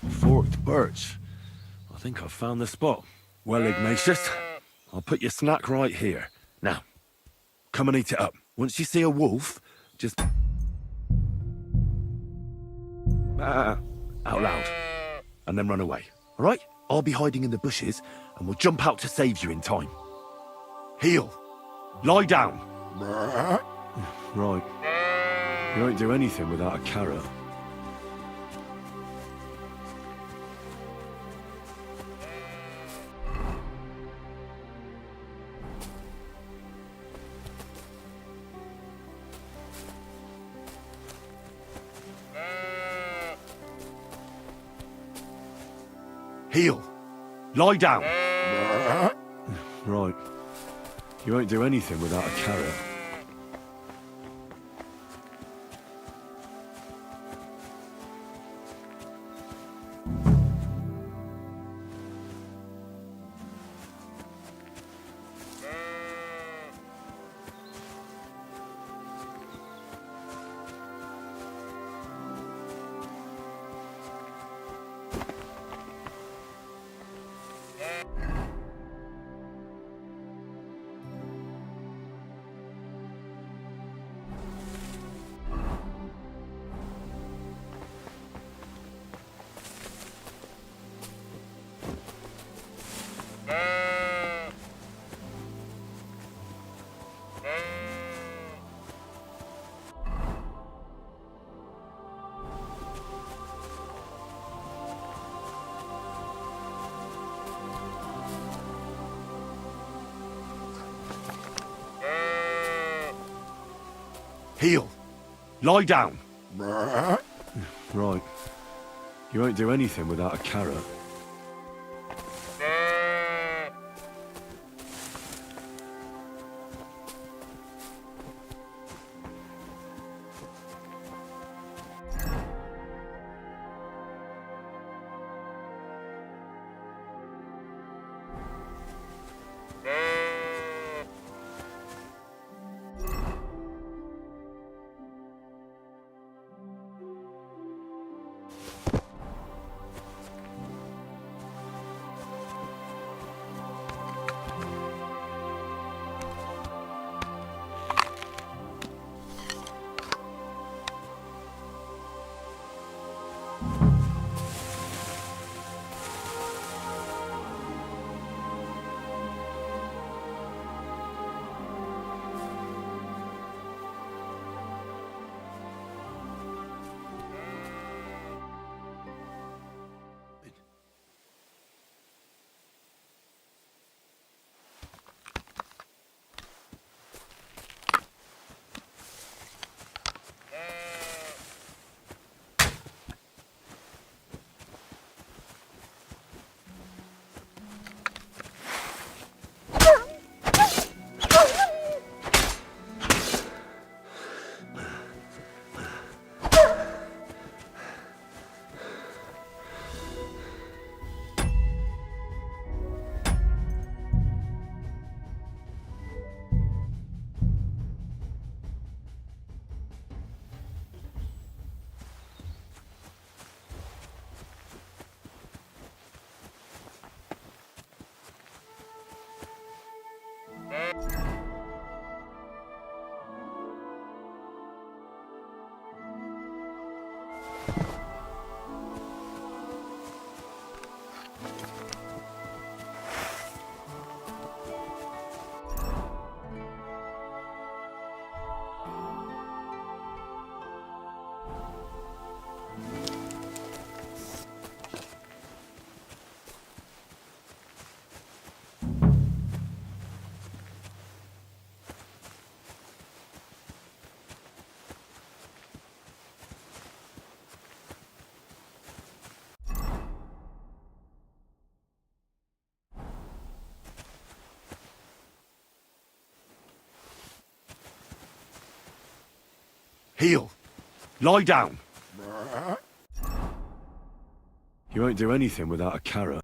Forked birch. I think I've found the spot. Well, Ignatius, I'll put your snack right here. Now, come and eat it up. Once you see a wolf, just... out loud. And then run away, all right? I'll be hiding in the bushes, and we'll jump out to save you in time. Heel. Lie down. Right. You won't do anything without a carrot. Heel. Lie down. Right. You won't do anything without a carrot. Heel. Lie down. Right. You won't do anything without a carrot. Heel. Lie down. You won't do anything without a carrot.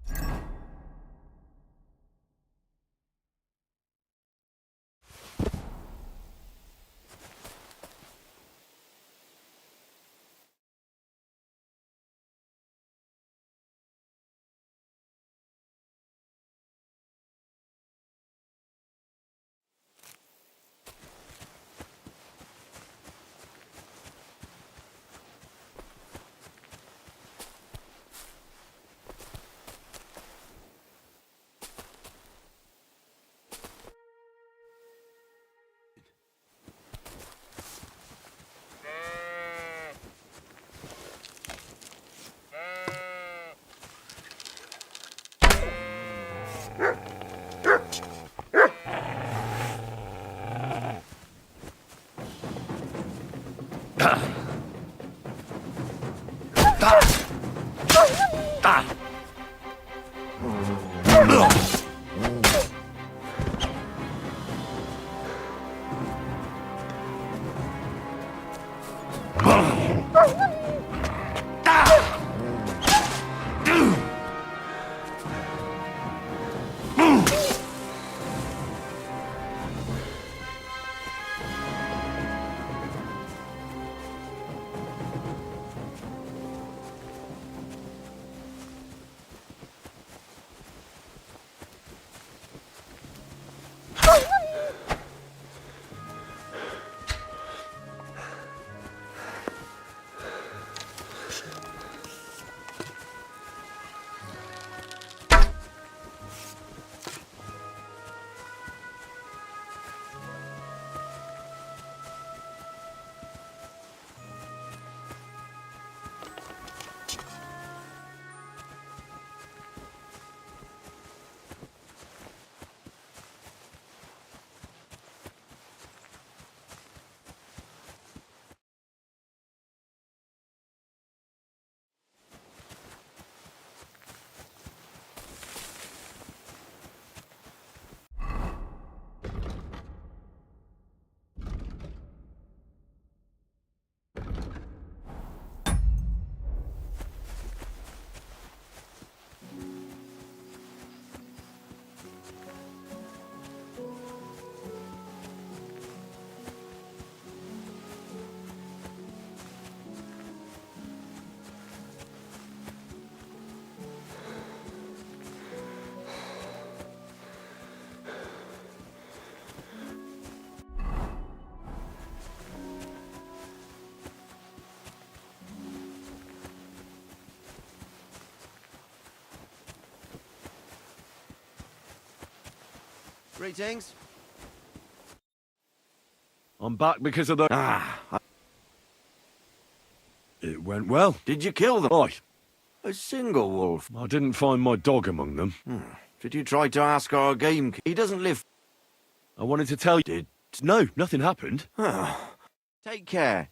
Greetings. I'm back because of the... It went well. Did you kill them? Aye. A single wolf. I didn't find my dog among them. Did you try to ask our game? He doesn't live... I wanted to tell you... No, nothing happened. Take care.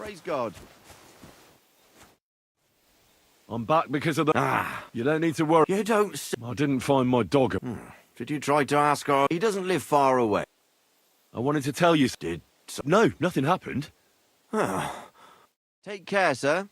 Praise God. I'm back because of the... You don't need to worry. You don't... I didn't find my dog. Did you try to ask her? He doesn't live far away. I wanted to tell you... Did... No, nothing happened. Take care, sir.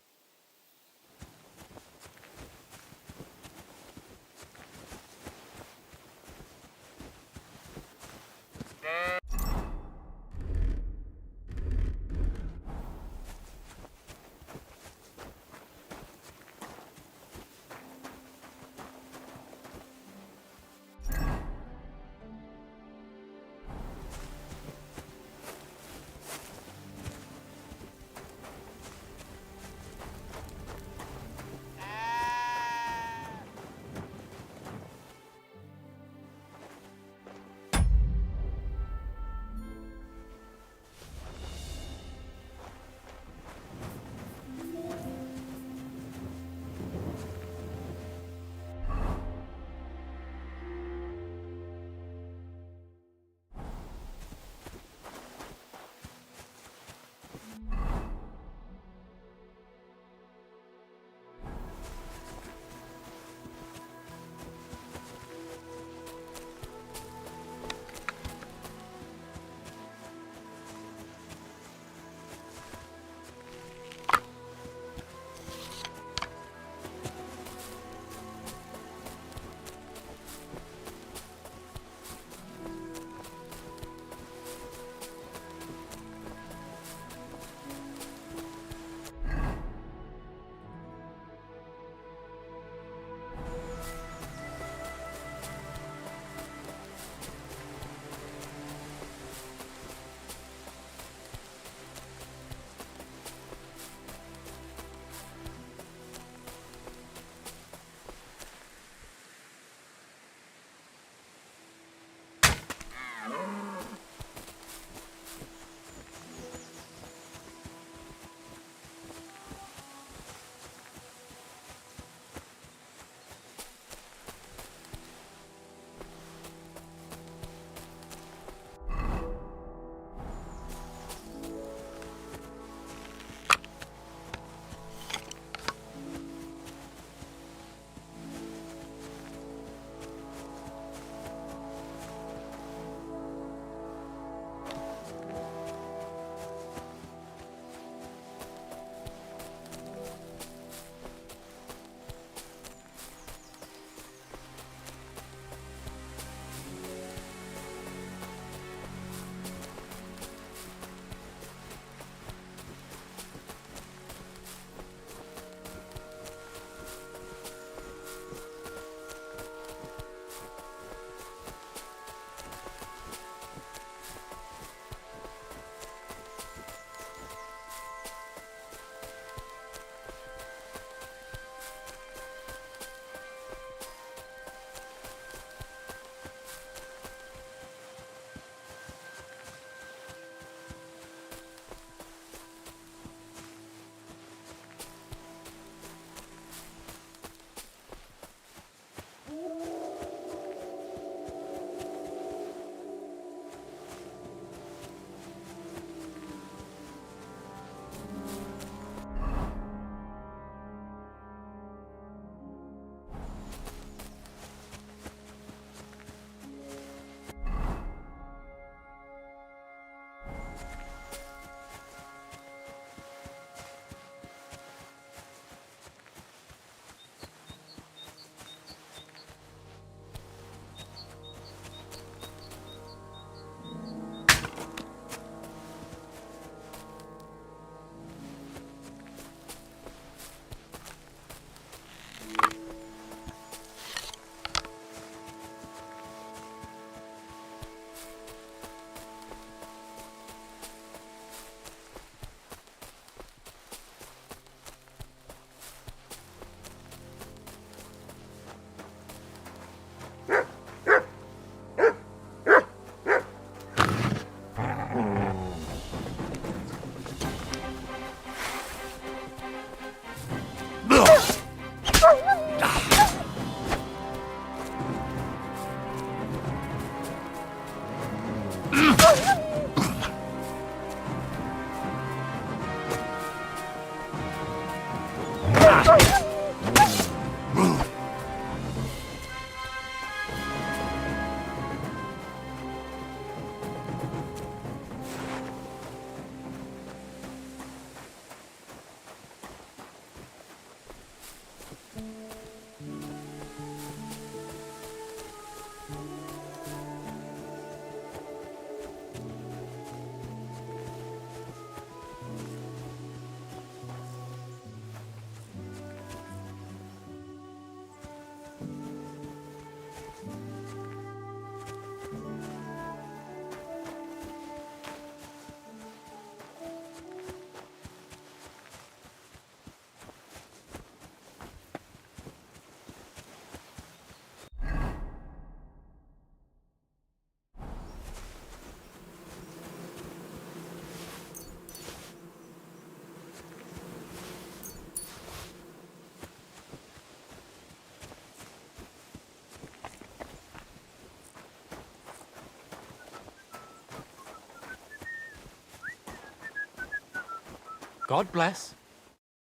God bless.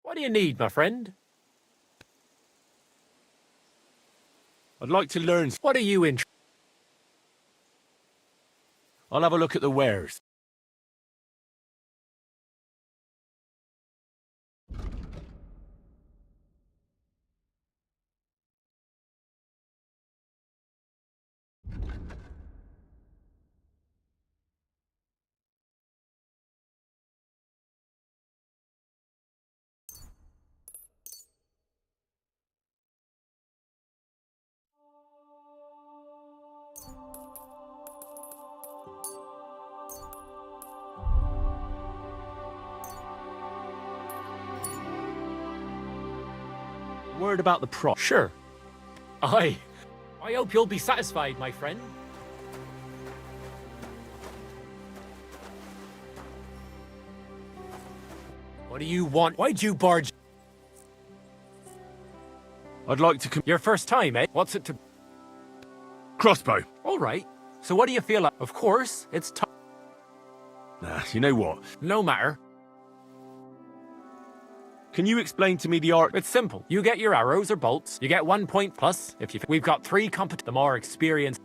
What do you need, my friend? I'd like to learn. What are you in? I'll have a look at the wares. Word about the prop. Sure. I hope you'll be satisfied, my friend. What do you want? Why'd you barge? I'd like to Your first time, eh? What's it to... Crossbow. All right. So what do you feel like? Of course, it's tough. Nah, you know what? No matter. Can you explain to me the art? It's simple. You get your arrows or bolts. You get 1 point plus if you... We've got 3 the more experienced...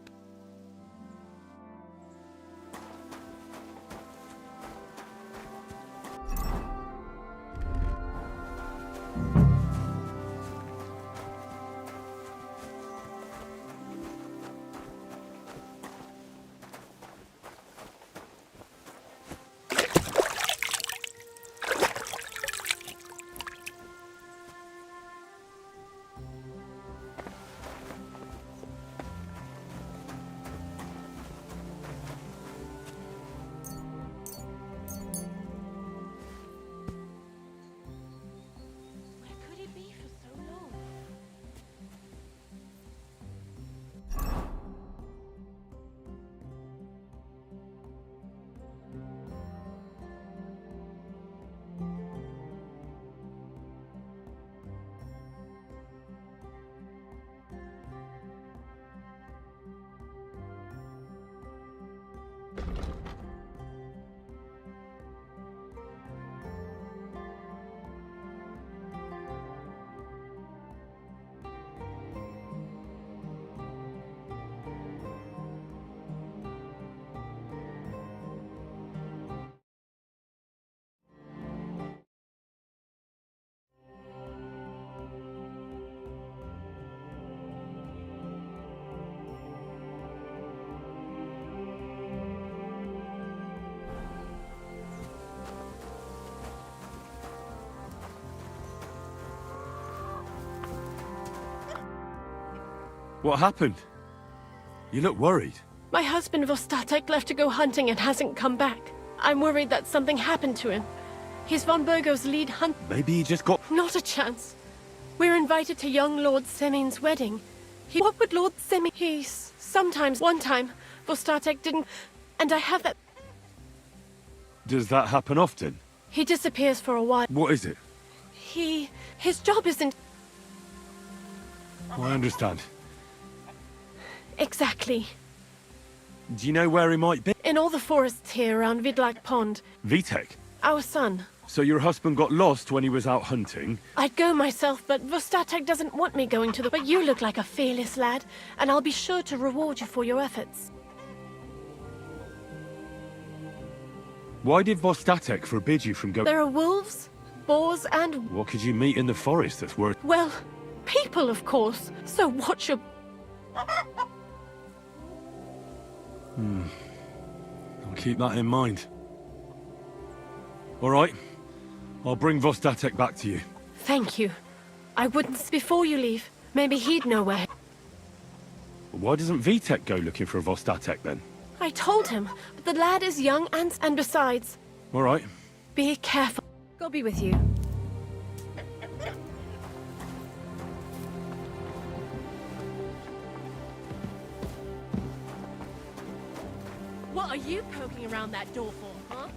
What happened? You look worried. My husband Vostatek left to go hunting and hasn't come back. I'm worried that something happened to him. He's von Burgo's lead hunt. Maybe he just got... Not a chance. We're invited to young Lord Semin's wedding. What would Lord Semin... Sometimes, one time, Vostatek didn't... And I have that... Does that happen often? He disappears for a while. What is it? His job isn't... I understand. Exactly. Do you know where he might be? In all the forests here around Vidlak Pond. Vitek. Our son. So your husband got lost when he was out hunting? I'd go myself, but Vostatek doesn't want me going to the... But you look like a fearless lad, and I'll be sure to reward you for your efforts. Why did Vostatek forbid you from going? There are wolves, boars, and... What could you meet in the forest that's worth... well, people, of course. So watch your... I'll keep that in mind. All right. I'll bring Vostatek back to you. Thank you. I wouldn't... Before you leave, maybe he'd know where... Why doesn't Vitek go looking for Vostatek then? I told him, but the lad is young and besides... All right. Be careful. God be with you. What are you poking around that door for, huh?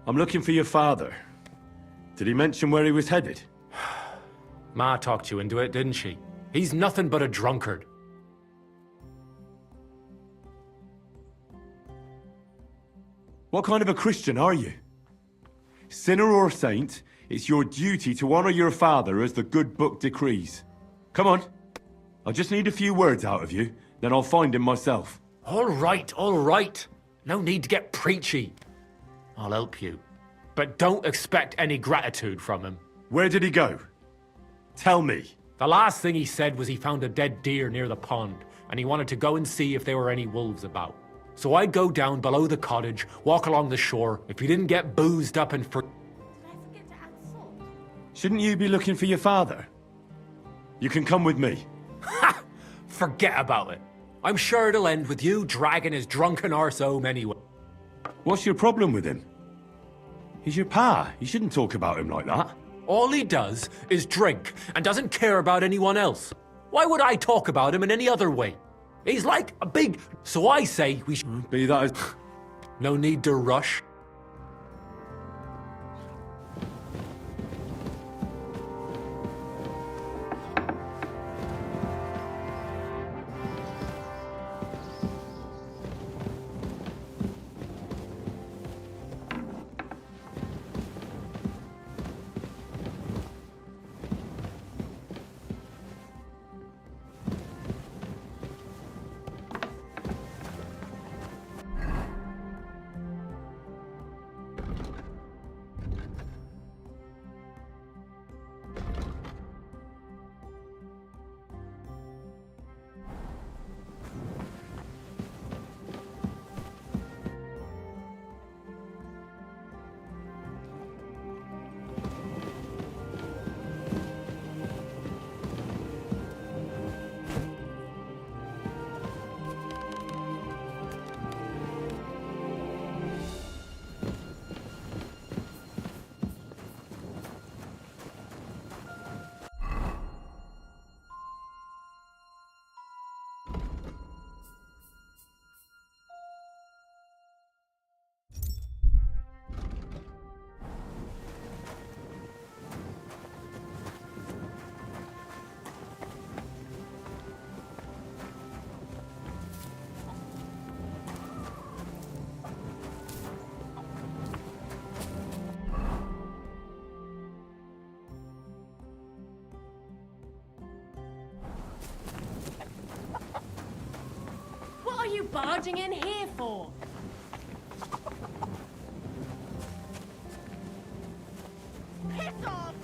I'm looking for your father. Did he mention where he was headed? Ma talked you into it, didn't she? He's nothing but a drunkard. What kind of a Christian are you? Sinner or saint, it's your duty to honor your father as the good book decrees. Come on. I just need a few words out of you, then I'll find him myself. All right, all right. No need to get preachy. I'll help you. But don't expect any gratitude from him. Where did he go? Tell me. The last thing he said was he found a dead deer near the pond, and he wanted to go and see if there were any wolves about. So I'd go down below the cottage, walk along the shore, if he didn't get boozed up and Shouldn't you be looking for your father? You can come with me. Ha! Forget about it. I'm sure it'll end with you dragging his drunken arse home anyway. What's your problem with him? He's your pa. You shouldn't talk about him like that. All he does is drink and doesn't care about anyone else. Why would I talk about him in any other way? He's like a big... So I say we should... Be that as... No need to rush. barging in here for? Piss off!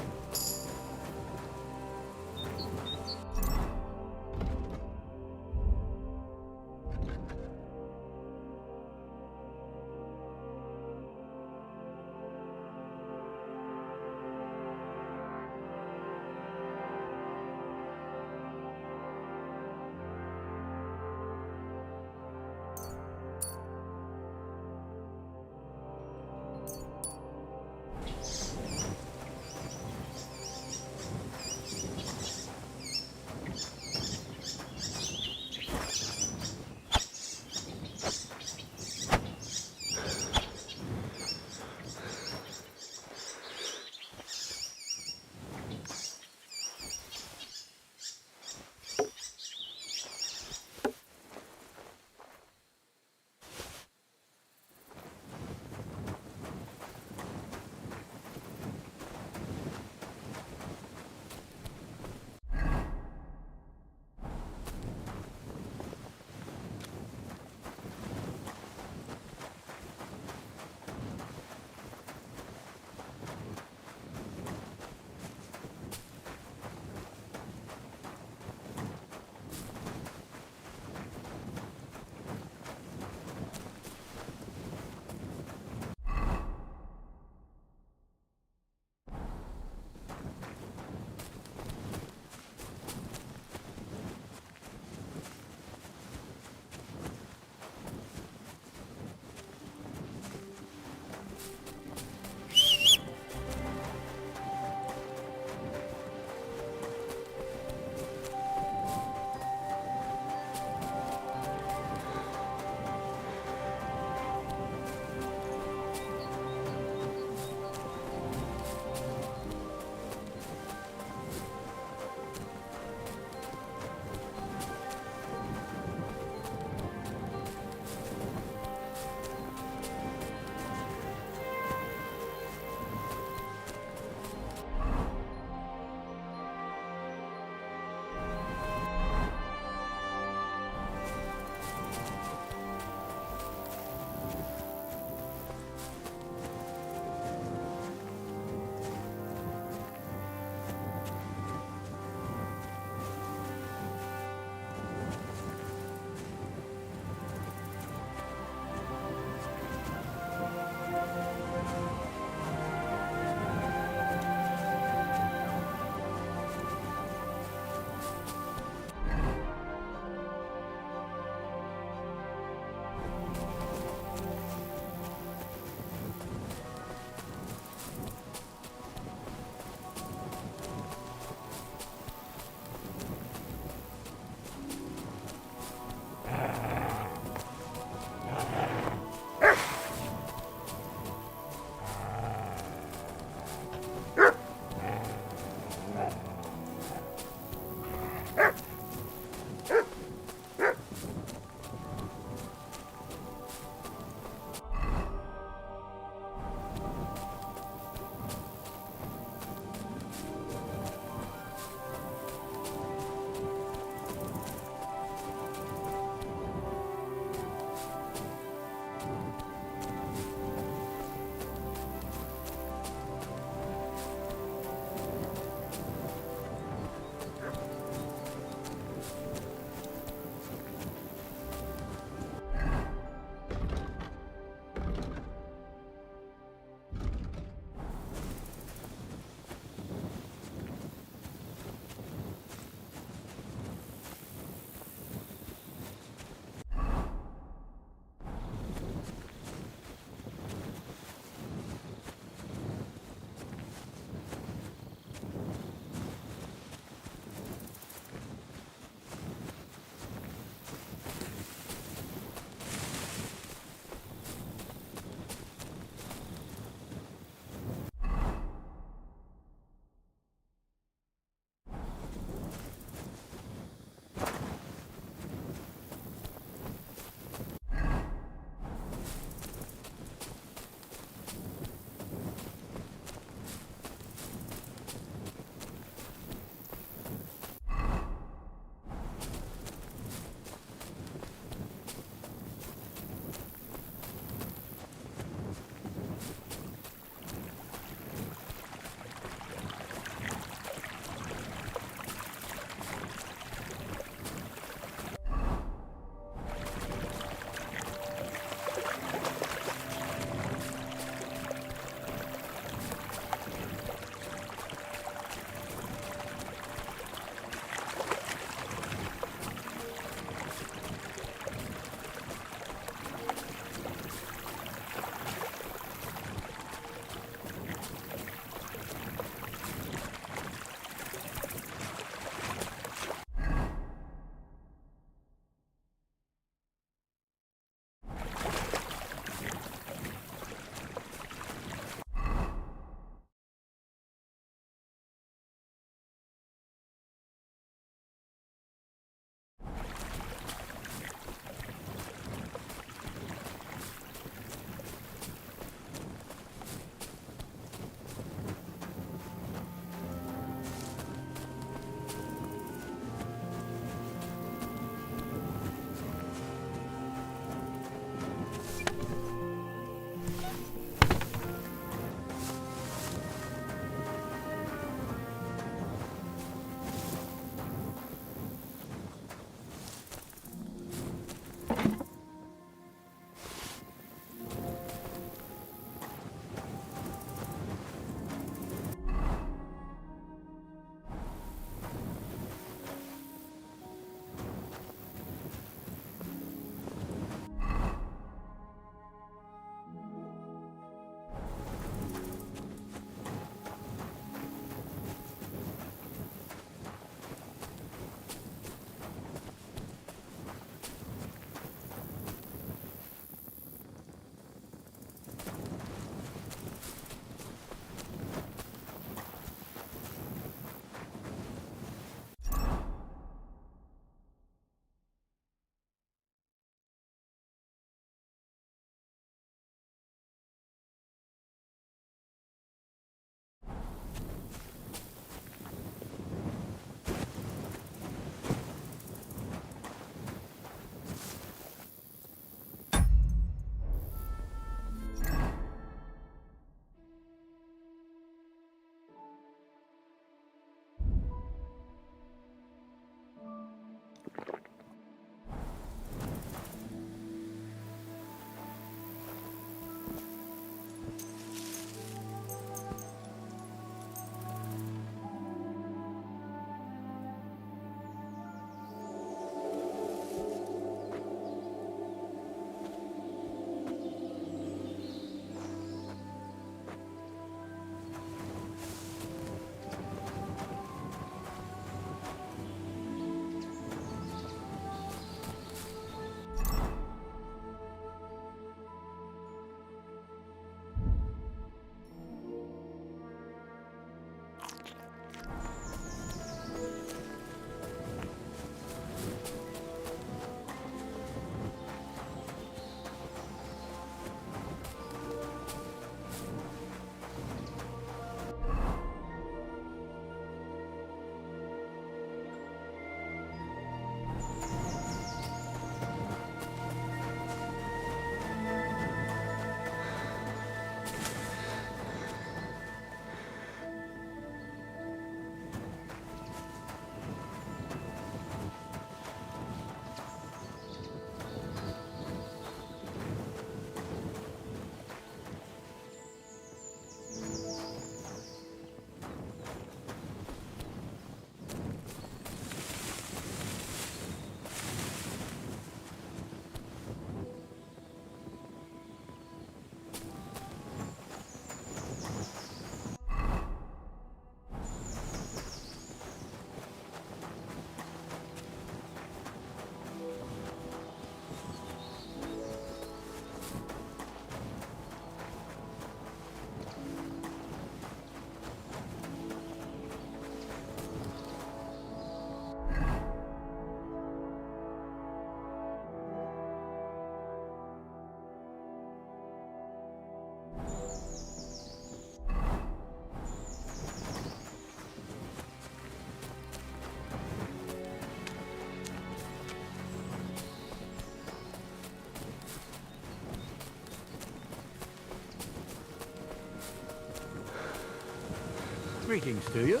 Greetings to you.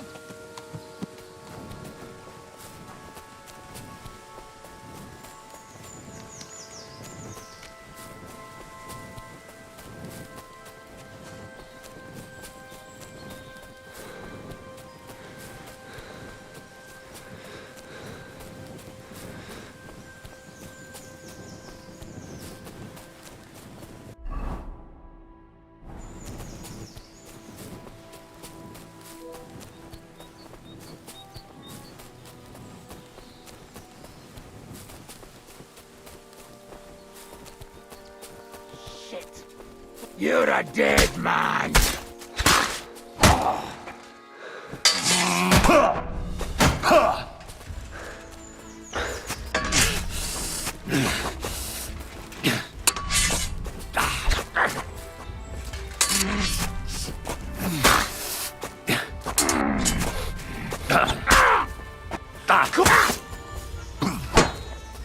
You're a dead man!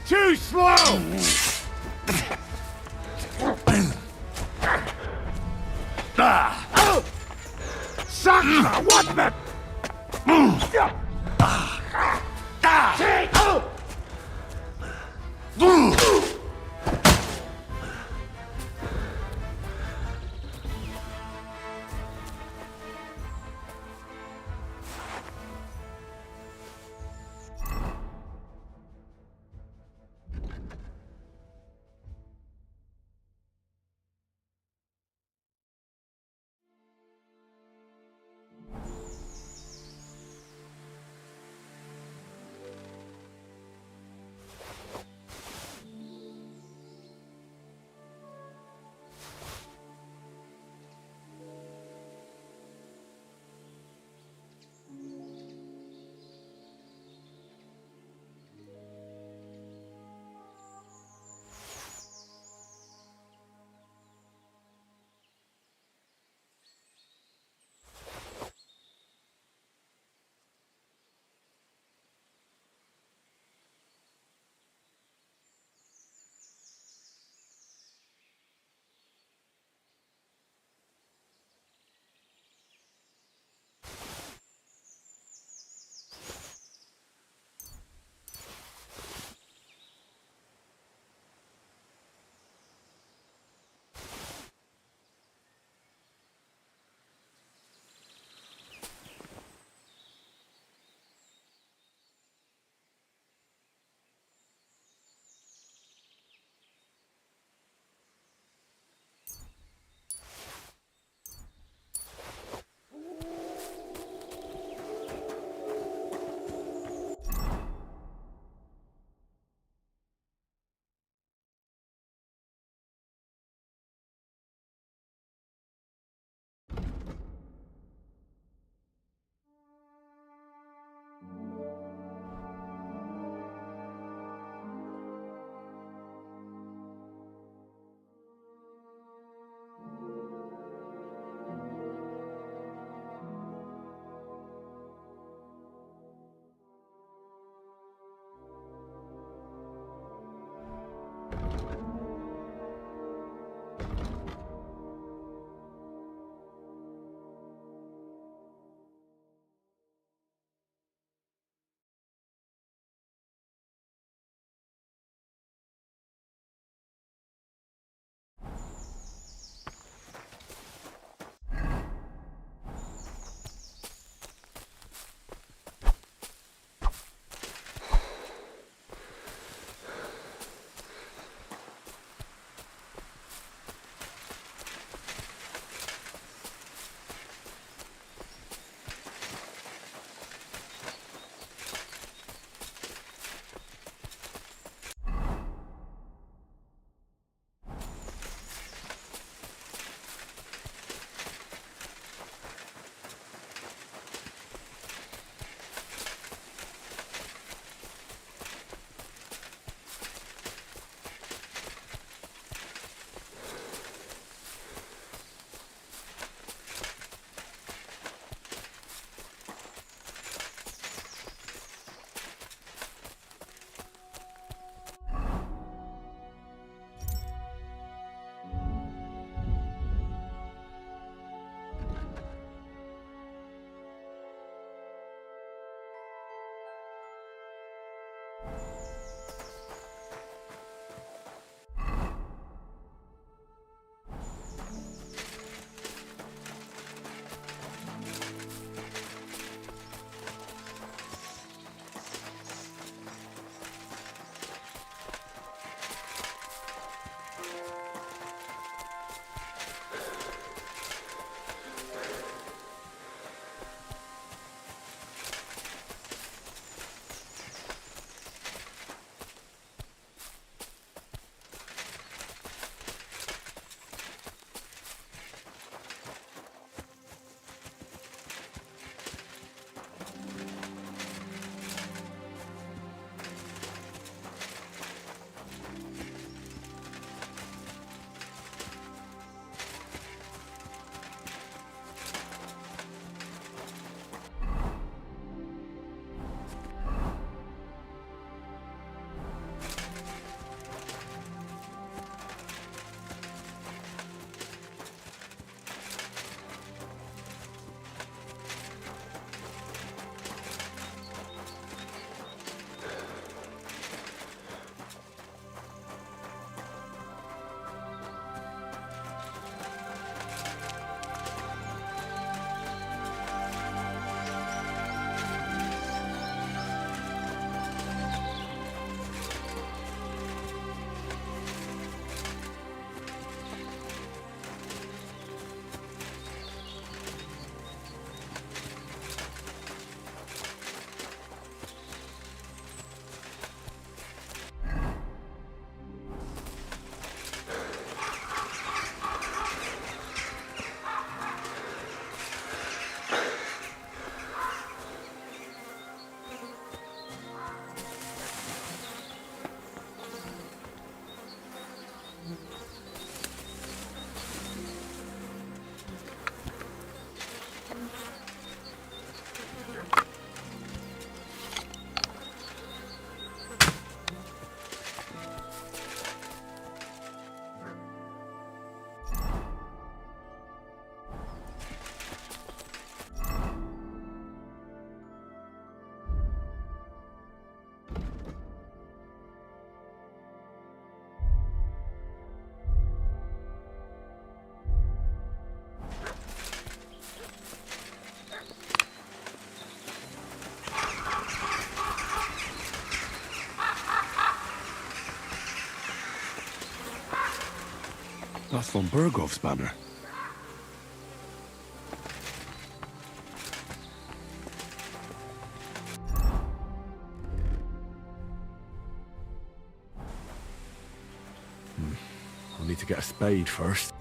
Too slow! Sucker! What the? That's von Bergov's banner. I'll need to get a spade first.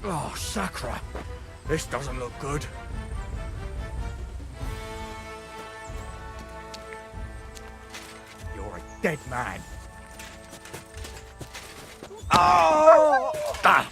Oh, Sakra. This doesn't look good. You're a dead man. Oh! Ah!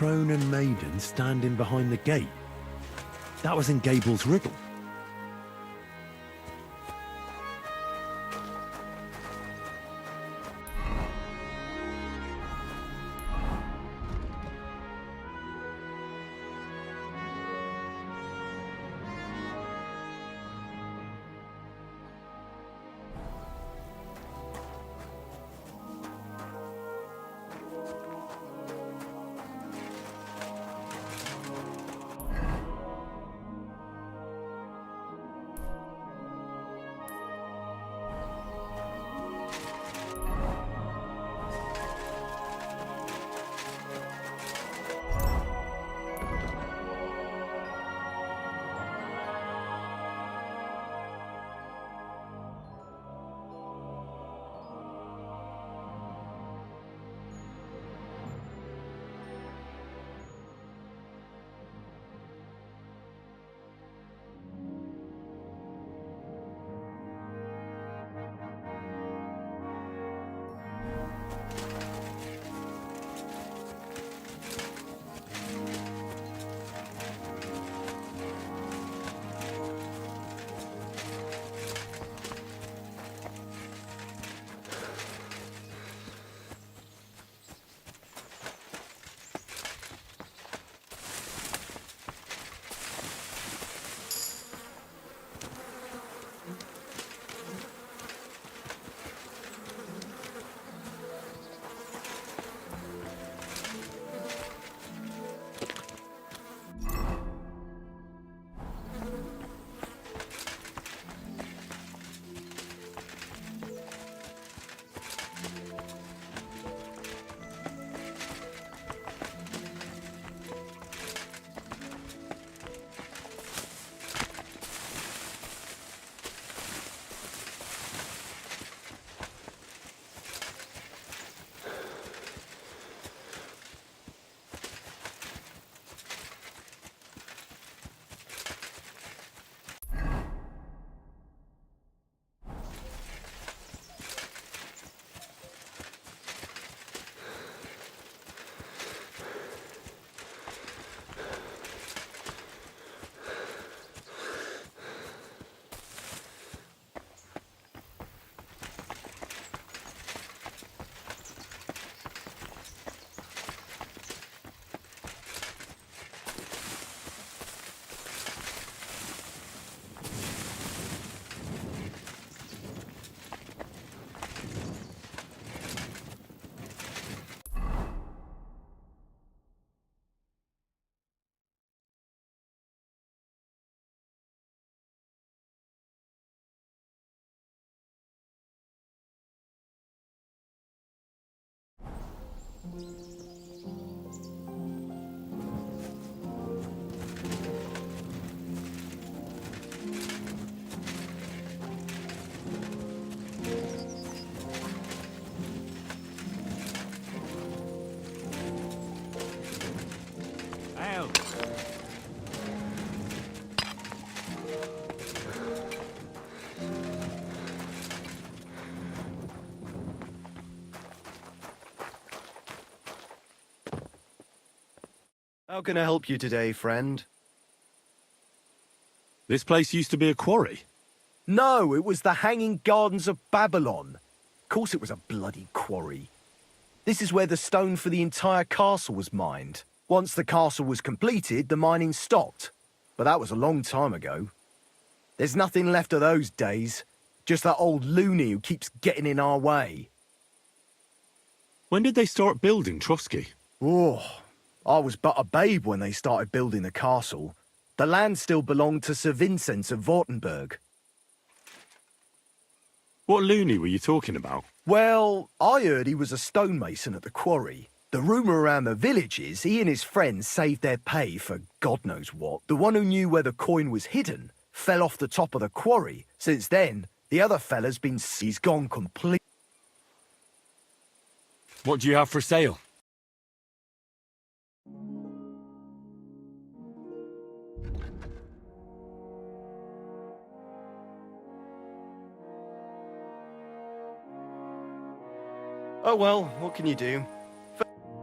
crone and maiden standing behind the gate. That was in Gable's riddle. How can I help you today, friend? This place used to be a quarry. No, it was the Hanging Gardens of Babylon. Of course it was a bloody quarry. This is where the stone for the entire castle was mined. Once the castle was completed, the mining stopped. But that was a long time ago. There's nothing left of those days. Just that old loony who keeps getting in our way. When did they start building Trotsky? Oh, I was but a babe when they started building the castle. The land still belonged to Sir Vincent of Wartenberg. What loony were you talking about? Well, I heard he was a stonemason at the quarry. The rumour around the village is he and his friends saved their pay for God knows what. The one who knew where the coin was hidden fell off the top of the quarry. Since then, the other fella's been... he's gone complete. What do you have for sale? Oh well, what can you do?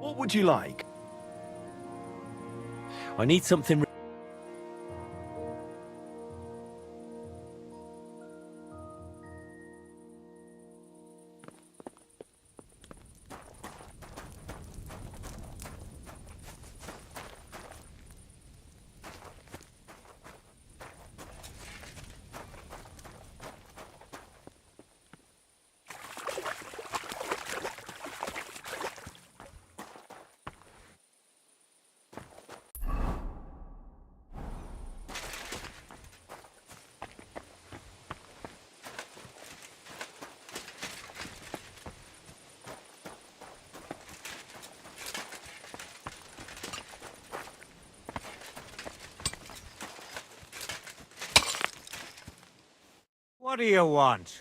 What would you like? I need something... What do you want?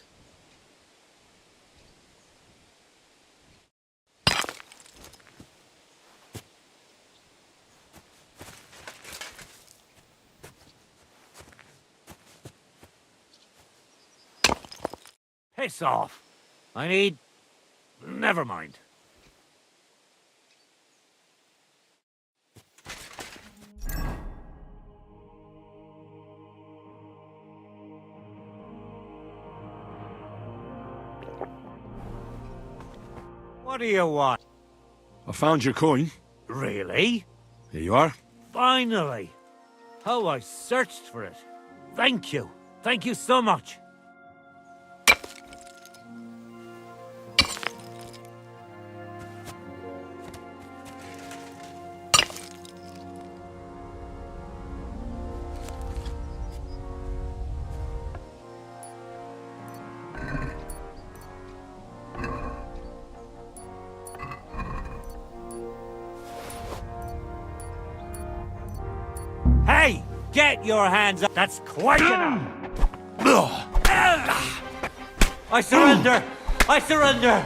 Piss off. I need... Never mind. What do you want? I found your coin. Really? Here you are. Finally! How I searched for it. Thank you. Thank you so much. Hey! Get your hands up! That's quite enough! I surrender! I surrender!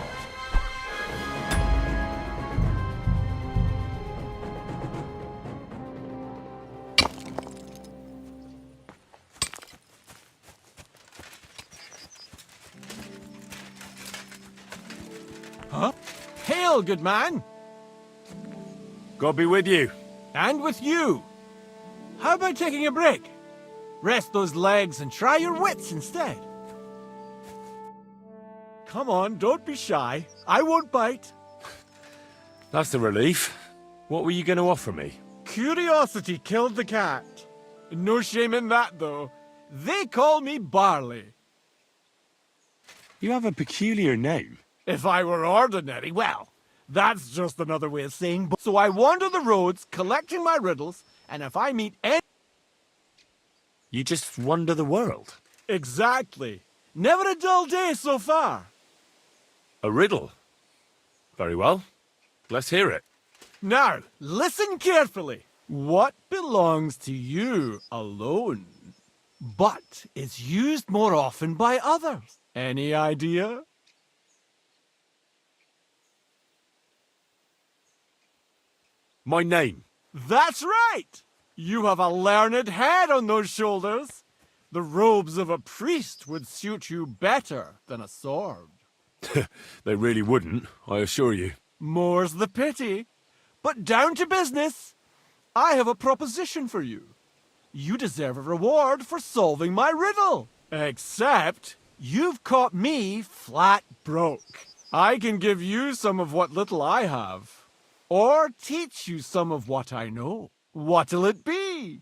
Huh? Hail, good man! God be with you. And with you! How about taking a break? Rest those legs and try your wits instead. Come on, don't be shy. I won't bite. That's a relief. What were you going to offer me? Curiosity killed the cat. No shame in that, though. They call me Barley. You have a peculiar name. If I were ordinary, well, that's just another way of saying... So I wander the roads, collecting my riddles, and if I meet any... You just wander the world. Exactly. Never a dull day so far. A riddle? Very well. Let's hear it. Now, listen carefully. What belongs to you alone, but is used more often by others? Any idea? My name. That's right! You have a learned head on those shoulders. The robes of a priest would suit you better than a sword. They really wouldn't, I assure you. More's the pity. But down to business. I have a proposition for you. You deserve a reward for solving my riddle. Except, you've caught me flat broke. I can give you some of what little I have. Or teach you some of what I know. What'll it be?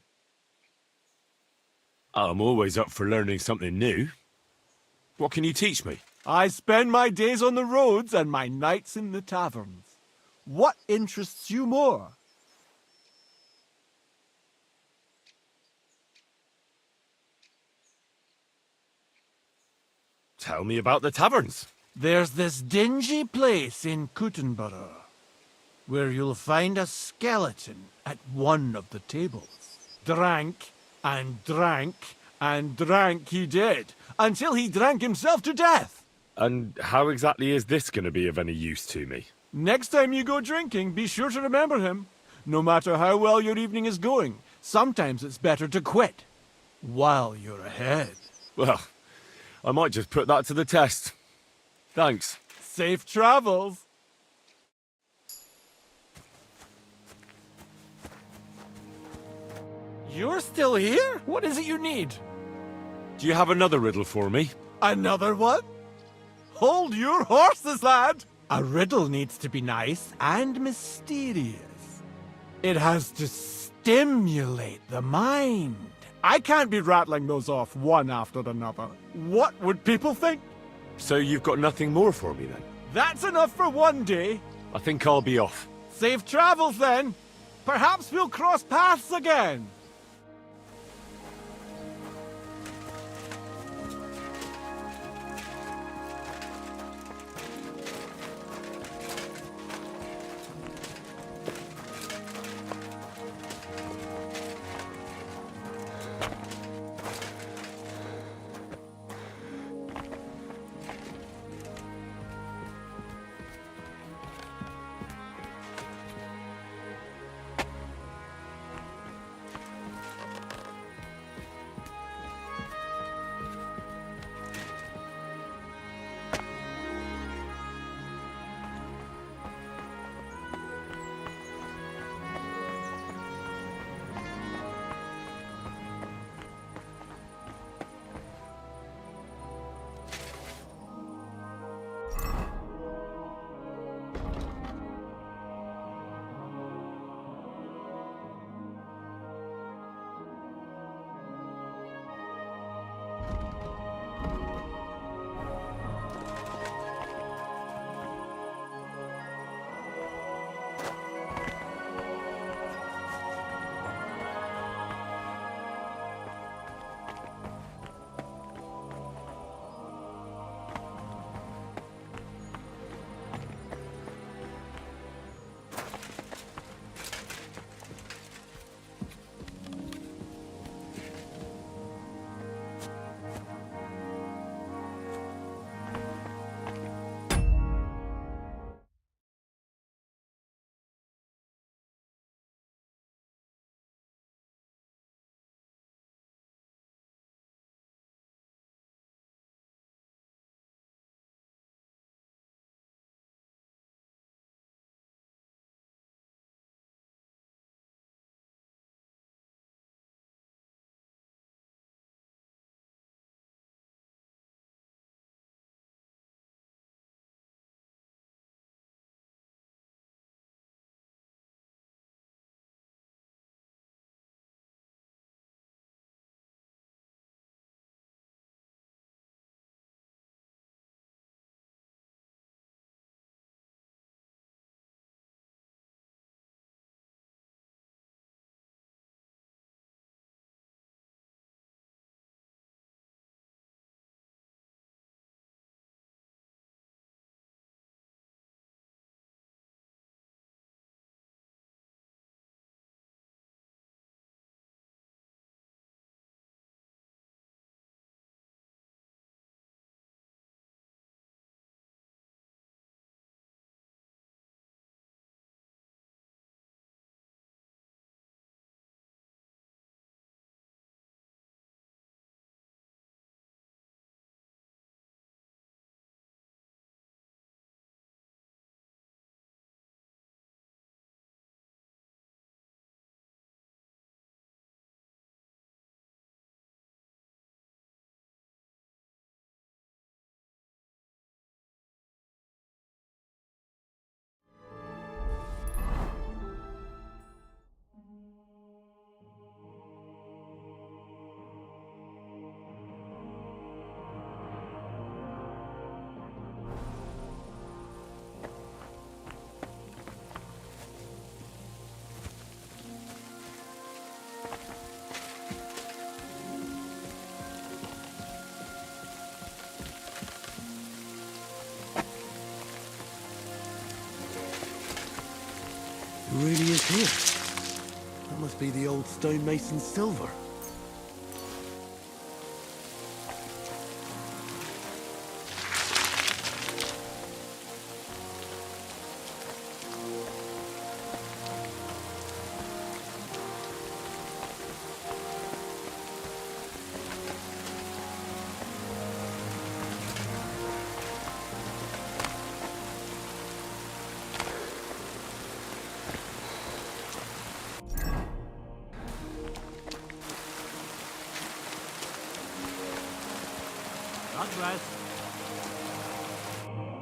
I'm always up for learning something new. What can you teach me? I spend my days on the roads and my nights in the taverns. What interests you more? Tell me about the taverns. There's this dingy place in Kuttenborough where you'll find a skeleton at one of the tables. Drank and drank and drank he did, until he drank himself to death. And how exactly is this going to be of any use to me? Next time you go drinking, be sure to remember him. No matter how well your evening is going, sometimes it's better to quit while you're ahead. Well, I might just put that to the test. Thanks. Safe travels. You're still here? What is it you need? Do you have another riddle for me? Another one? Hold your horses, lad! A riddle needs to be nice and mysterious. It has to stimulate the mind. I can't be rattling those off one after another. What would people think? So you've got nothing more for me then? That's enough for one day. I think I'll be off. Safe travels then. Perhaps we'll cross paths again. Who really is here? That must be the old stonemason Silver. bless.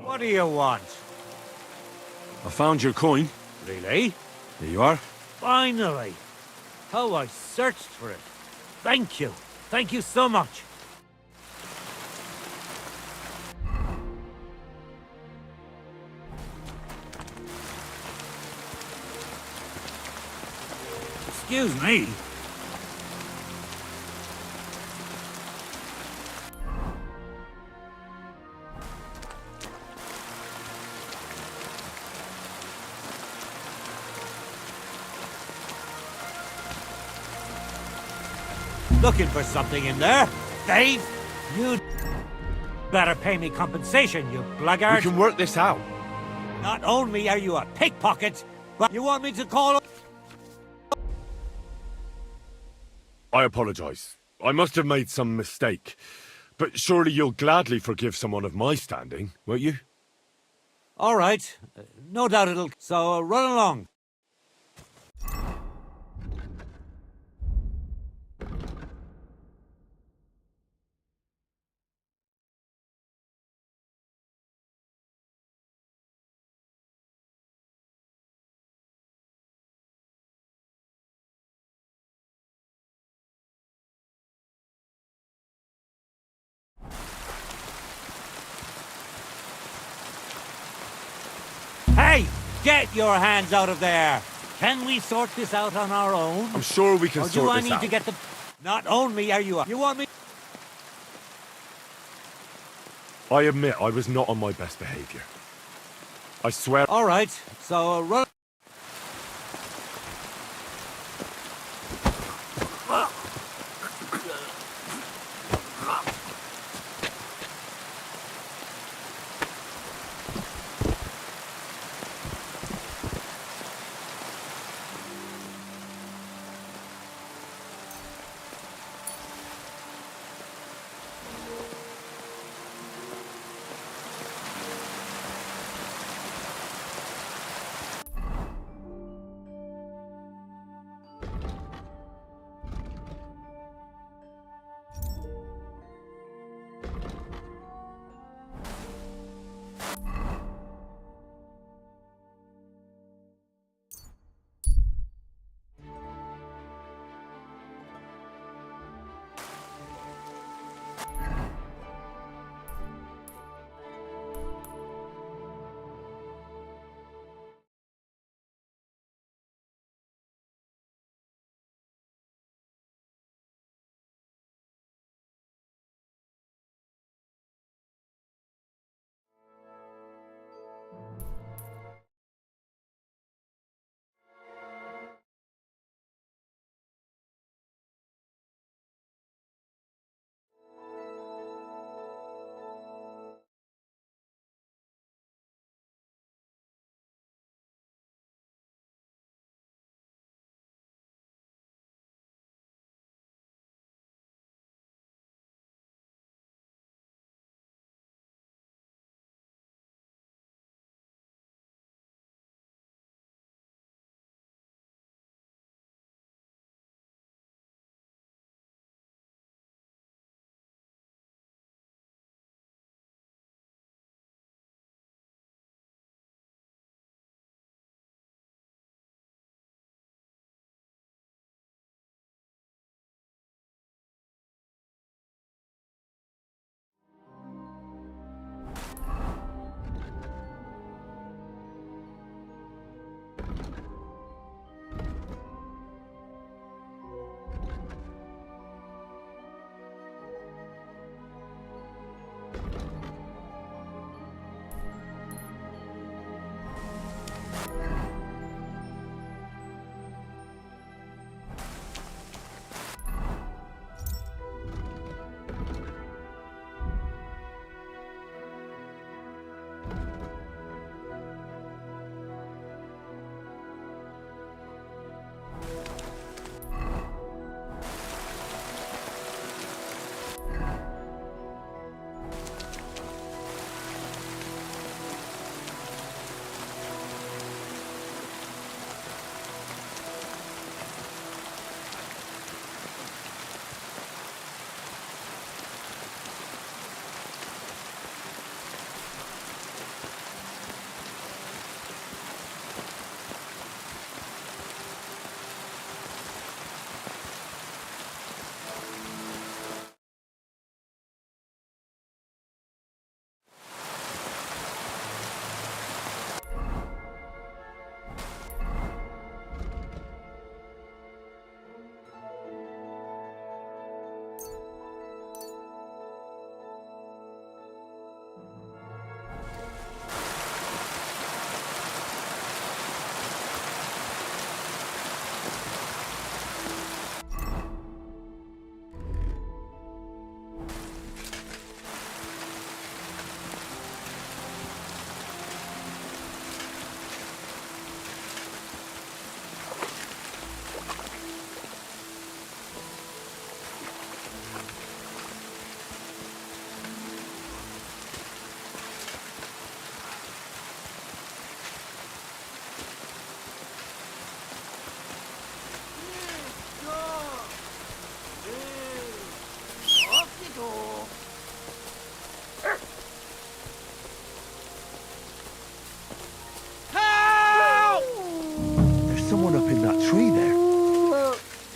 What do you want? I found your coin. Really? Here you are. Finally! How I searched for it. Thank you. Thank you so much. Excuse me. Looking for something in there? Dave? You better pay me compensation, you blackguard. We can work this out. Not only are you a pickpocket, but you want me to call... I apologize. I must have made some mistake. But surely you'll gladly forgive someone of my standing, won't you? All right. No doubt it'll... So run along. Hey! Get your hands out of there! Can we sort this out on our own? I'm sure we can or sort do I this need out. to get the... Not only are you... You want me... I admit I was not on my best behavior. I swear... All right, so run...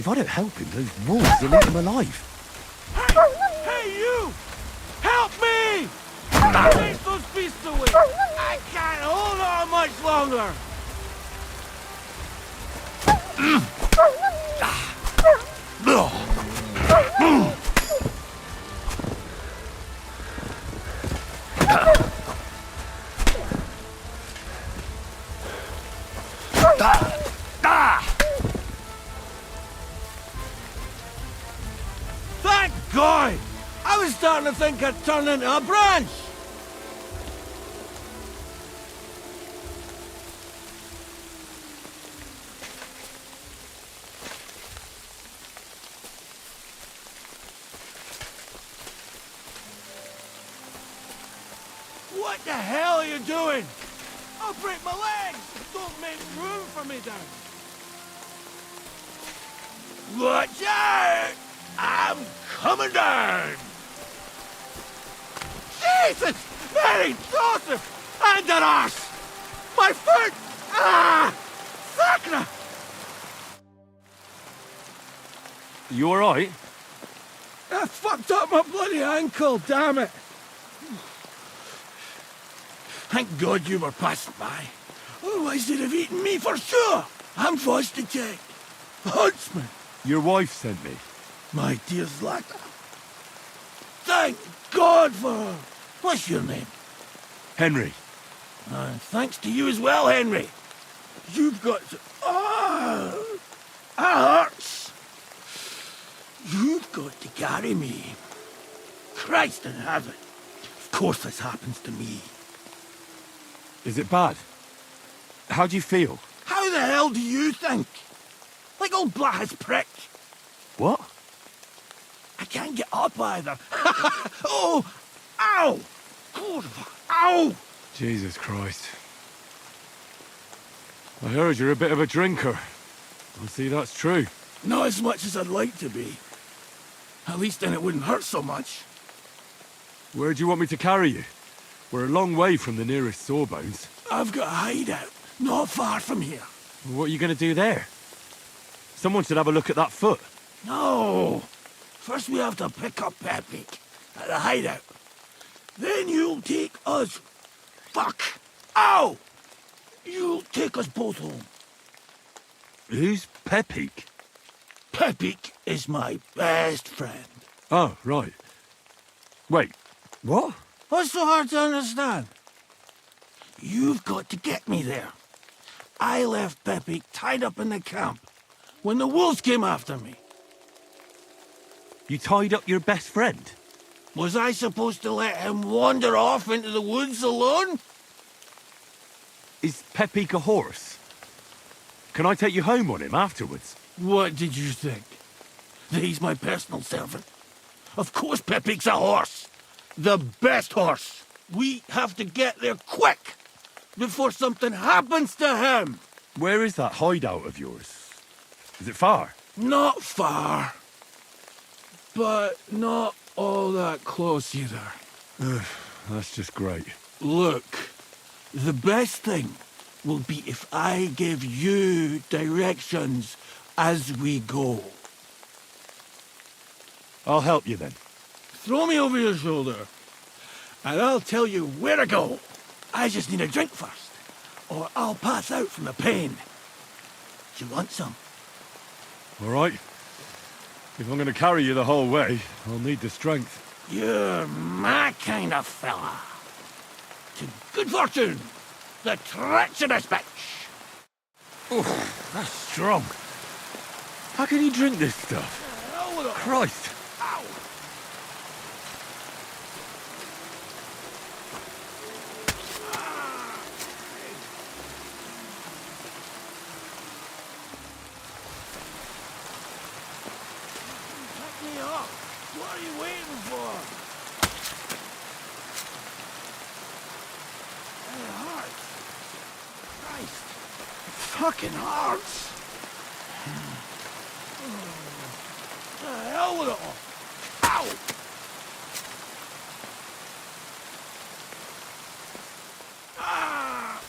If I don't help him, those wolves will eat him alive. Hey, you! Help me! Chase those beasts away! I can't hold on much longer! Thank God! I was starting to think I'd turned into a branch! What the hell are you doing? I'll break my legs! Don't make room for me down! Watch out! I'm coming down! Jesus! Mary Joseph! And an arse! My foot! Ah! Sacra! You alright? I fucked up my bloody ankle, damn it! Thank God you were passing by. Otherwise they'd have eaten me for sure! I'm forced to take. Huntsman! Your wife sent me. My dear Zlata. Thank God for her. What's your name? Henry. Thanks to you as well, Henry. You've got to... Oh, that hurts. You've got to carry me. Christ in heaven. Of course this happens to me. Is it bad? How do you feel? How the hell do you think? Like old Black's prick. What? I can't get up either. Oh! Ow! God, ow! Jesus Christ. I heard you're a bit of a drinker. I see that's true. Not as much as I'd like to be. At least then it wouldn't hurt so much. Where do you want me to carry you? We're a long way from the nearest Sawbones. I've got a hideout, not far from here. What are you going to do there? Someone should have a look at that foot. No! First we have to pick up Pepik at the hideout. Then you'll take us... Fuck! Ow! You'll take us both home. Who's Pepik? Pepik is my best friend. Oh, right. Wait, what? What's so hard to understand? You've got to get me there. I left Pepik tied up in the camp when the wolves came after me. You tied up your best friend? Was I supposed to let him wander off into the woods alone? Is Pepik a horse? Can I take you home on him afterwards? What did you think? That he's my personal servant? Of course Pepik's a horse. The best horse. We have to get there quick before something happens to him. Where is that hideout of yours? Is it far? Not far. But not all that close either. That's just great. Look, the best thing will be if I give you directions as we go. I'll help you then. Throw me over your shoulder, and I'll tell you where to go. I just need a drink first, or I'll pass out from the pain. Do you want some? All right. If I'm going to carry you the whole way, I'll need the strength. You're my kind of fella. To good fortune, the treacherous bitch. Oof, that's strong. How can you drink this stuff? Christ. Ow. Pick me up. What are you waiting for? It hurts. Christ. Fucking hurts. The hell with it all. Ow! Ah!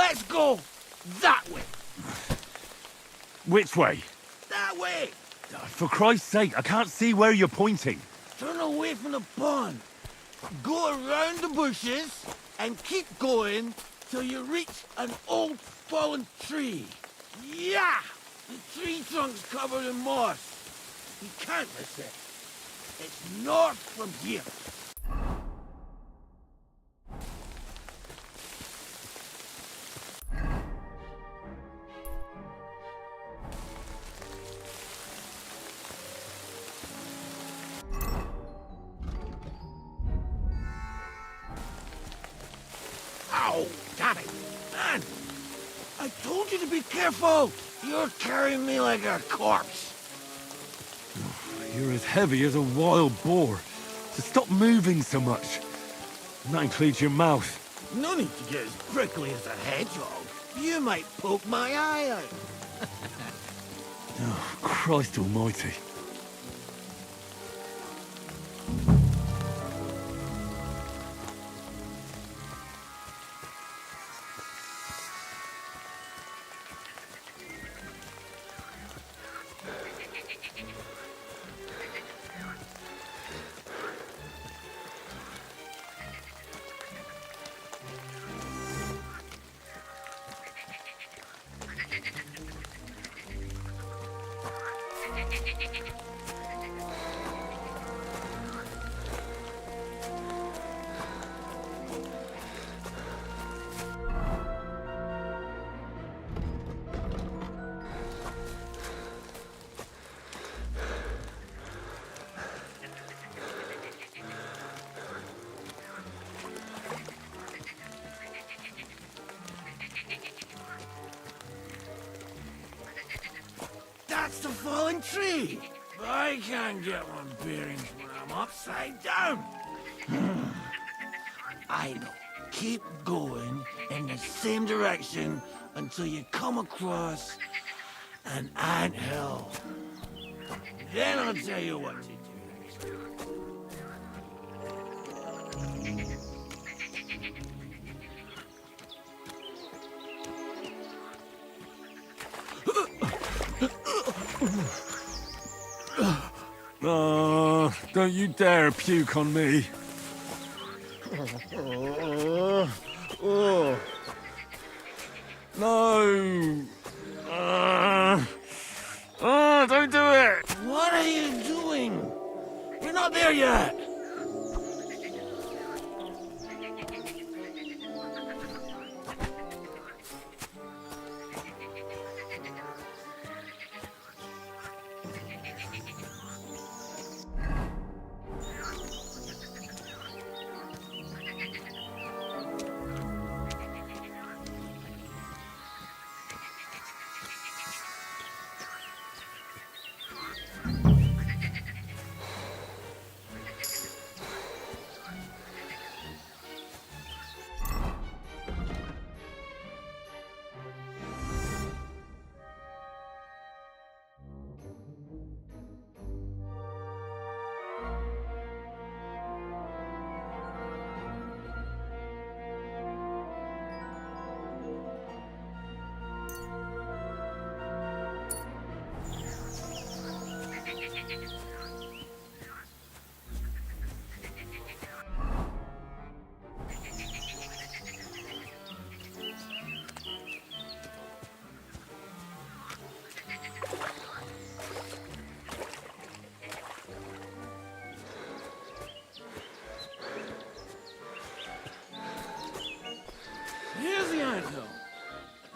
Let's go that way. Which way? That way. For Christ's sake, I can't see where you're pointing. Turn away from the pond. Go around the bushes and keep going till you reach an old fallen tree. Yeah! The tree trunk's covered in moss. You can't miss it. It's north from here. Ow! Damn it! Man! I told you to be careful! You're carrying me like a corpse. You're as heavy as a wild boar. So stop moving so much. And that includes your mouth. No need to get as prickly as a hedgehog. You might poke my eye out. Oh, Christ almighty. That's the fallen tree. I can't get one bearings when I'm upside down. I know. Keep going in the same direction until you come across an anthill. Then I'll tell you what to do. Oh, don't you dare puke on me. No. Don't do it. What are you doing? You're not there yet. Here's the anthill.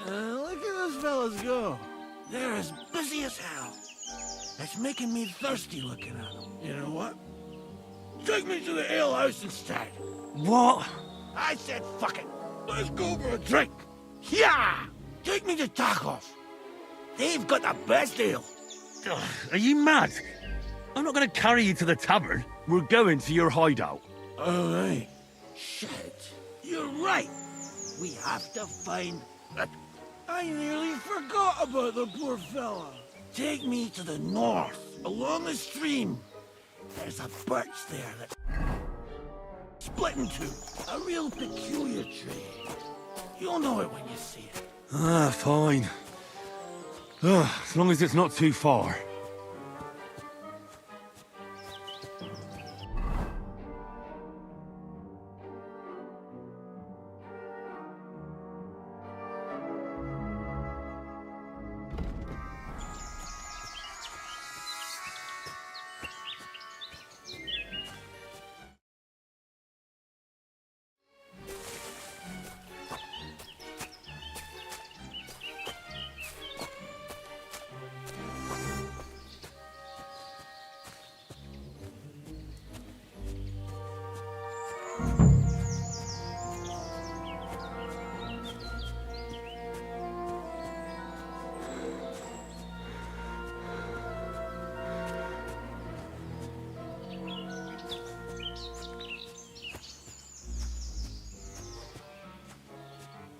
Look at those fellas go. They're as busy as hell. It's making me thirsty looking at them. You know what? Take me to the ale house instead. What? I said fuck it. Let's go for a drink. Yeah! Take me to Tacos. They've got the best ale. Are you mad? I'm not going to carry you to the tavern. We're going to your hideout. All right. Shit. You're right. We have to find... I nearly forgot about the poor fella. Take me to the north, along the stream. There's a birch there that... split in two. A real peculiar tree. You'll know it when you see it. Ah, fine. As long as it's not too far.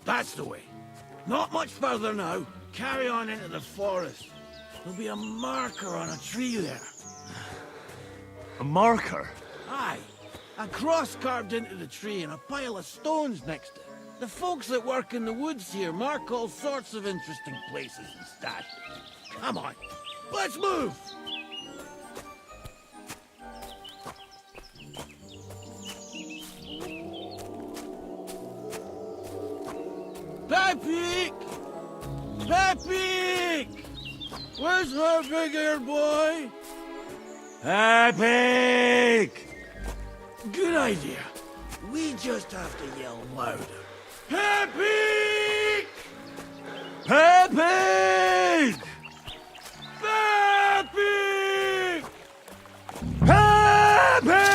That's the way. Not much further now. Carry on into the forest. There'll be a marker on a tree there. A marker? Aye. A cross carved into the tree and a pile of stones next to it. The folks that work in the woods here mark all sorts of interesting places and stashes. Come on. Let's move! Pepik! Pepik! Where's her big-eared boy? Pepik! Good idea. We just have to yell louder. Pepik! Pepik! Pepik! Pepik!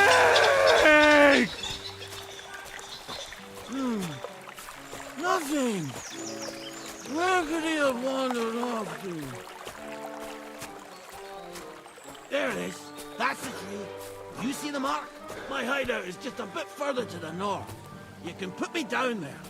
Nothing. Where could he have wandered off to? There it is. That's the tree. You see the mark? My hideout is just a bit further to the north. You can put me down there.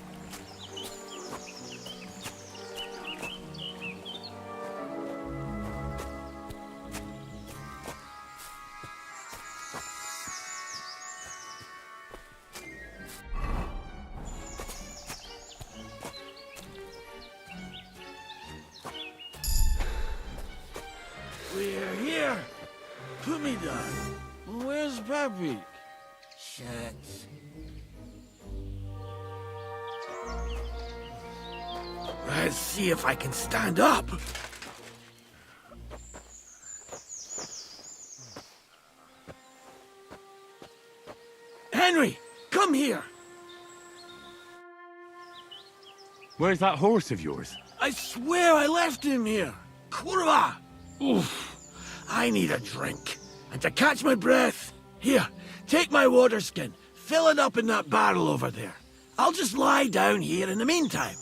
We're here. Put me down. Where's Pepik? Shucks. Let's see if I can stand up. Henry, come here. Where's that horse of yours? I swear I left him here. Kurwa! Oof. I need a drink. And to catch my breath, here, take my water skin. Fill it up in that barrel over there. I'll just lie down here in the meantime.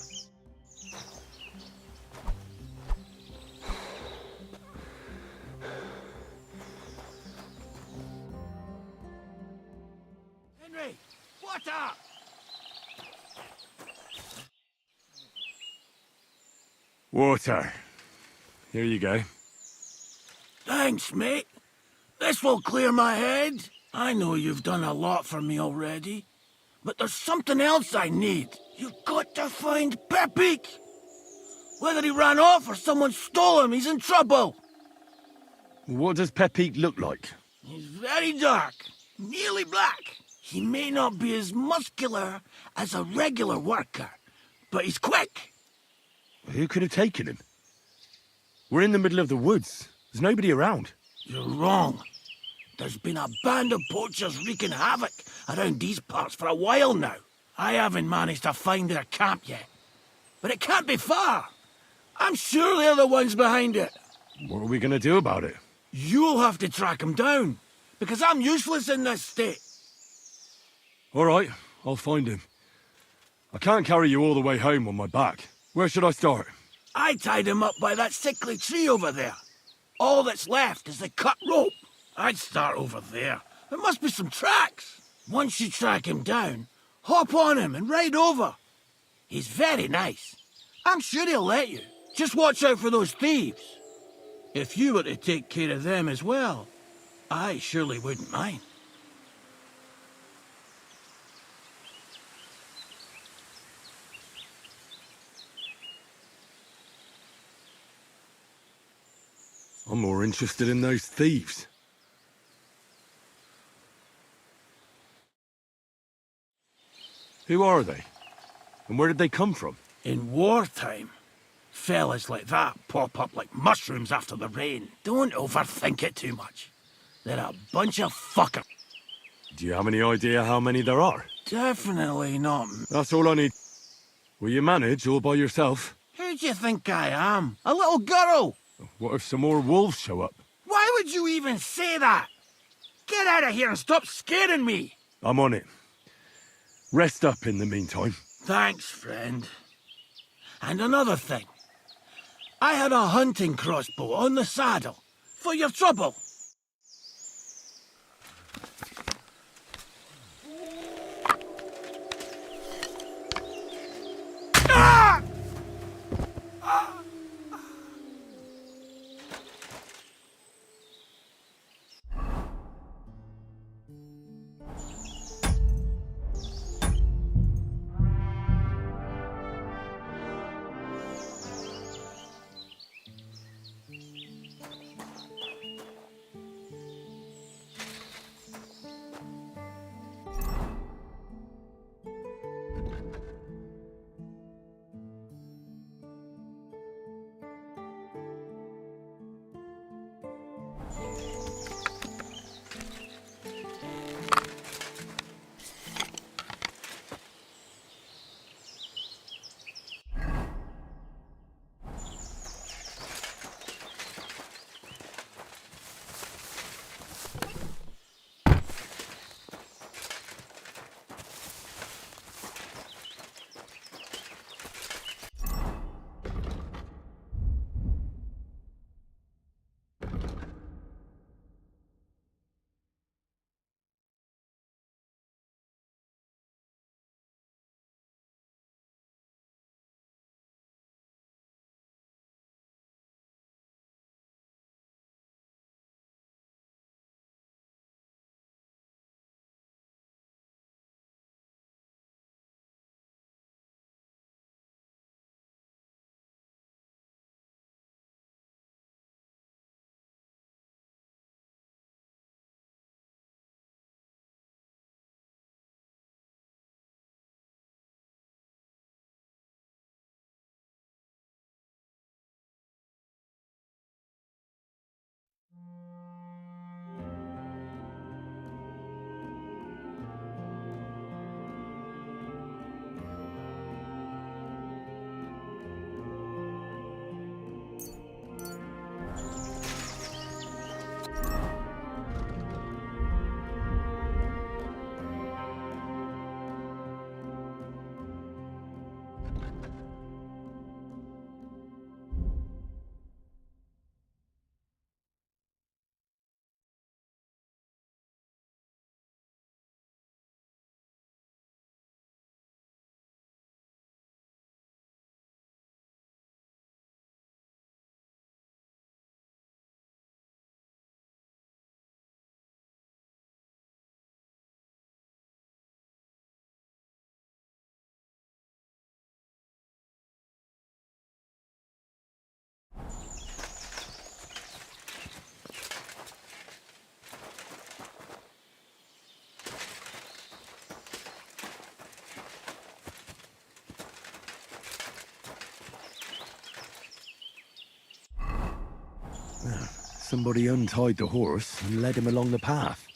Henry, water! Water. Here you go. Thanks, mate. This will clear my head. I know you've done a lot for me already, but there's something else I need. You've got to find Pepik. Whether he ran off or someone stole him, he's in trouble. What does Pepik look like? He's very dark, nearly black. He may not be as muscular as a regular worker, but he's quick. Who could have taken him? We're in the middle of the woods. There's nobody around. You're wrong. There's been a band of poachers wreaking havoc around these parts for a while now. I haven't managed to find their camp yet. But it can't be far. I'm sure they're the ones behind it. What are we going to do about it? You'll have to track them down, because I'm useless in this state. All right, I'll find him. I can't carry you all the way home on my back. Where should I start? I tied him up by that sickly tree over there. All that's left is the cut rope. I'd start over there. There must be some tracks. Once you track him down, hop on him and ride over. He's very nice. I'm sure he'll let you. Just watch out for those thieves. If you were to take care of them as well, I surely wouldn't mind. I'm more interested in those thieves. Who are they? And where did they come from? In wartime, fellas like that pop up like mushrooms after the rain. Don't overthink it too much. They're a bunch of fuckers. Do you have any idea how many there are? Definitely not. That's all I need. Will you manage all by yourself? Who do you think I am? A little girl? What if some more wolves show up? Why would you even say that? Get out of here and stop scaring me! I'm on it. Rest up in the meantime. Thanks, friend. And another thing. I had a hunting crossbow on the saddle. For your trouble. Ah! Somebody untied the horse and led him along the path.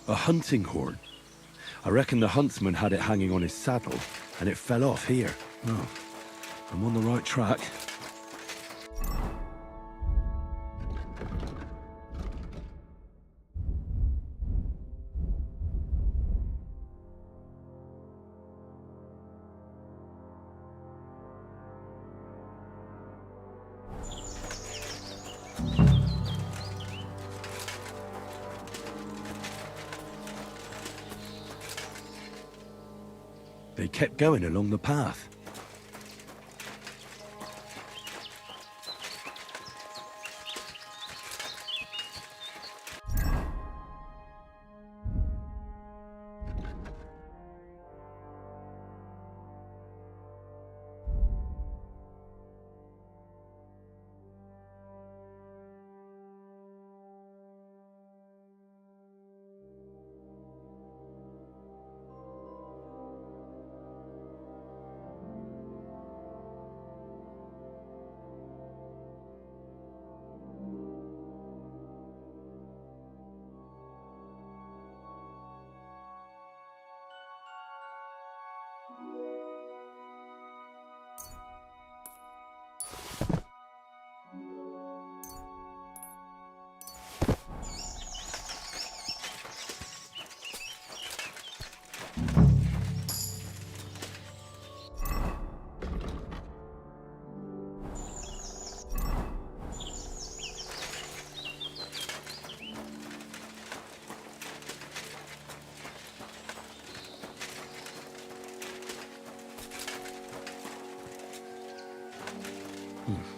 A hunting horn. I reckon the huntsman had it hanging on his saddle, and it fell off here. Oh, I'm on the right track. They kept going along the path.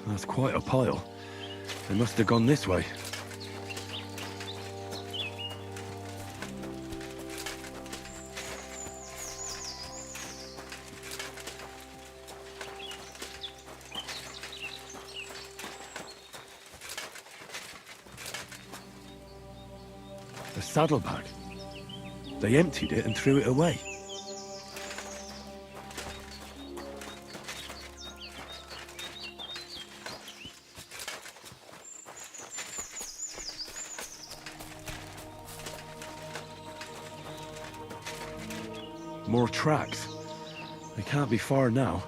That's quite a pile. They must have gone this way. A saddlebag. They emptied it and threw it away. More tracks. They can't be far now.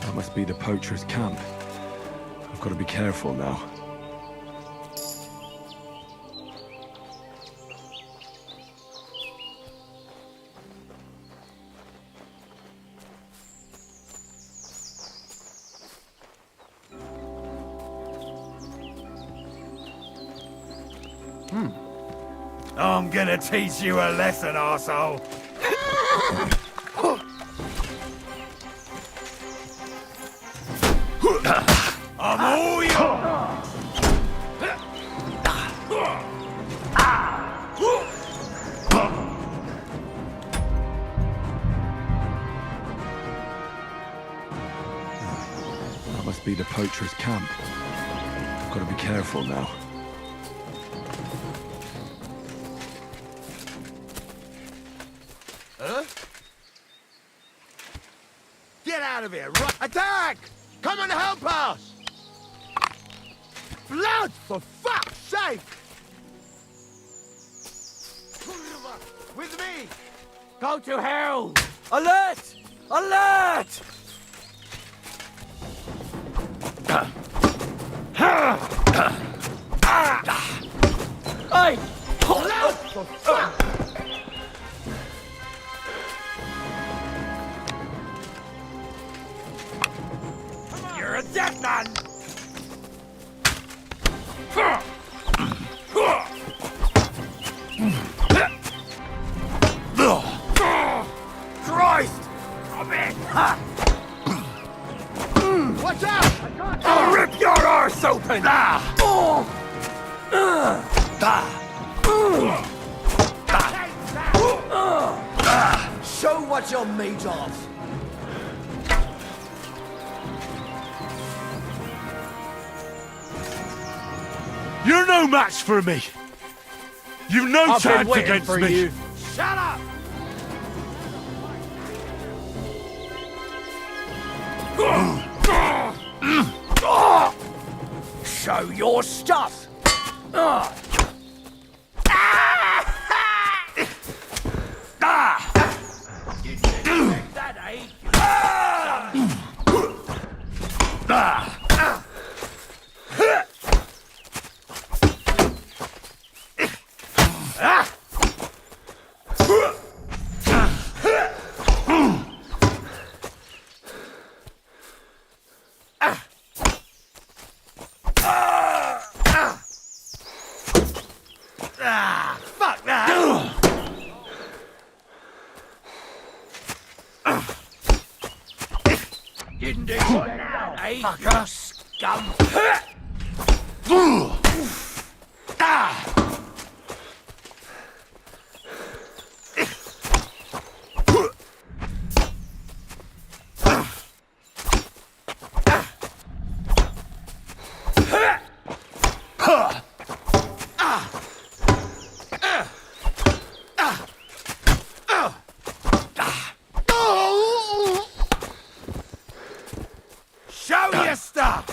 That must be the poacher's camp. I've got to be careful now. I'm gonna teach you a lesson, arsehole. I'm all yours. That must be the poacher's camp. I've got to be careful now. Get out of here! Attack! Come and help us! Blood, for fuck's sake! With me! Go to hell! Alert! Alert! Hey! Blood, for fuck! You're a dead man! Christ! Come in! Watch out! I'll rip your arse open! Show what you're made of. You're no match for me. You've no I've been chance waiting against for me. you. Shut up! Show your stuff. Fuck that! Didn't do that, eh? Fucker, scum. Show your stuff!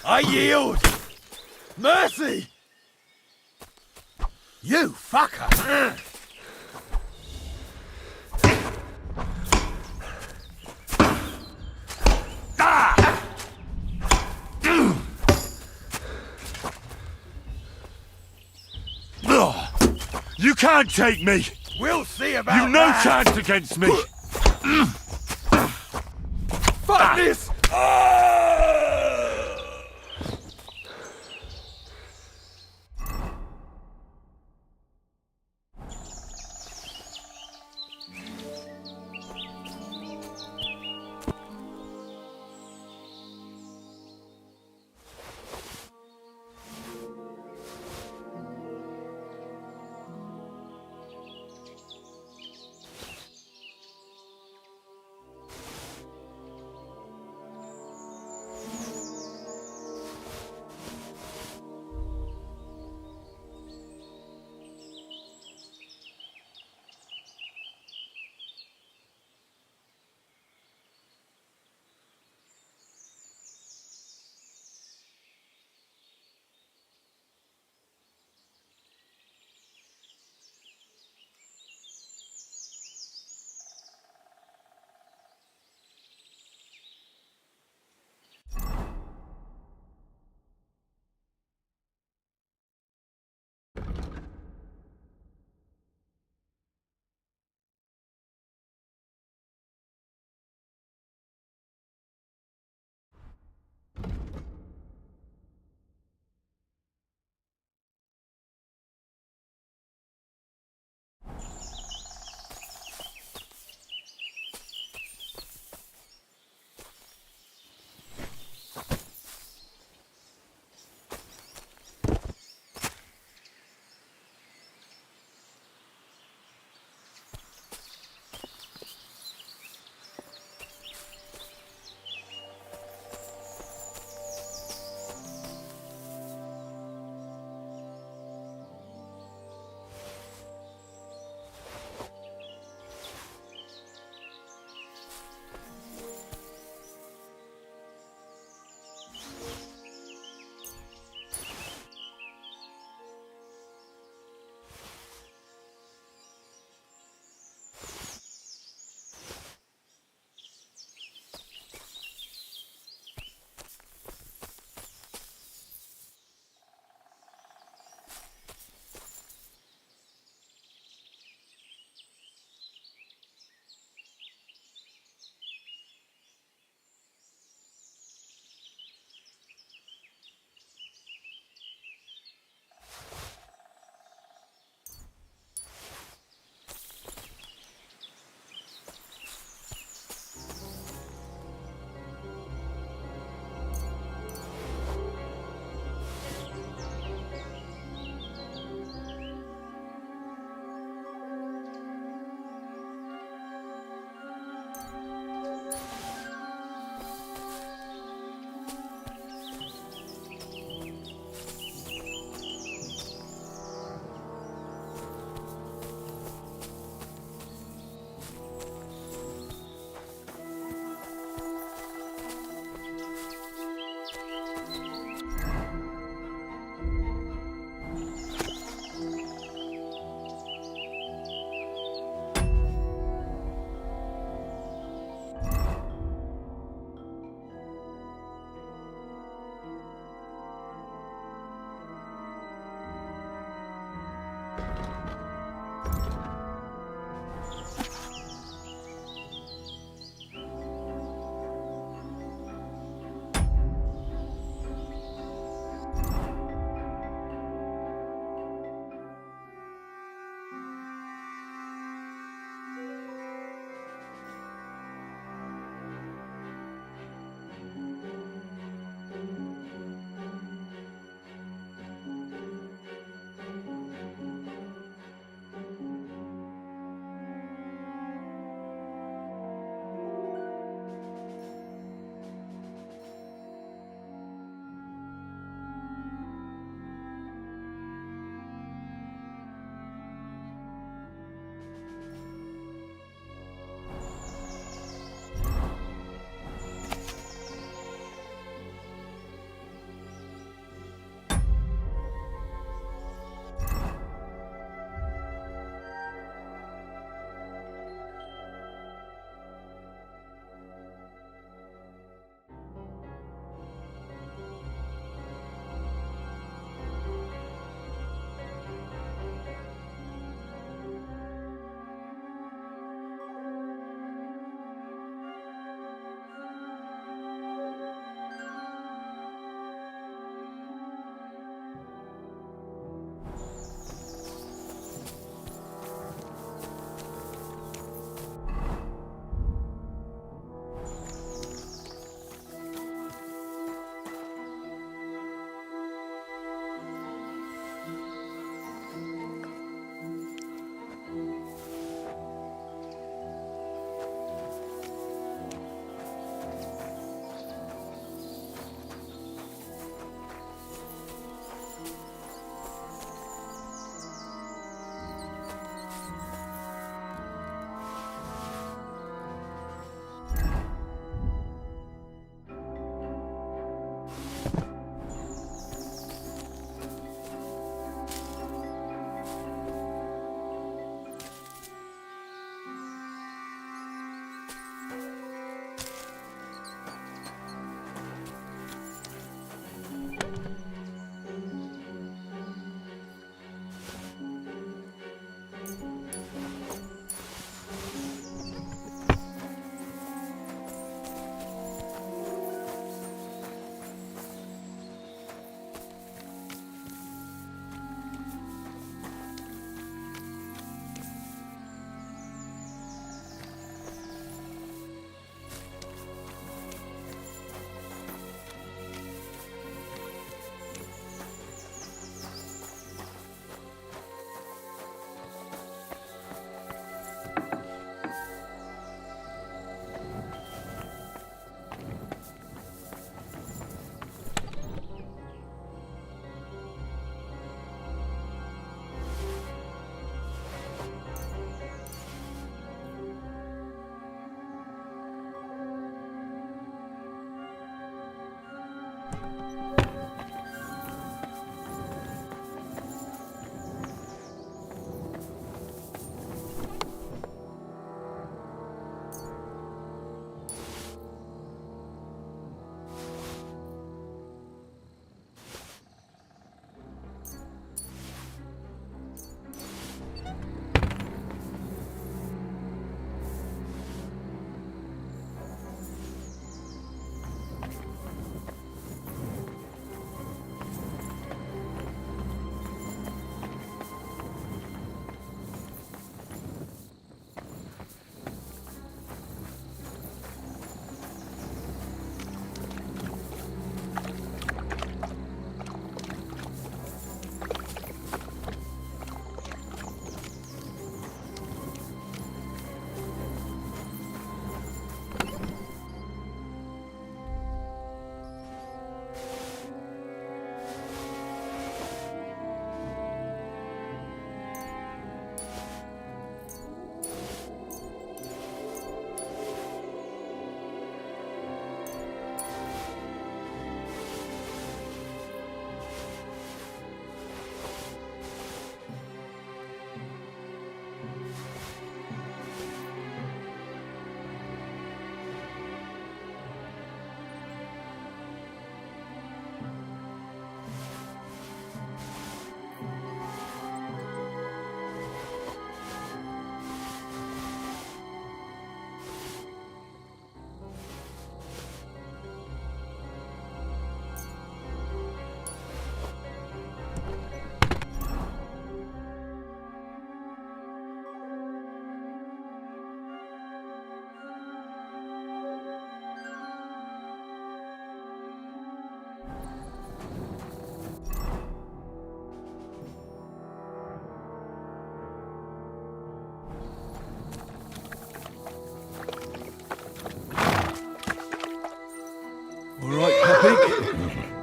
I yield! Mercy! You fucker! You can't take me. We'll see about You've no that. chance against me. Fuck this!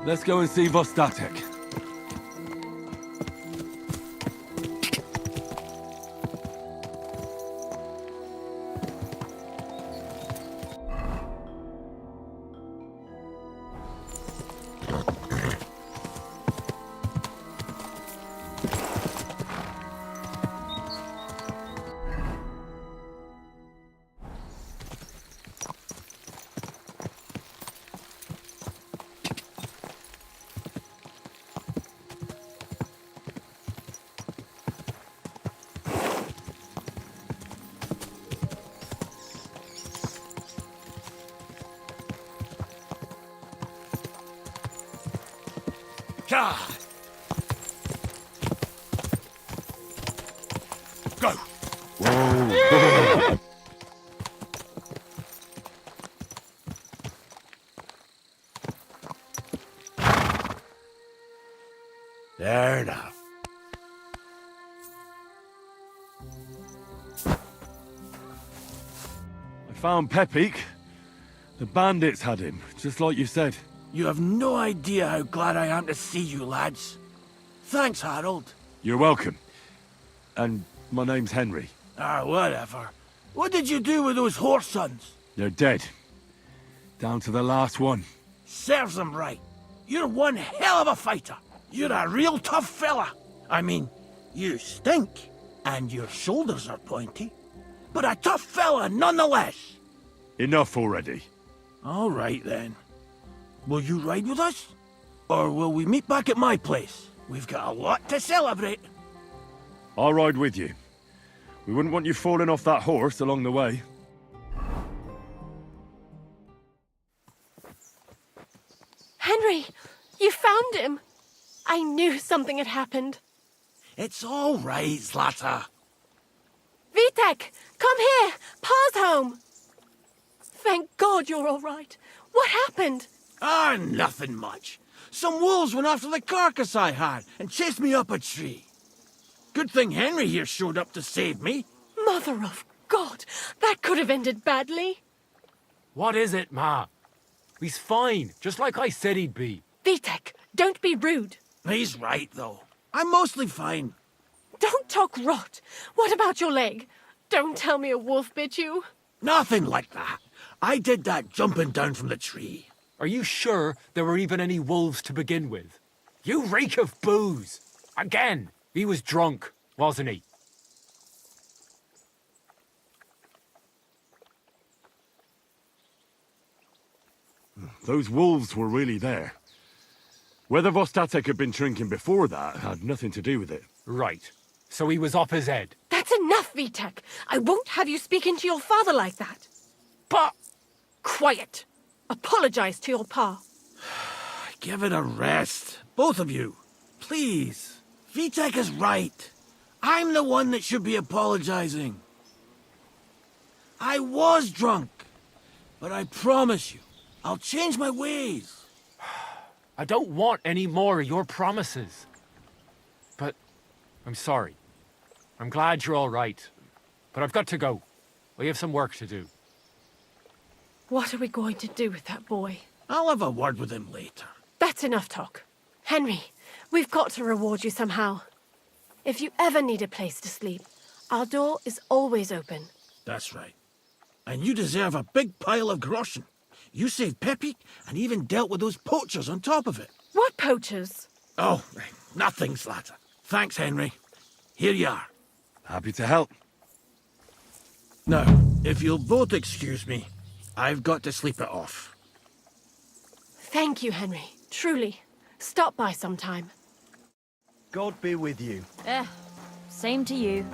Let's go and see Vostatek. God! Go! Fair enough. I found Pepik. The bandits had him, just like you said. You have no idea how glad I am to see you, lads. Thanks, Harold. You're welcome. And my name's Henry. Ah, whatever. What did you do with those horse sons? They're dead. Down to the last one. Serves them right. You're one hell of a fighter. You're a real tough fella. I mean, you stink, and your shoulders are pointy. But a tough fella nonetheless. Enough already. All right, then. Will you ride with us? Or will we meet back at my place? We've got a lot to celebrate. I'll ride with you. We wouldn't want you falling off that horse along the way. Henry, you found him. I knew something had happened. It's all right, Zlata. Vitek, come here. Pa's home. Thank God you're all right. What happened? Ah, nothing much. Some wolves went after the carcass I had and chased me up a tree. Good thing Henry here showed up to save me. Mother of God, that could have ended badly. What is it, Ma? He's fine, just like I said he'd be. Vitek, don't be rude. He's right, though. I'm mostly fine. Don't talk rot. What about your leg? Don't tell me a wolf bit you. Nothing like that. I did that jumping down from the tree. Are you sure there were even any wolves to begin with? You reek of booze. Again, he was drunk, wasn't he? Those wolves were really there. Whether Vostatek had been drinking before that had nothing to do with it. Right. So he was off his head. That's enough, Vitek. I won't have you speaking to your father like that. Pa! Quiet. Apologize to your pa. Give it a rest. Both of you. Please. Vitek is right. I'm the one that should be apologizing. I was drunk. But I promise you, I'll change my ways. I don't want any more of your promises. But I'm sorry. I'm glad you're all right. But I've got to go. We have some work to do. What are we going to do with that boy? I'll have a word with him later. That's enough talk. Henry, we've got to reward you somehow. If you ever need a place to sleep, our door is always open. That's right. And you deserve a big pile of groschen. You saved Pepik and even dealt with those poachers on top of it. What poachers? Oh, nothing, Zlata. Thanks, Henry. Here you are. Happy to help. Now, if you'll both excuse me, I've got to sleep it off. Thank you, Henry. Truly. Stop by sometime. God be with you. Same to you.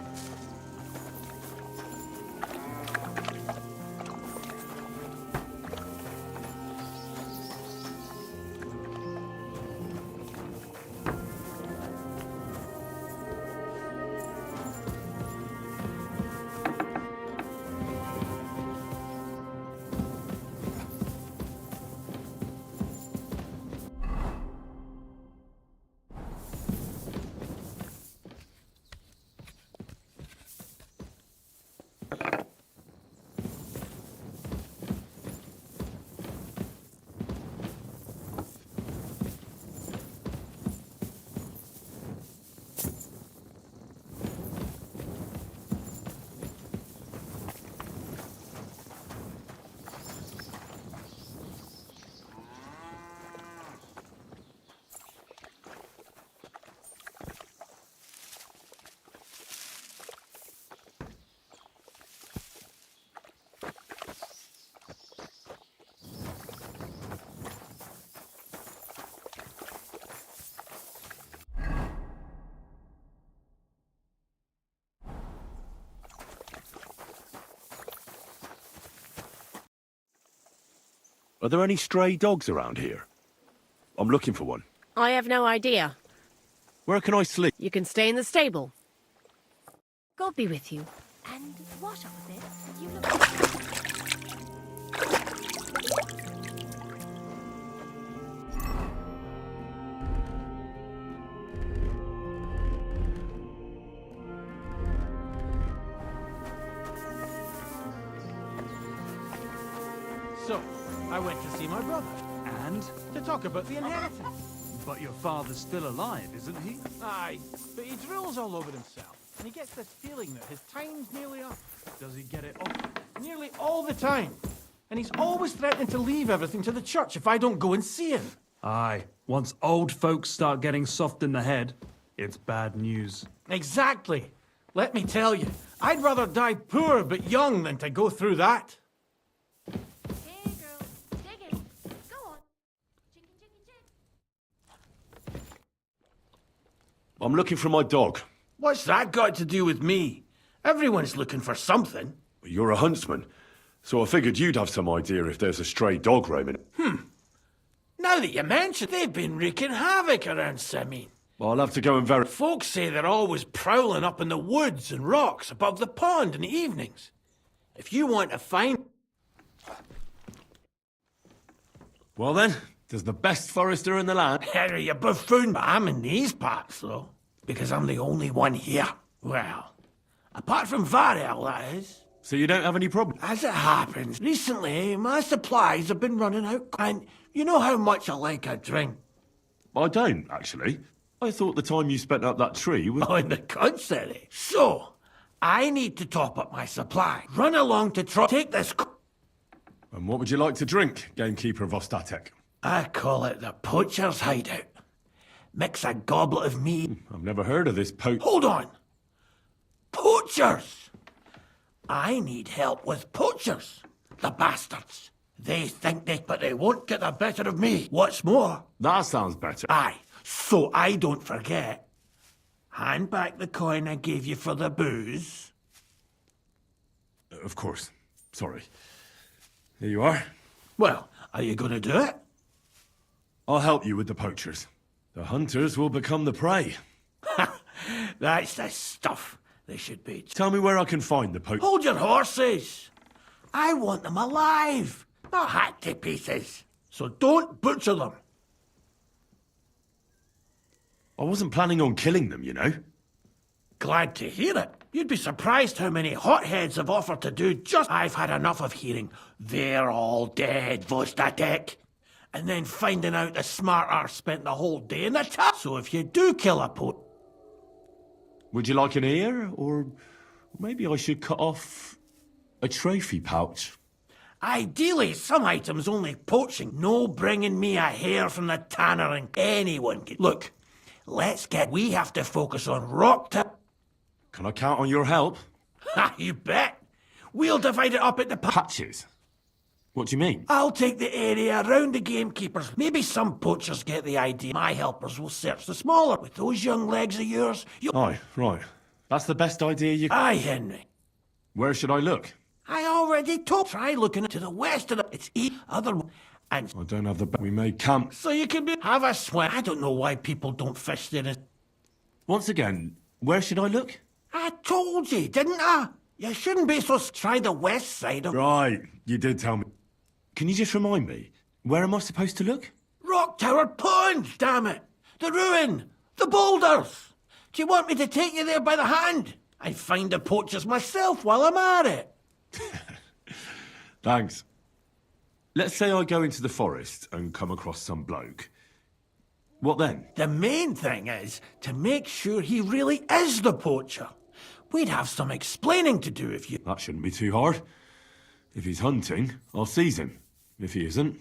Are there any stray dogs around here? I'm looking for one. I have no idea. Where can I sleep? You can stay in the stable. God be with you. And what of it? You look... So, I went to see my brother. And? To talk about the inheritance. But your father's still alive, isn't he? Aye, but he drools all over himself. And he gets this feeling that his time's nearly up. Does he get it off? Nearly all the time. And he's always threatening to leave everything to the church if I don't go and see him. Aye. Once old folks start getting soft in the head, it's bad news. Exactly. Let me tell you, I'd rather die poor but young than to go through that. I'm looking for my dog. What's that got to do with me? Everyone's looking for something. You're a huntsman, so I figured you'd have some idea if there's a stray dog roaming. Now that you mention, they've been wreaking havoc around Semine. Well, I'll have to go and verify. Folks say they're always prowling up in the woods and rocks above the pond in the evenings. If you want to find... Well then, there's the best forester in the land. Henry, you buffoon, but I'm in these parts, though. Because I'm the only one here. Well, apart from Varel, that is. So you don't have any problem? As it happens, recently my supplies have been running out. And you know how much I like a drink. I don't, actually. I thought the time you spent up that tree was... On the contrary. So, I need to top up my supply. Run along to take this... And what would you like to drink, gamekeeper of Ostatek? I call it the poacher's hideout. Mix a goblet of me... I've never heard of this Hold on! Poachers! I need help with poachers. The bastards. They think but they won't get the better of me. What's more... That sounds better. Aye, so I don't forget. Hand back the coin I gave you for the booze. Of course. Sorry. Here you are. Well, are you going to do it? I'll help you with the poachers. The hunters will become the prey. That's the stuff they should be. Tell me where I can find the poachers. Hold your horses. I want them alive, not hacked to pieces. So don't butcher them. I wasn't planning on killing them, you know. Glad to hear it. You'd be surprised how many hotheads have offered to do just... I've had enough of hearing, they're all dead, Vostatek. And then finding out the smart arse spent the whole day in the tub. So if you do kill a poacher... Would you like an ear? Or maybe I should cut off a trophy pouch? Ideally, some items only poaching. No bringing me a hair from the tanner and anyone can... Look, we have to focus on Rocktower. Can I count on your help? Ha, you bet. We'll divide it up into patches. What do you mean? I'll take the area around the gamekeepers. Maybe some poachers get the idea. My helpers will search the smaller. With those young legs of yours, Aye, right. That's the best idea you... Aye, Henry. Where should I look? I already told. Try looking to the west of the... It's other... And... I don't have the... We made camp. So you can have a swim. I don't know why people don't fish there. Once again, where should I look? I told you, didn't I? You shouldn't be so... Try the west side of... Right, you did tell me. Can you just remind me, where am I supposed to look? Rocktower Pond, damn it! The ruin! The boulders! Do you want me to take you there by the hand? I'd find the poachers myself while I'm at it. Thanks. Let's say I go into the forest and come across some bloke. What then? The main thing is to make sure he really is the poacher. We'd have some explaining to do if you... That shouldn't be too hard. If he's hunting, I'll seize him. If he isn't,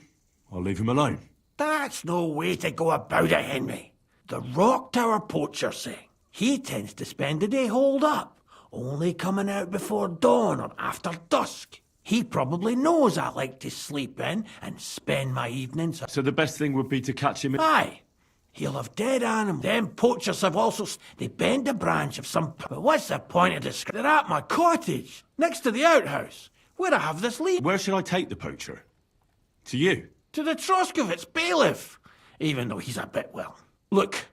I'll leave him alone. That's no way to go about it, Henry. The Rocktower poacher say he tends to spend the day holed up, only coming out before dawn or after dusk. He probably knows I like to sleep in and spend my evenings... So the best thing would be to catch him... Aye. He'll have dead animals. Them poachers have also... They bend a branch of some... But what's the point of this? They're at my cottage, next to the outhouse, where I have this lead. Where should I take the poacher? To you? To the Troskovitz bailiff, even though he's a bit, well. Look,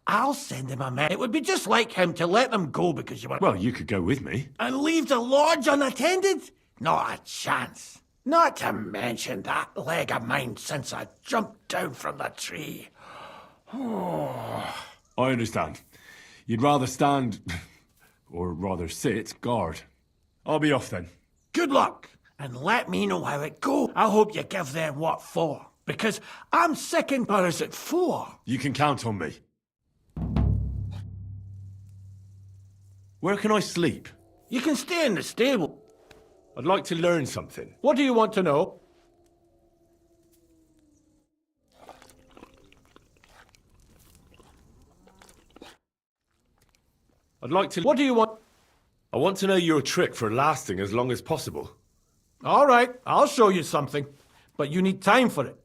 I'll send him a man. It would be just like him to let them go because you were... Well, you could go with me. And leave the lodge unattended? Not a chance. Not to mention that leg of mine since I jumped down from the tree. I understand. You'd rather stand, or rather sit, guard. I'll be off then. Good luck, and let me know how it goes. I hope you give them what for, because I'm sicking Burris at 4. You can count on me. Where can I sleep? You can stay in the stable. I'd like to learn something. What do you want to know? I'd like to... What do you want? I want to know your trick for lasting as long as possible. All right, I'll show you something, but you need time for it.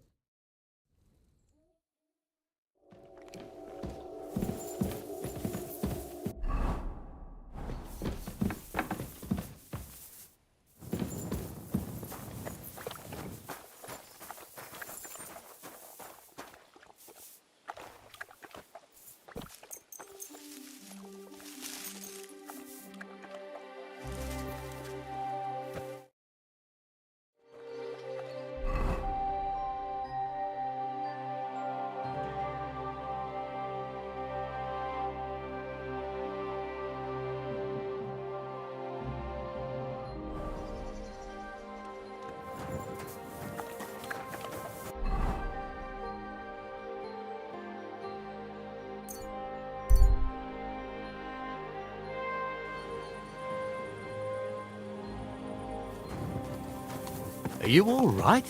Are you all right?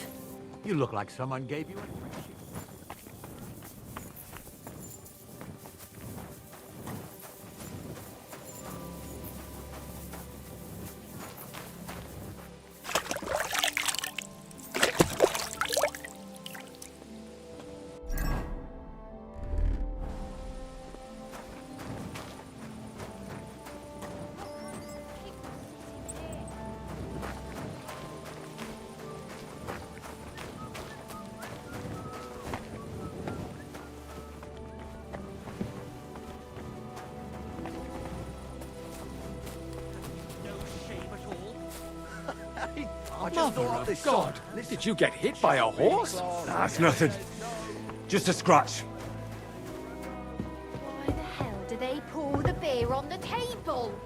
You look like someone gave you a... Mother of God! Did you get hit by a horse? Nah, it's nothing. Just a scratch. Why the hell do they pour the beer on the table?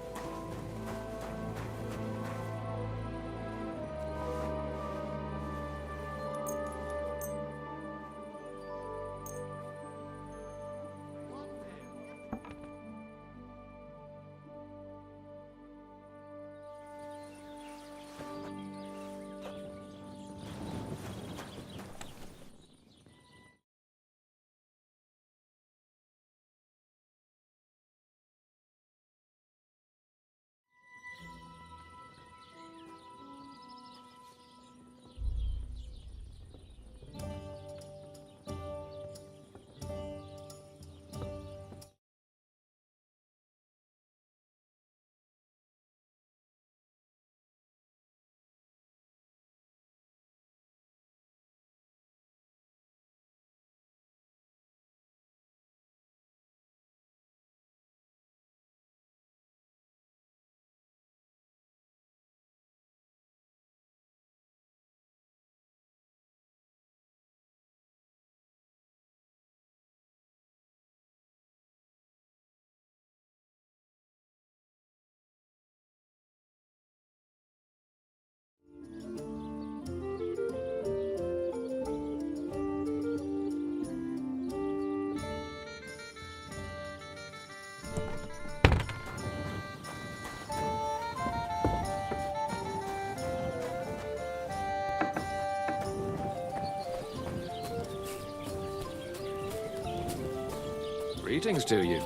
Greetings to you.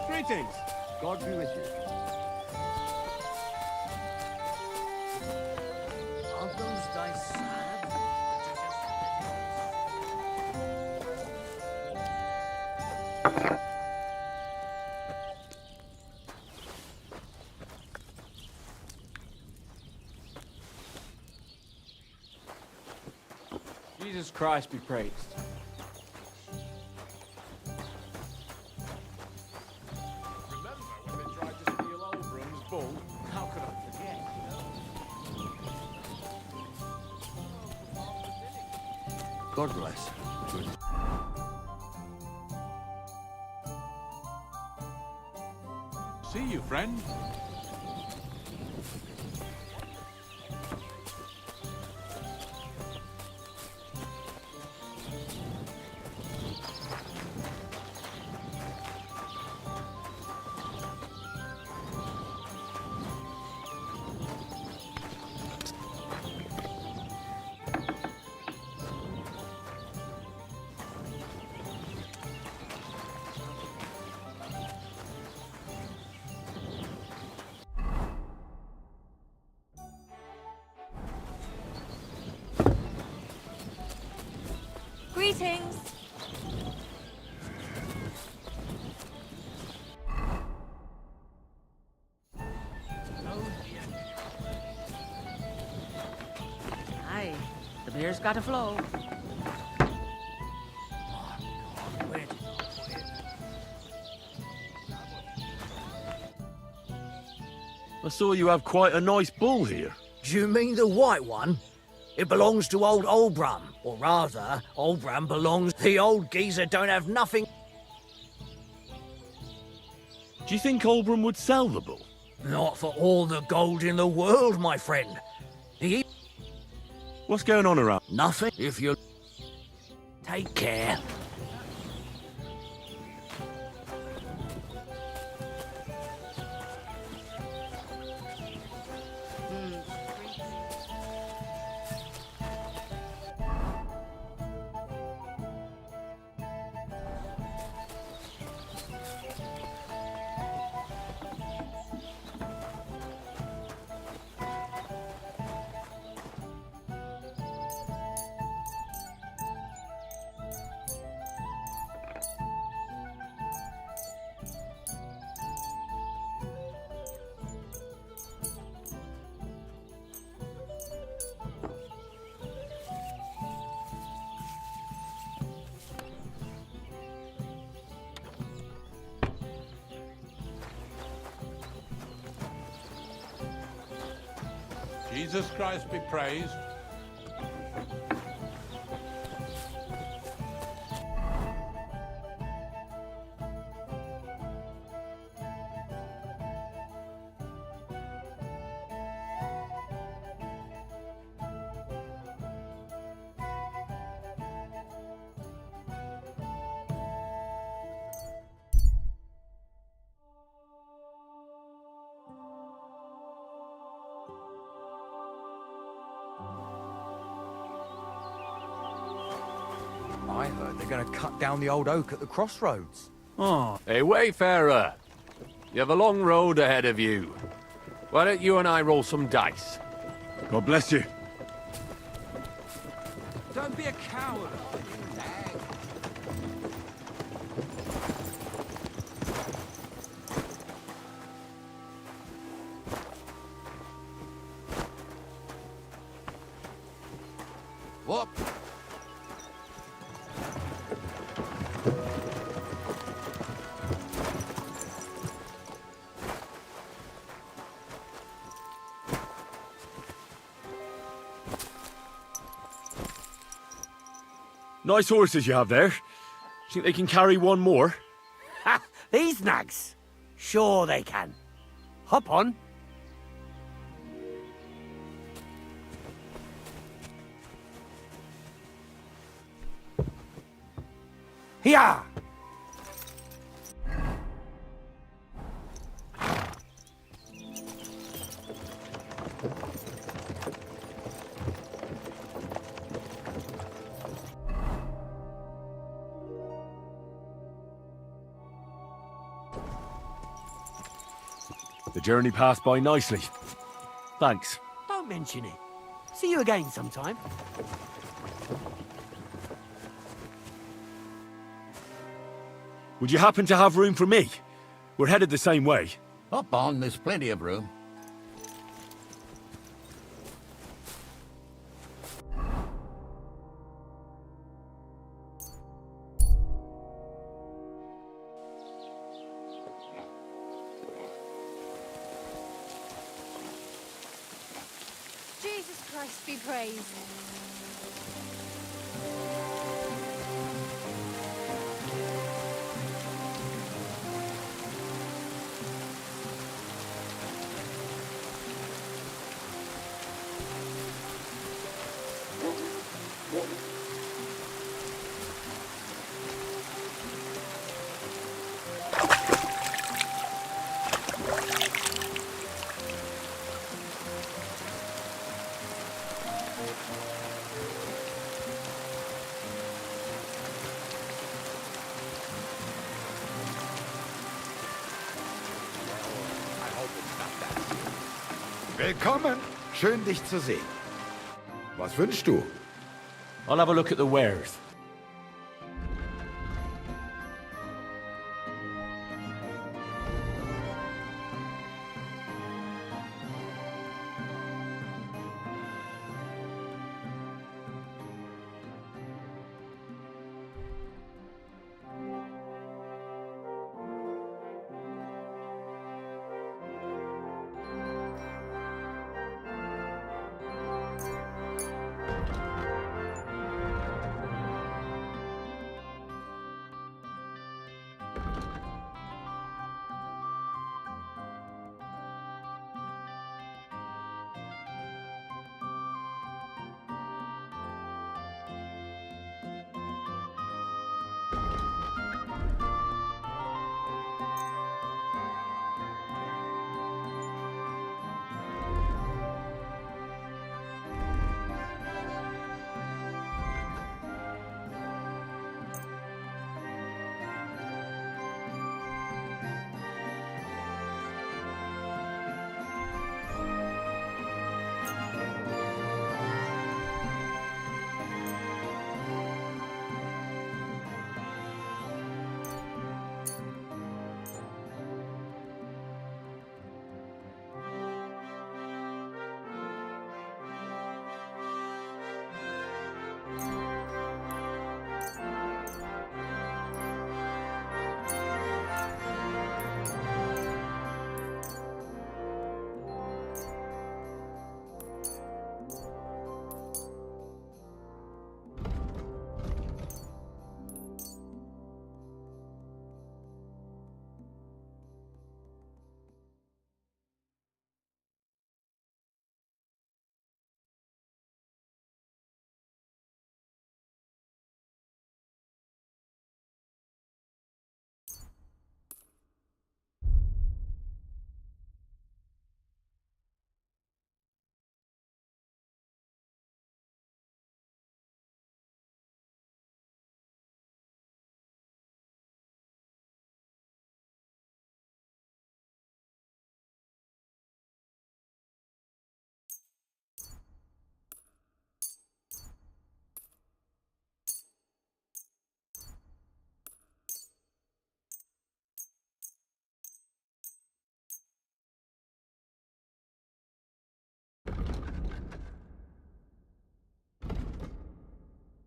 Greetings. God be with you. Jesus Christ be praised. Remember when they tried to steal Olbram's bull? How could I forget? God bless. See you, friend. Greetings. Aye, the beer's got to flow. I saw you have quite a nice bull here. Do you mean the white one? It belongs to old Olbram. Or rather, Olbram belongs... The old geezer don't have nothing... Do you think Olbram would sell the bull? Not for all the gold in the world, my friend. He... What's going on around? Nothing, if you... Take care. Jesus Christ be praised. I heard they're going to cut down the old oak at the crossroads. Oh. Hey, wayfarer. You have a long road ahead of you. Why don't you and I roll some dice? God bless you. Don't be a coward. Whoop. Nice horses you have there. Think they can carry one more? Ha! These nags? Sure they can. Hop on. Hiya! The journey passed by nicely. Thanks. Don't mention it. See you again sometime. Would you happen to have room for me? We're headed the same way. Hop on, there's plenty of room. Jesus Christ be praised. Willkommen. Schön, dich zu sehen. Was wünschst du? I'll have a look at the wares.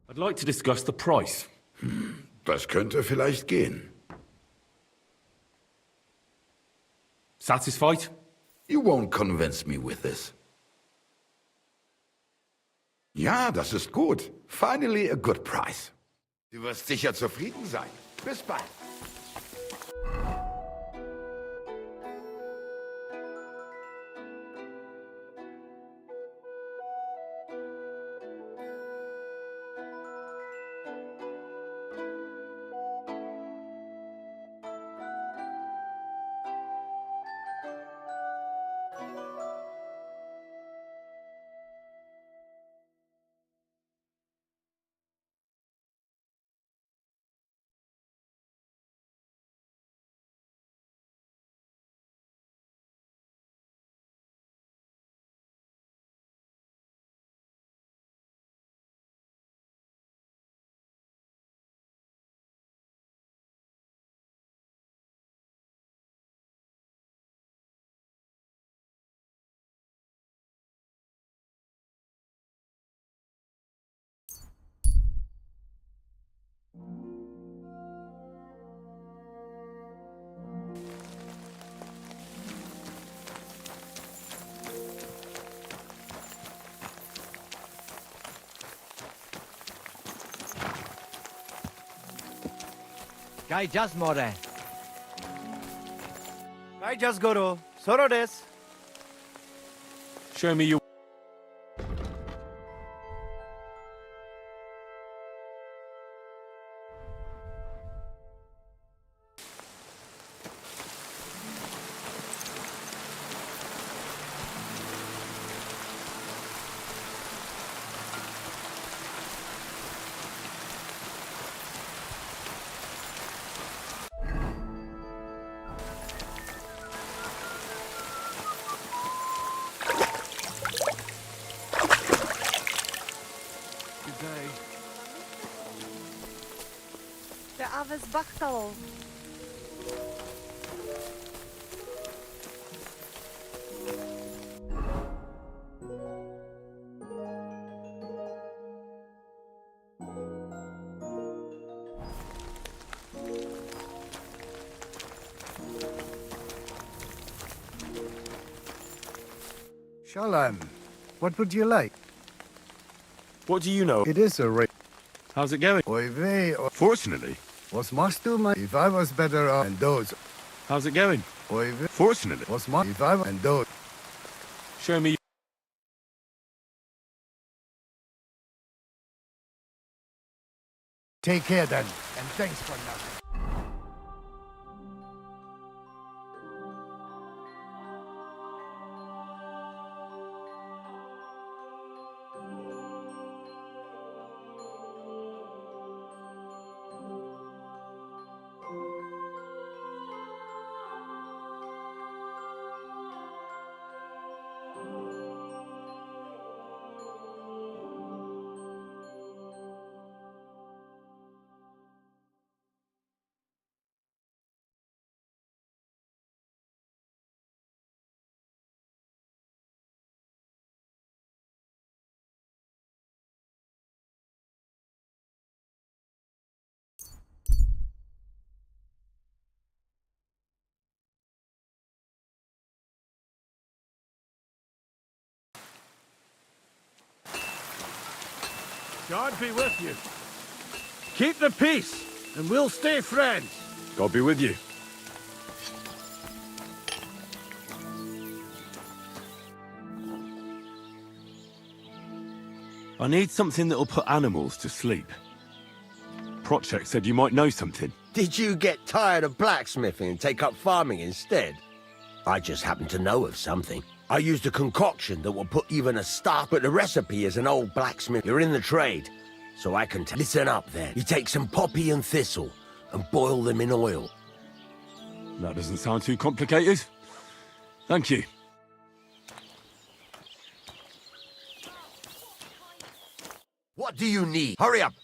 I'd like to discuss the price. Das könnte vielleicht gehen. Satisfied? You won't convince me with this. Ja, das ist gut. Finally a good price. Du wirst sicher zufrieden sein. Bis bald. Gai jas more. Gai jas goro. Soro desu. Show me your... Der Aves Bachtal. Shalom. What would you like? What do you know? It is a race. How's it going? Fortunately. Was must do my if I was better off and those. How's it going? Fortunately. Was my if I and those. Show me... Take care then, and thanks for nothing. God be with you. Keep the peace, and we'll stay friends. God be with you. I need something that'll put animals to sleep. Prochek said you might know something. Did you get tired of blacksmithing and take up farming instead? I just happen to know of something. I used a concoction that will put even a star, but the recipe is an old blacksmith. You're in the trade, so I can listen up then. You take some poppy and thistle and boil them in oil. That doesn't sound too complicated. Thank you. What do you need? Hurry up!